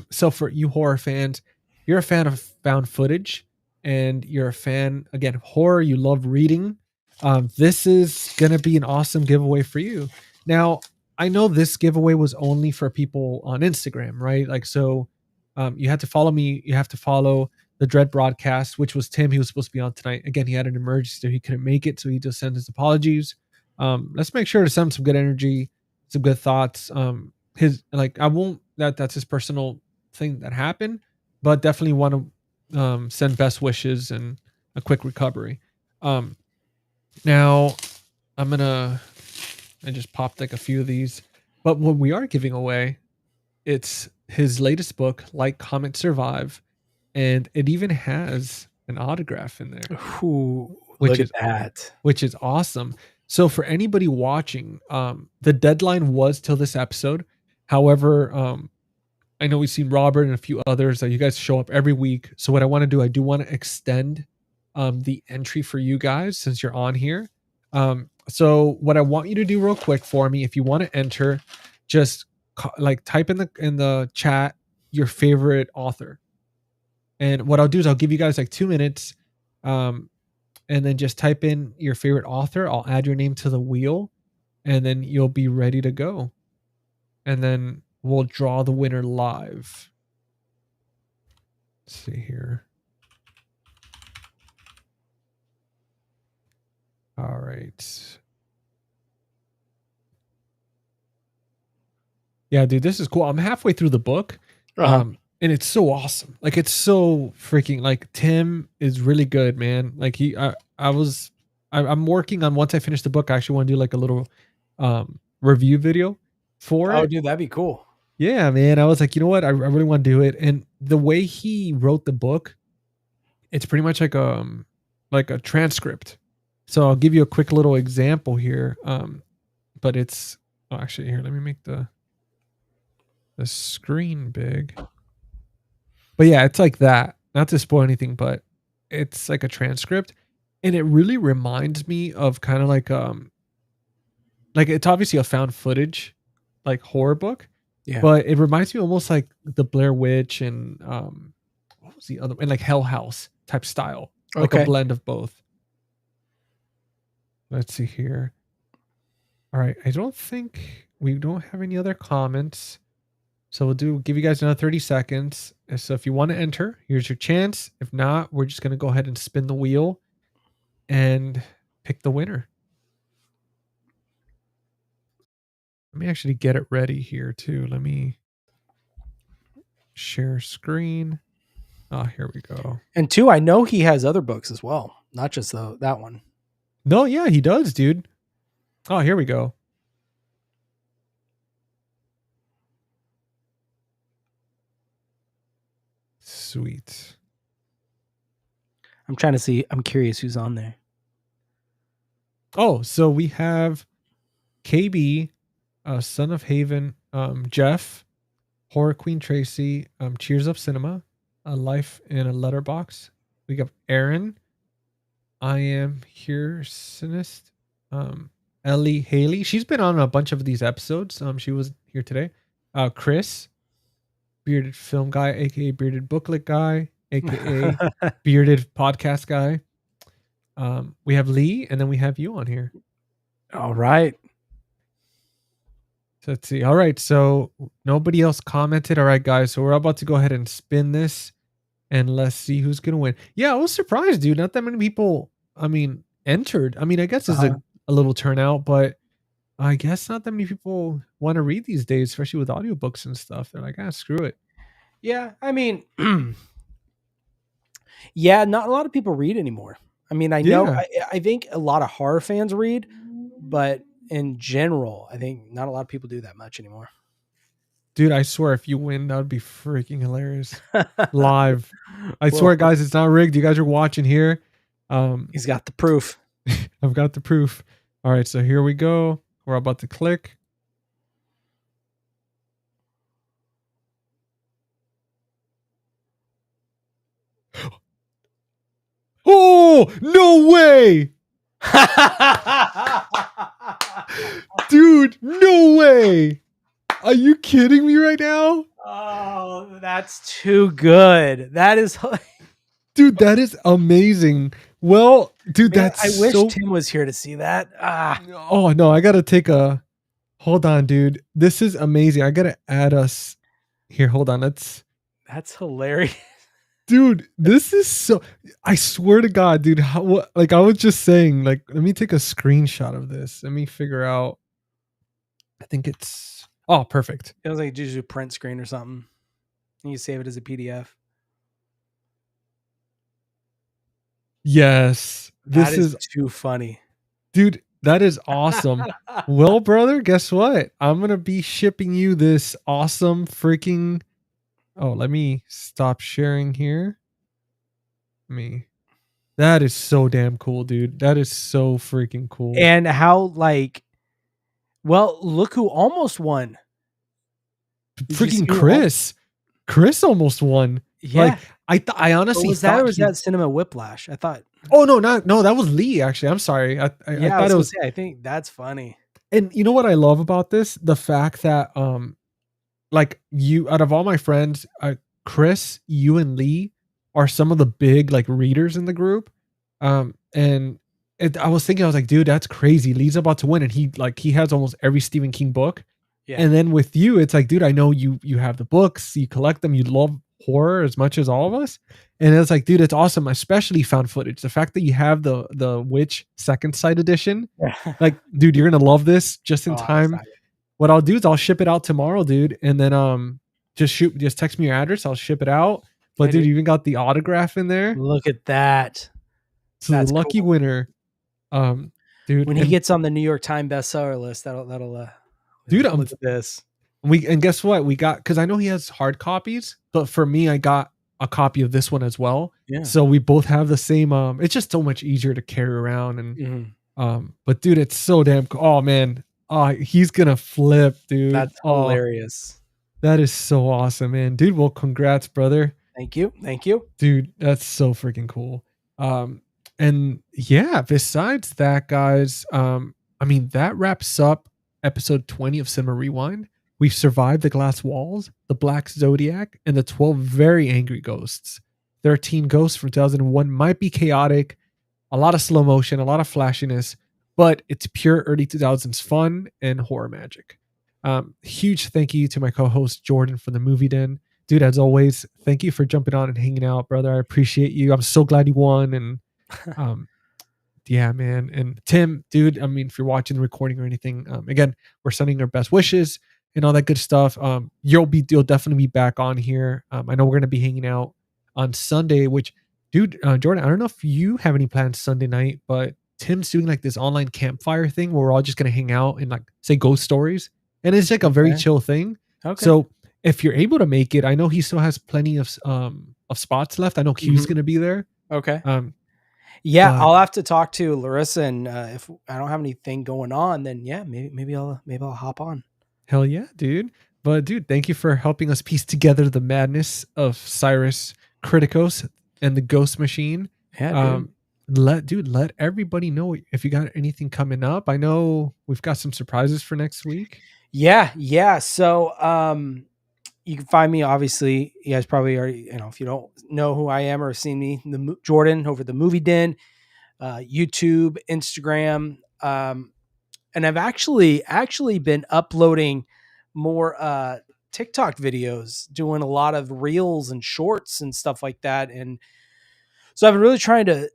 So for you horror fans, you're a fan of found footage and you're a fan again of horror, you love reading. This is gonna be an awesome giveaway for you. Now, I know this giveaway was only for people on Instagram, right? Like so you had to follow me, you have to follow the Dread broadcast, which was Tim. He was supposed to be on tonight. Again, he had an emergency, so he couldn't make it. So he just sent his apologies. Let's make sure to send some good energy, some good thoughts. His like I won't that's his personal thing that happened, but definitely want to send best wishes and a quick recovery. Um, Now I just popped like a few of these, but what we are giving away, it's his latest book, Like, Comment, Survive, and it even has an autograph in there, Ooh, which look at is that. which is awesome. So for anybody watching, the deadline was till this episode. However, I know we've seen Robert and a few others that you guys show up every week. So what I want to do, I do want to extend the entry for you guys since you're on here. So what I want you to do real quick for me, if you want to enter, just like type in the chat your favorite author. And what I'll do is I'll give you guys like 2 minutes. And then just type in your favorite author. I'll add your name to the wheel and then you'll be ready to go. And then we'll draw the winner live. Let's see here. All right. Yeah, dude, this is cool. I'm halfway through the book. And it's so awesome. Like it's so freaking like Tim is really good, man. Like I'm working on once I finish the book, I actually want to do like a little review video for Oh, it. dude, that'd be cool. Yeah, man. I was like, you know what? I really want to do it. And the way he wrote the book, it's pretty much like a transcript. So I'll give you a quick little example here. but it's actually here. Let me make the screen big. But yeah, it's like that. Not to spoil anything, but it's like a transcript, and it really reminds me of kind of like it's obviously a found footage, like horror book, Yeah. but it reminds me almost like the Blair Witch and what was the other, and like Hell House type style, like a blend of both. Let's see here. All right, I don't think we don't have any other comments. So we'll give you guys another 30 seconds. So if you want to enter, here's your chance. If not, we're just going to go ahead and spin the wheel and pick the winner. Let me actually get it ready here too. Let me share screen. Oh, here we go. And 2, I know he has other books as well, not just that one. No, yeah, he does, dude. Oh, here we go. Sweet. I'm trying to see. I'm curious who's on there. Oh, so we have KB, Son of Haven, Jeff, Horror Queen Tracy, Cheers Up Cinema, A Life in a Letterbox. We got Aaron, I Am Here Sinist, Ellie Haley. She's been on a bunch of these episodes. She was here today. Chris, Bearded Film Guy, aka Bearded Booklet Guy, aka Bearded Podcast Guy. We have Lee, and then we have you on here. All right. So let's see. All right. So nobody else commented. All right, guys. So we're about to go ahead and spin this, and let's see who's going to win. Yeah, I was surprised, dude. Not that many people, entered. I guess it's a little turnout, but I guess not that many people want to read these days, especially with audiobooks and stuff. They're like, screw it. Yeah. Yeah, not a lot of people read anymore. I know, I think a lot of horror fans read, but in general, I think not a lot of people do that much anymore. Dude, I swear if you win, that would be freaking hilarious. Live. I swear, guys, it's not rigged. You guys are watching here. He's got the proof. I've got the proof. All right, so here we go. We're about to click. Oh, no way. Dude, no way. Are you kidding me right now? Oh, that's too good. That is, dude, that is amazing. Well, dude, I wish Tim was here to see that. Oh no, I gotta take a. Hold on, dude. This is amazing. I gotta add us here. Hold on. That's hilarious. Dude, this is so. I swear to God, dude. I was just saying, let me take a screenshot of this. Let me figure out. I think it's. Oh, perfect. It was like just a print screen or something. You save it as a PDF. Yes, this is too funny, dude. That is awesome. Well, brother, guess what? I'm gonna be shipping you this awesome freaking. Oh, let me stop sharing here. That is so damn cool, dude. That is so freaking cool. And how well, look who almost won. Freaking Chris. Chris almost won. Yeah. I honestly was that, or was that Cinema Whiplash? I thought. Oh no, that was Lee. Actually, I'm sorry. I thought it was. I think that's funny. And you know what I love about this? The fact that out of all my friends, Chris, you, and Lee are some of the big readers in the group. I was thinking, I was like, dude, that's crazy. Lee's about to win, and he has almost every Stephen King book. Yeah. And then with you, it's like, dude, I know you have the books, you collect them, you love horror as much as all of us. And it's like, dude, it's awesome, especially found footage. The fact that you have the Witch Second Sight edition, dude, you're gonna love this just in time. What I'll do is I'll ship it out tomorrow, dude, and then just text me your address. I'll ship it out. But dude, you even got the autograph in there. Look at that. So the lucky winner, dude. When he gets on the New York Times bestseller list, that'll dude, look at this. And guess what? We got, because I know he has hard copies, but for me, I got a copy of this one as well. Yeah. So we both have the same. It's just so much easier to carry around, and but dude, it's so damn cool. Oh man, Oh, he's gonna flip, dude. That's Oh, hilarious. that is so awesome, man. Dude, well, congrats, brother. Thank you. Thank you. Dude, that's so freaking cool. Um, and yeah, besides that, guys, I mean, that wraps up episode 20 of Cinema Rewind. We've survived the glass walls, the black zodiac, and the 12 very angry ghosts. 13 ghosts from 2001 might be chaotic, a lot of slow motion, a lot of flashiness, but it's pure early 2000s fun and horror magic. Huge thank you to my co-host Jordan from the Movie Den. Dude, as always, thank you for jumping on and hanging out, brother. I appreciate you. I'm so glad you won. And um, yeah, man. And Tim, dude, I mean, if you're watching the recording or anything, again, we're sending our best wishes and all that good stuff. You'll definitely be back on here. I know we're gonna be hanging out on Sunday, which, dude, Jordan, I don't know if you have any plans Sunday night, but Tim's doing like this online campfire thing where we're all just gonna hang out and like say ghost stories, and it's like a very Okay. chill thing. Okay. So if you're able to make it, I know he still has plenty of spots left. I know Q's Mhm. gonna be there. Okay. Um, Yeah, but I'll have to talk to Larissa, and if I don't have anything going on, then yeah, maybe I'll hop on. hell yeah, dude. But dude, thank you for helping us piece together the madness of Cyrus Criticos and the Ghost Machine. Yeah, dude. Um, let everybody know if you got anything coming up. I know we've got some surprises for next week. Yeah. So, you can find me. Obviously, you guys probably already, if you don't know who I am or seen me, Jordan over the Movie Den, YouTube, Instagram, and I've actually been uploading more TikTok videos, doing a lot of reels and shorts and stuff like that. And so I've been really trying to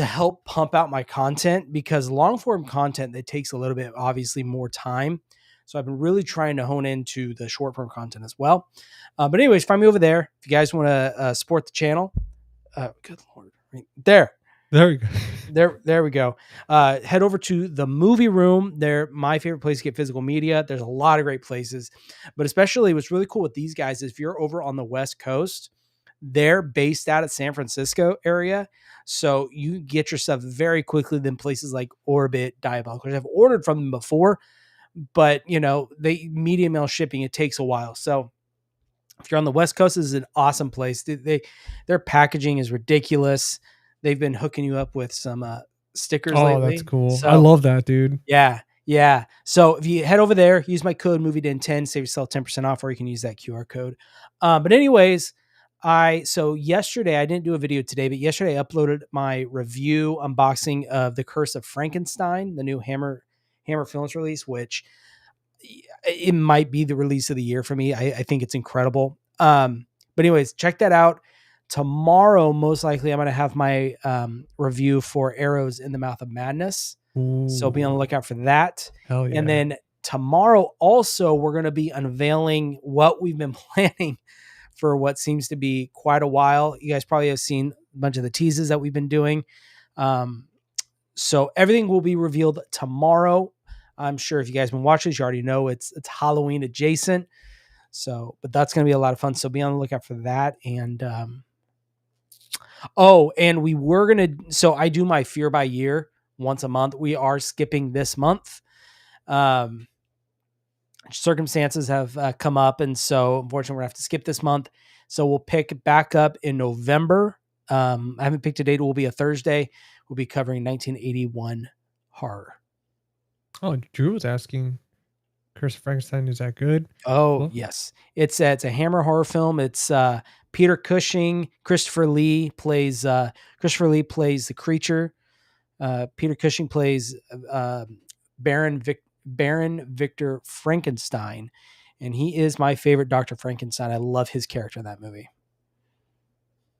help pump out my content, because long form content, that takes a little bit, obviously, more time. So I've been really trying to hone into the short form content as well. But anyways, find me over there if you guys want to support the channel. Good Lord, right there. There we go. There we go. Head over to the Movie Room. They're my favorite place to get physical media. There's a lot of great places, but especially what's really cool with these guys is if you're over on the West Coast, they're based out of San Francisco area. So you get your stuff very quickly than places like Orbit, Diabolic, which I've ordered from them before, but they media mail shipping, it takes a while. So if you're on the West Coast, this is an awesome place. Their packaging is ridiculous. They've been hooking you up with some stickers Oh, that's lately. cool. I So love that, dude. yeah. So if you head over there, use my code MovieDen10, save yourself 10% off, or you can use that QR code. But anyways, so yesterday, I didn't do a video today, but yesterday I uploaded my review unboxing of The Curse of Frankenstein, the new Hammer Films release, which it might be the release of the year for me. I think it's incredible. But anyways, check that out. Tomorrow, most likely, I'm going to have my review for Arrows in the Mouth of Madness. So be on the Ooh, lookout for that. hell yeah. And then tomorrow also, we're going to be unveiling what we've been planning for what seems to be quite a while. You guys probably have seen a bunch of the teases that we've been doing. So everything will be revealed tomorrow. I'm sure if you guys have been watching this, you already know it's Halloween adjacent. So, but that's going to be a lot of fun. So be on the lookout for that. And, and we were going to, so I do my Fear by Year once a month. We are skipping this month. Circumstances have come up. And so unfortunately we're going to have to skip this month. So we'll pick back up in November. I haven't picked a date. It will be a Thursday. We'll be covering 1981 horror. Oh, Drew was asking, Curse of Frankenstein, is that good? Oh, Well, yes. It's a Hammer horror film. It's Peter Cushing. Christopher Lee plays the creature. Peter Cushing plays Baron Victor Frankenstein, and he is my favorite Dr. Frankenstein. I love his character in that movie.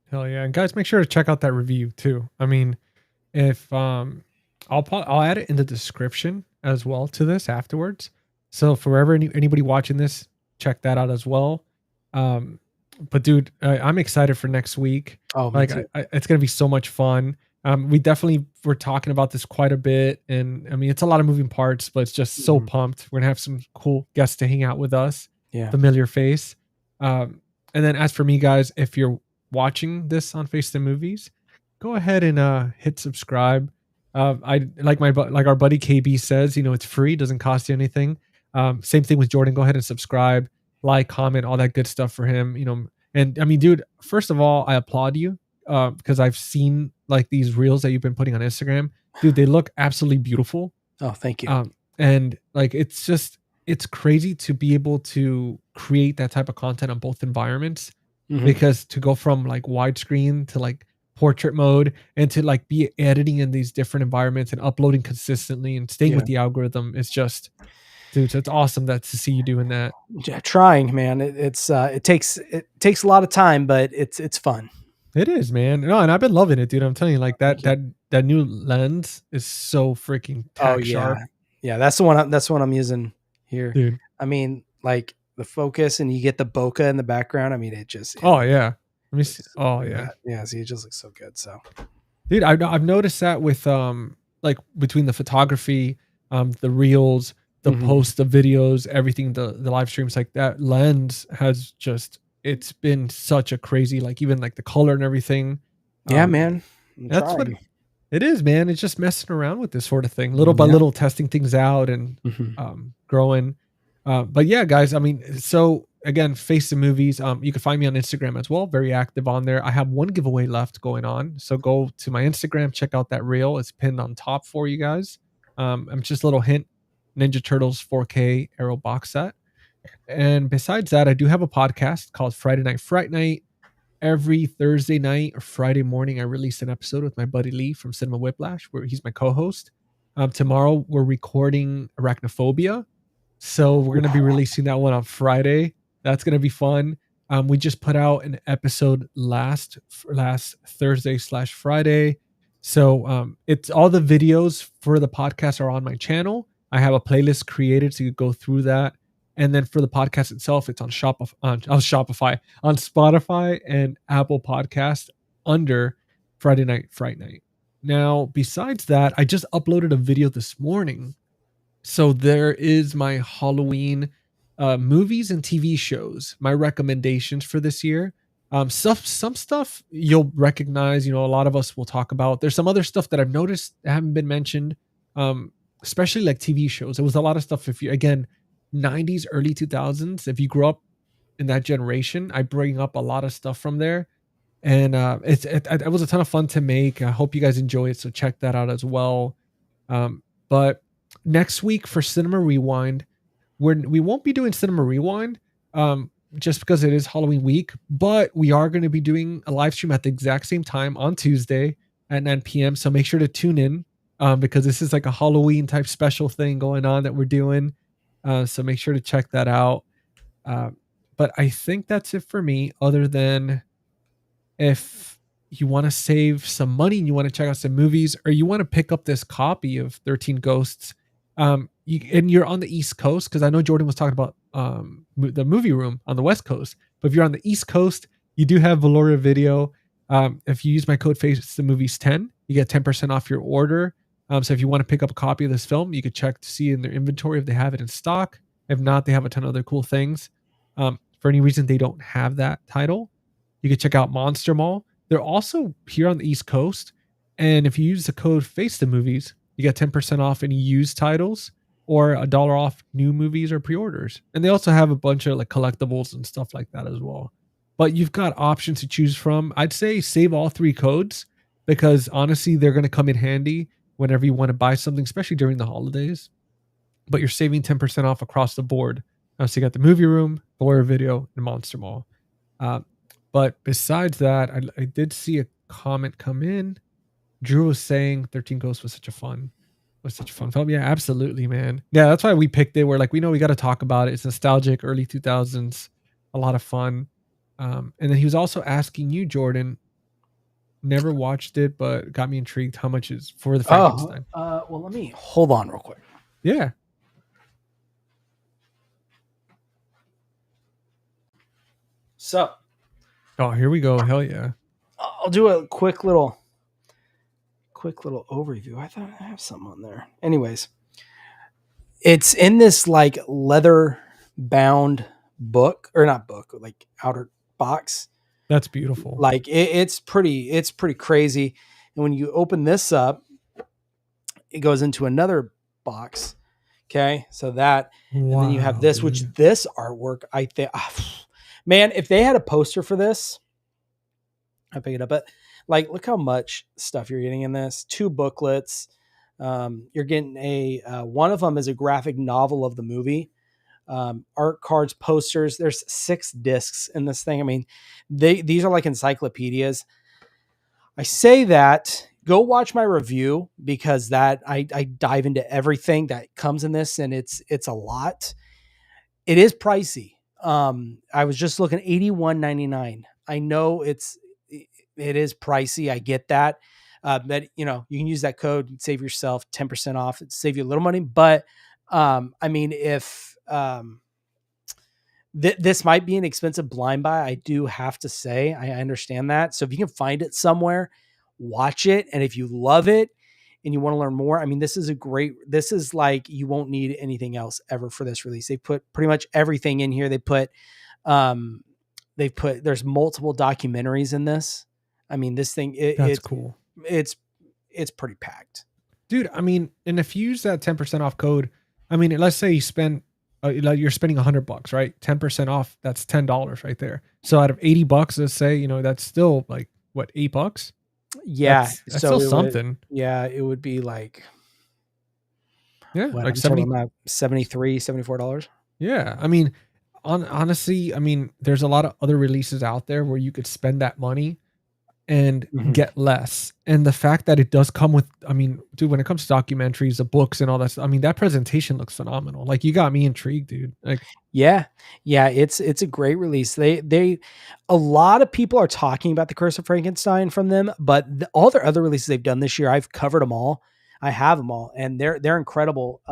hell yeah. And guys, make sure to check out that review too. I mean, if I'll add it in the description as well to this afterwards. So for wherever anybody watching this, check that out as well. But dude, I'm excited for next week. Oh, me Like too. it's gonna be so much fun. We definitely were talking about this quite a bit, and I mean it's a lot of moving parts, but it's just so Mhm. pumped. We're gonna have some cool guests to hang out with us. Yeah. Familiar face. And then as for me, guys, if you're watching this on Face the Movies, go ahead and hit subscribe. I like our buddy KB says, it's free, doesn't cost you anything. Same thing with Jordan. Go ahead and subscribe, like, comment, all that good stuff for him. And I mean, dude, first of all, I applaud you because I've seen like these reels that you've been putting on Instagram, dude. They look absolutely beautiful. Oh, thank you. And like it's crazy to be able to create that type of content on both environments because to go from like widescreen to like portrait mode and to like be editing in these different environments and uploading consistently and staying with the algorithm is just, dude, so it's awesome to see you doing that. Yeah, trying, man. It takes a lot of time, but it's fun. It is, man. No, and I've been loving it, dude. I'm telling you, like that new lens is so freaking tack sharp. Yeah, that's the one I'm using here. Dude. I mean, like the focus and you get the bokeh in the background. I mean, it oh yeah. Let me see. Oh yeah. Yeah, see, it just looks so good. So dude, I've noticed that with like between the photography, the reels, the posts, the videos, everything, the live streams, like that lens has just, it's been such a crazy, like even like the color and everything. Yeah, man. That's what it is, man. It's just messing around with this sort of thing, little by little, testing things out and growing. But yeah, guys, I mean, so again, Face the Movies. You can find me on Instagram as well. Very active on there. I have one giveaway left going on. So go to my Instagram, check out that reel. It's pinned on top for you guys. I'm just a little hint, Ninja Turtles 4K Arrow box set. And besides that, I do have a podcast called Friday Night Fright Night. Every Thursday night or Friday morning, I release an episode with my buddy Lee from Cinema Whiplash, where he's my co-host. Tomorrow, we're recording Arachnophobia. So we're going to be releasing that one on Friday. That's going to be fun. We just put out an episode last Thursday/Friday. So it's all the videos for the podcast are on my channel. I have a playlist created so you go through that. And then for the podcast itself, it's on Spotify and Apple Podcast under Friday Night Fright Night. Now, besides that, I just uploaded a video this morning. So there is my Halloween movies and TV shows, my recommendations for this year. Some stuff you'll recognize, a lot of us will talk about. There's some other stuff that I've noticed that haven't been mentioned, especially like TV shows. There was a lot of stuff, if you, again, 90s, early 2000s, if you grew up in that generation, I bring up a lot of stuff from there. And it was a ton of fun to make. I hope you guys enjoy it. So check that out as well. But next week for Cinema Rewind, we won't be doing Cinema Rewind just because it is Halloween week, but we are going to be doing a live stream at the exact same time on Tuesday at 9 p.m. So make sure to tune in because this is like a Halloween type special thing going on that we're doing. So make sure to check that out. But I think that's it for me, other than if you want to save some money and you want to check out some movies, or you want to pick up this copy of 13 Ghosts, and you're on the East Coast, because I know Jordan was talking about the movie room on the West Coast, but if you're on the East Coast, you do have Valoria Video. If you use my code Face the Movies 10, you get 10% off your order. So if you want to pick up a copy of this film, you could check to see in their inventory if they have it in stock. If not, they have a ton of other cool things. For any reason they don't have that title, you could check out Monster Mall. They're also here on the East Coast. And if you use the code Face the Movies, you get 10% off any used titles or $1 off new movies or pre-orders. And they also have a bunch of like collectibles and stuff like that as well. But you've got options to choose from. I'd say save all 3 codes because honestly, they're going to come in handy whenever you want to buy something, especially during the holidays. But you're saving 10% off across the board. So you got the movie room, Valoria Video, and Monster Mall. But besides that, I did see a comment come in. Drew was saying 13 Ghosts was such a fun film. Yeah, absolutely, man. Yeah, that's why we picked it. We're like, we know we got to talk about it. It's nostalgic, early 2000s, a lot of fun. And then he was also asking you, Jordan, never watched it, but got me intrigued. How much is for the Frankenstein? Well, let me hold on real quick. Yeah. So. Oh, here we go. Hell yeah. I'll do a quick little overview. I thought I have something on there. Anyways, it's in this like leather bound book, or not book, like outer box. That's beautiful. Like it's pretty crazy. And when you open this up, it goes into another box. Okay, so that, and then you have Wow, this, which dude. this artwork, I think, man, if they had a poster for this, I pick it up. But like, look how much stuff you're getting in this. 2 booklets. You're getting one of them is a graphic novel of the movie. Art cards, posters. There's 6 discs in this thing. I mean, these are like encyclopedias. I say that, go watch my review, because that I dive into everything that comes in this, and it's a lot. It is pricey. I was just looking, $81.99. I know it is pricey. I get that. But you can use that code and save yourself 10% off. It save you a little money. But I mean, if this might be an expensive blind buy, I do have to say, I understand that. So if you can find it somewhere, watch it. And if you love it and you want to learn more, I mean, this is like, you won't need anything else ever for this release. They put pretty much everything in here. There's multiple documentaries in this. I mean, this thing, That's cool. It's pretty packed. Dude, I mean, and if you use that 10% off code, I mean, let's say you spend, you're spending $100, right? 10% off, that's $10 right there. So out of $80, let's say, that's still like what, $8? Yeah. That's still something. It would be like, like $74. Yeah. I mean, honestly, I mean, there's a lot of other releases out there where you could spend that money and get less. And the fact that it does come with, I mean, dude, when it comes to documentaries, the books and all that stuff, I mean, that presentation looks phenomenal. Like, you got me intrigued, dude. Like, yeah, it's a great release. A lot of people are talking about The Curse of Frankenstein from them, but all their other releases they've done this year, I've covered them all. I have them all, and they're incredible.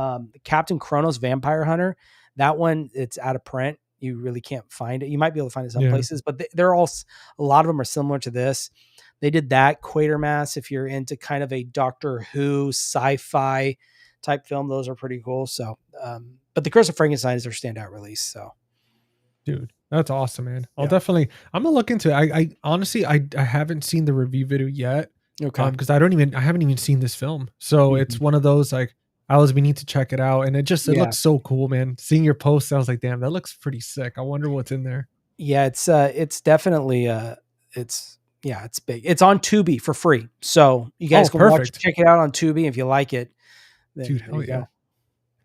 Captain Kronos Vampire Hunter, that one, it's out of print. You really can't find it. You might be able to find it some places, but they're all, a lot of them are similar to this. They did that. Quatermass, if you're into kind of a Doctor Who sci-fi type film, those are pretty cool. So, but The Curse of Frankenstein is their standout release. So, dude, that's awesome, man. I'm gonna look into it. I honestly, I haven't seen the review video yet. Okay. Because I haven't even seen this film. So it's one of those, like, we need to check it out. And it looks so cool, man. Seeing your post, I was like, damn, that looks pretty sick. I wonder what's in there. Yeah, it's definitely it's big. It's on Tubi for free. So you guys can check it out on Tubi. If you like it, then dude, hell yeah.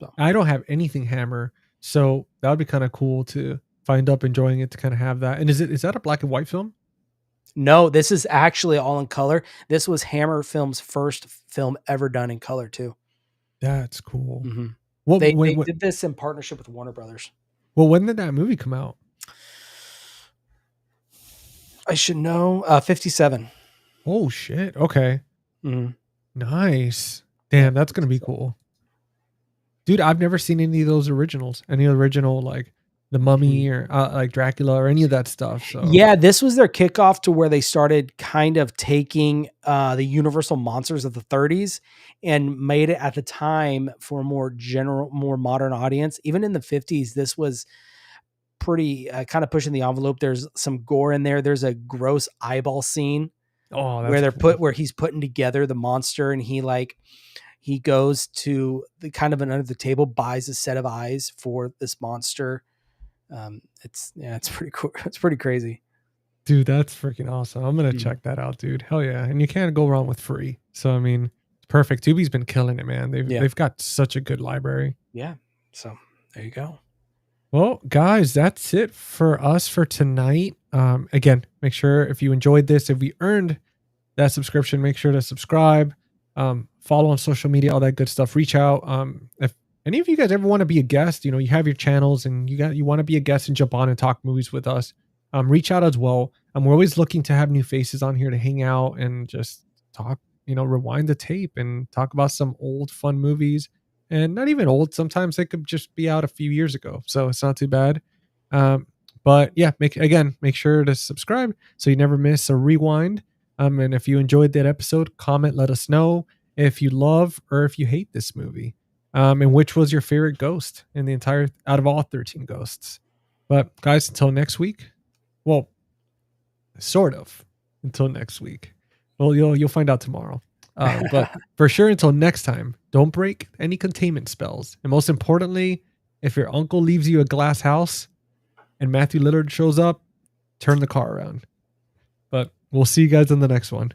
So. I don't have anything Hammer, so that would be kind of cool to find up enjoying it, to kind of have that. And is that a black and white film? No, this is actually all in color. This was Hammer Films' first film ever done in color too. That's cool. Well, they did this in partnership with Warner Brothers. Well, when did that movie come out? I should know. 57. Oh shit. Okay. Nice. Damn, that's gonna be cool. Dude, I've never seen any of those originals. Any original, like The Mummy or like Dracula or any of that stuff. So yeah, this was their kickoff to where they started kind of taking the Universal monsters of the 30s and made it at the time for a more general, more modern audience. Even in the 50s, this was pretty kind of pushing the envelope. There's some gore in there. There's a gross eyeball scene where he's putting together the monster, and he goes to the kind of under the table, buys a set of eyes for this monster. It's pretty cool. It's pretty crazy. Dude, that's freaking awesome. I'm going to check that out, dude. Hell yeah. And you can't go wrong with free. So, I mean, it's perfect. Tubi's been killing it, man. They've got such a good library. Yeah. So there you go. Well, guys, that's it for us for tonight. Again, make sure if you enjoyed this, if we earned that subscription, make sure to subscribe, follow on social media, all that good stuff. Reach out. If any of you guys ever want to be a guest, you have your channels and you want to be a guest and jump on and talk movies with us, reach out as well. We're always looking to have new faces on here to hang out and just talk, rewind the tape and talk about some old fun movies. And not even old. Sometimes they could just be out a few years ago. So it's not too bad. But yeah, make sure to subscribe so you never miss a rewind. And if you enjoyed that episode, comment, let us know if you love or if you hate this movie. And which was your favorite ghost in the entire, out of all 13 ghosts. But guys, until next week. Well, sort of until next week. Well, you'll find out tomorrow. But for sure, until next time, don't break any containment spells. And most importantly, if your uncle leaves you a glass house and Matthew Lillard shows up, turn the car around. But we'll see you guys in the next one.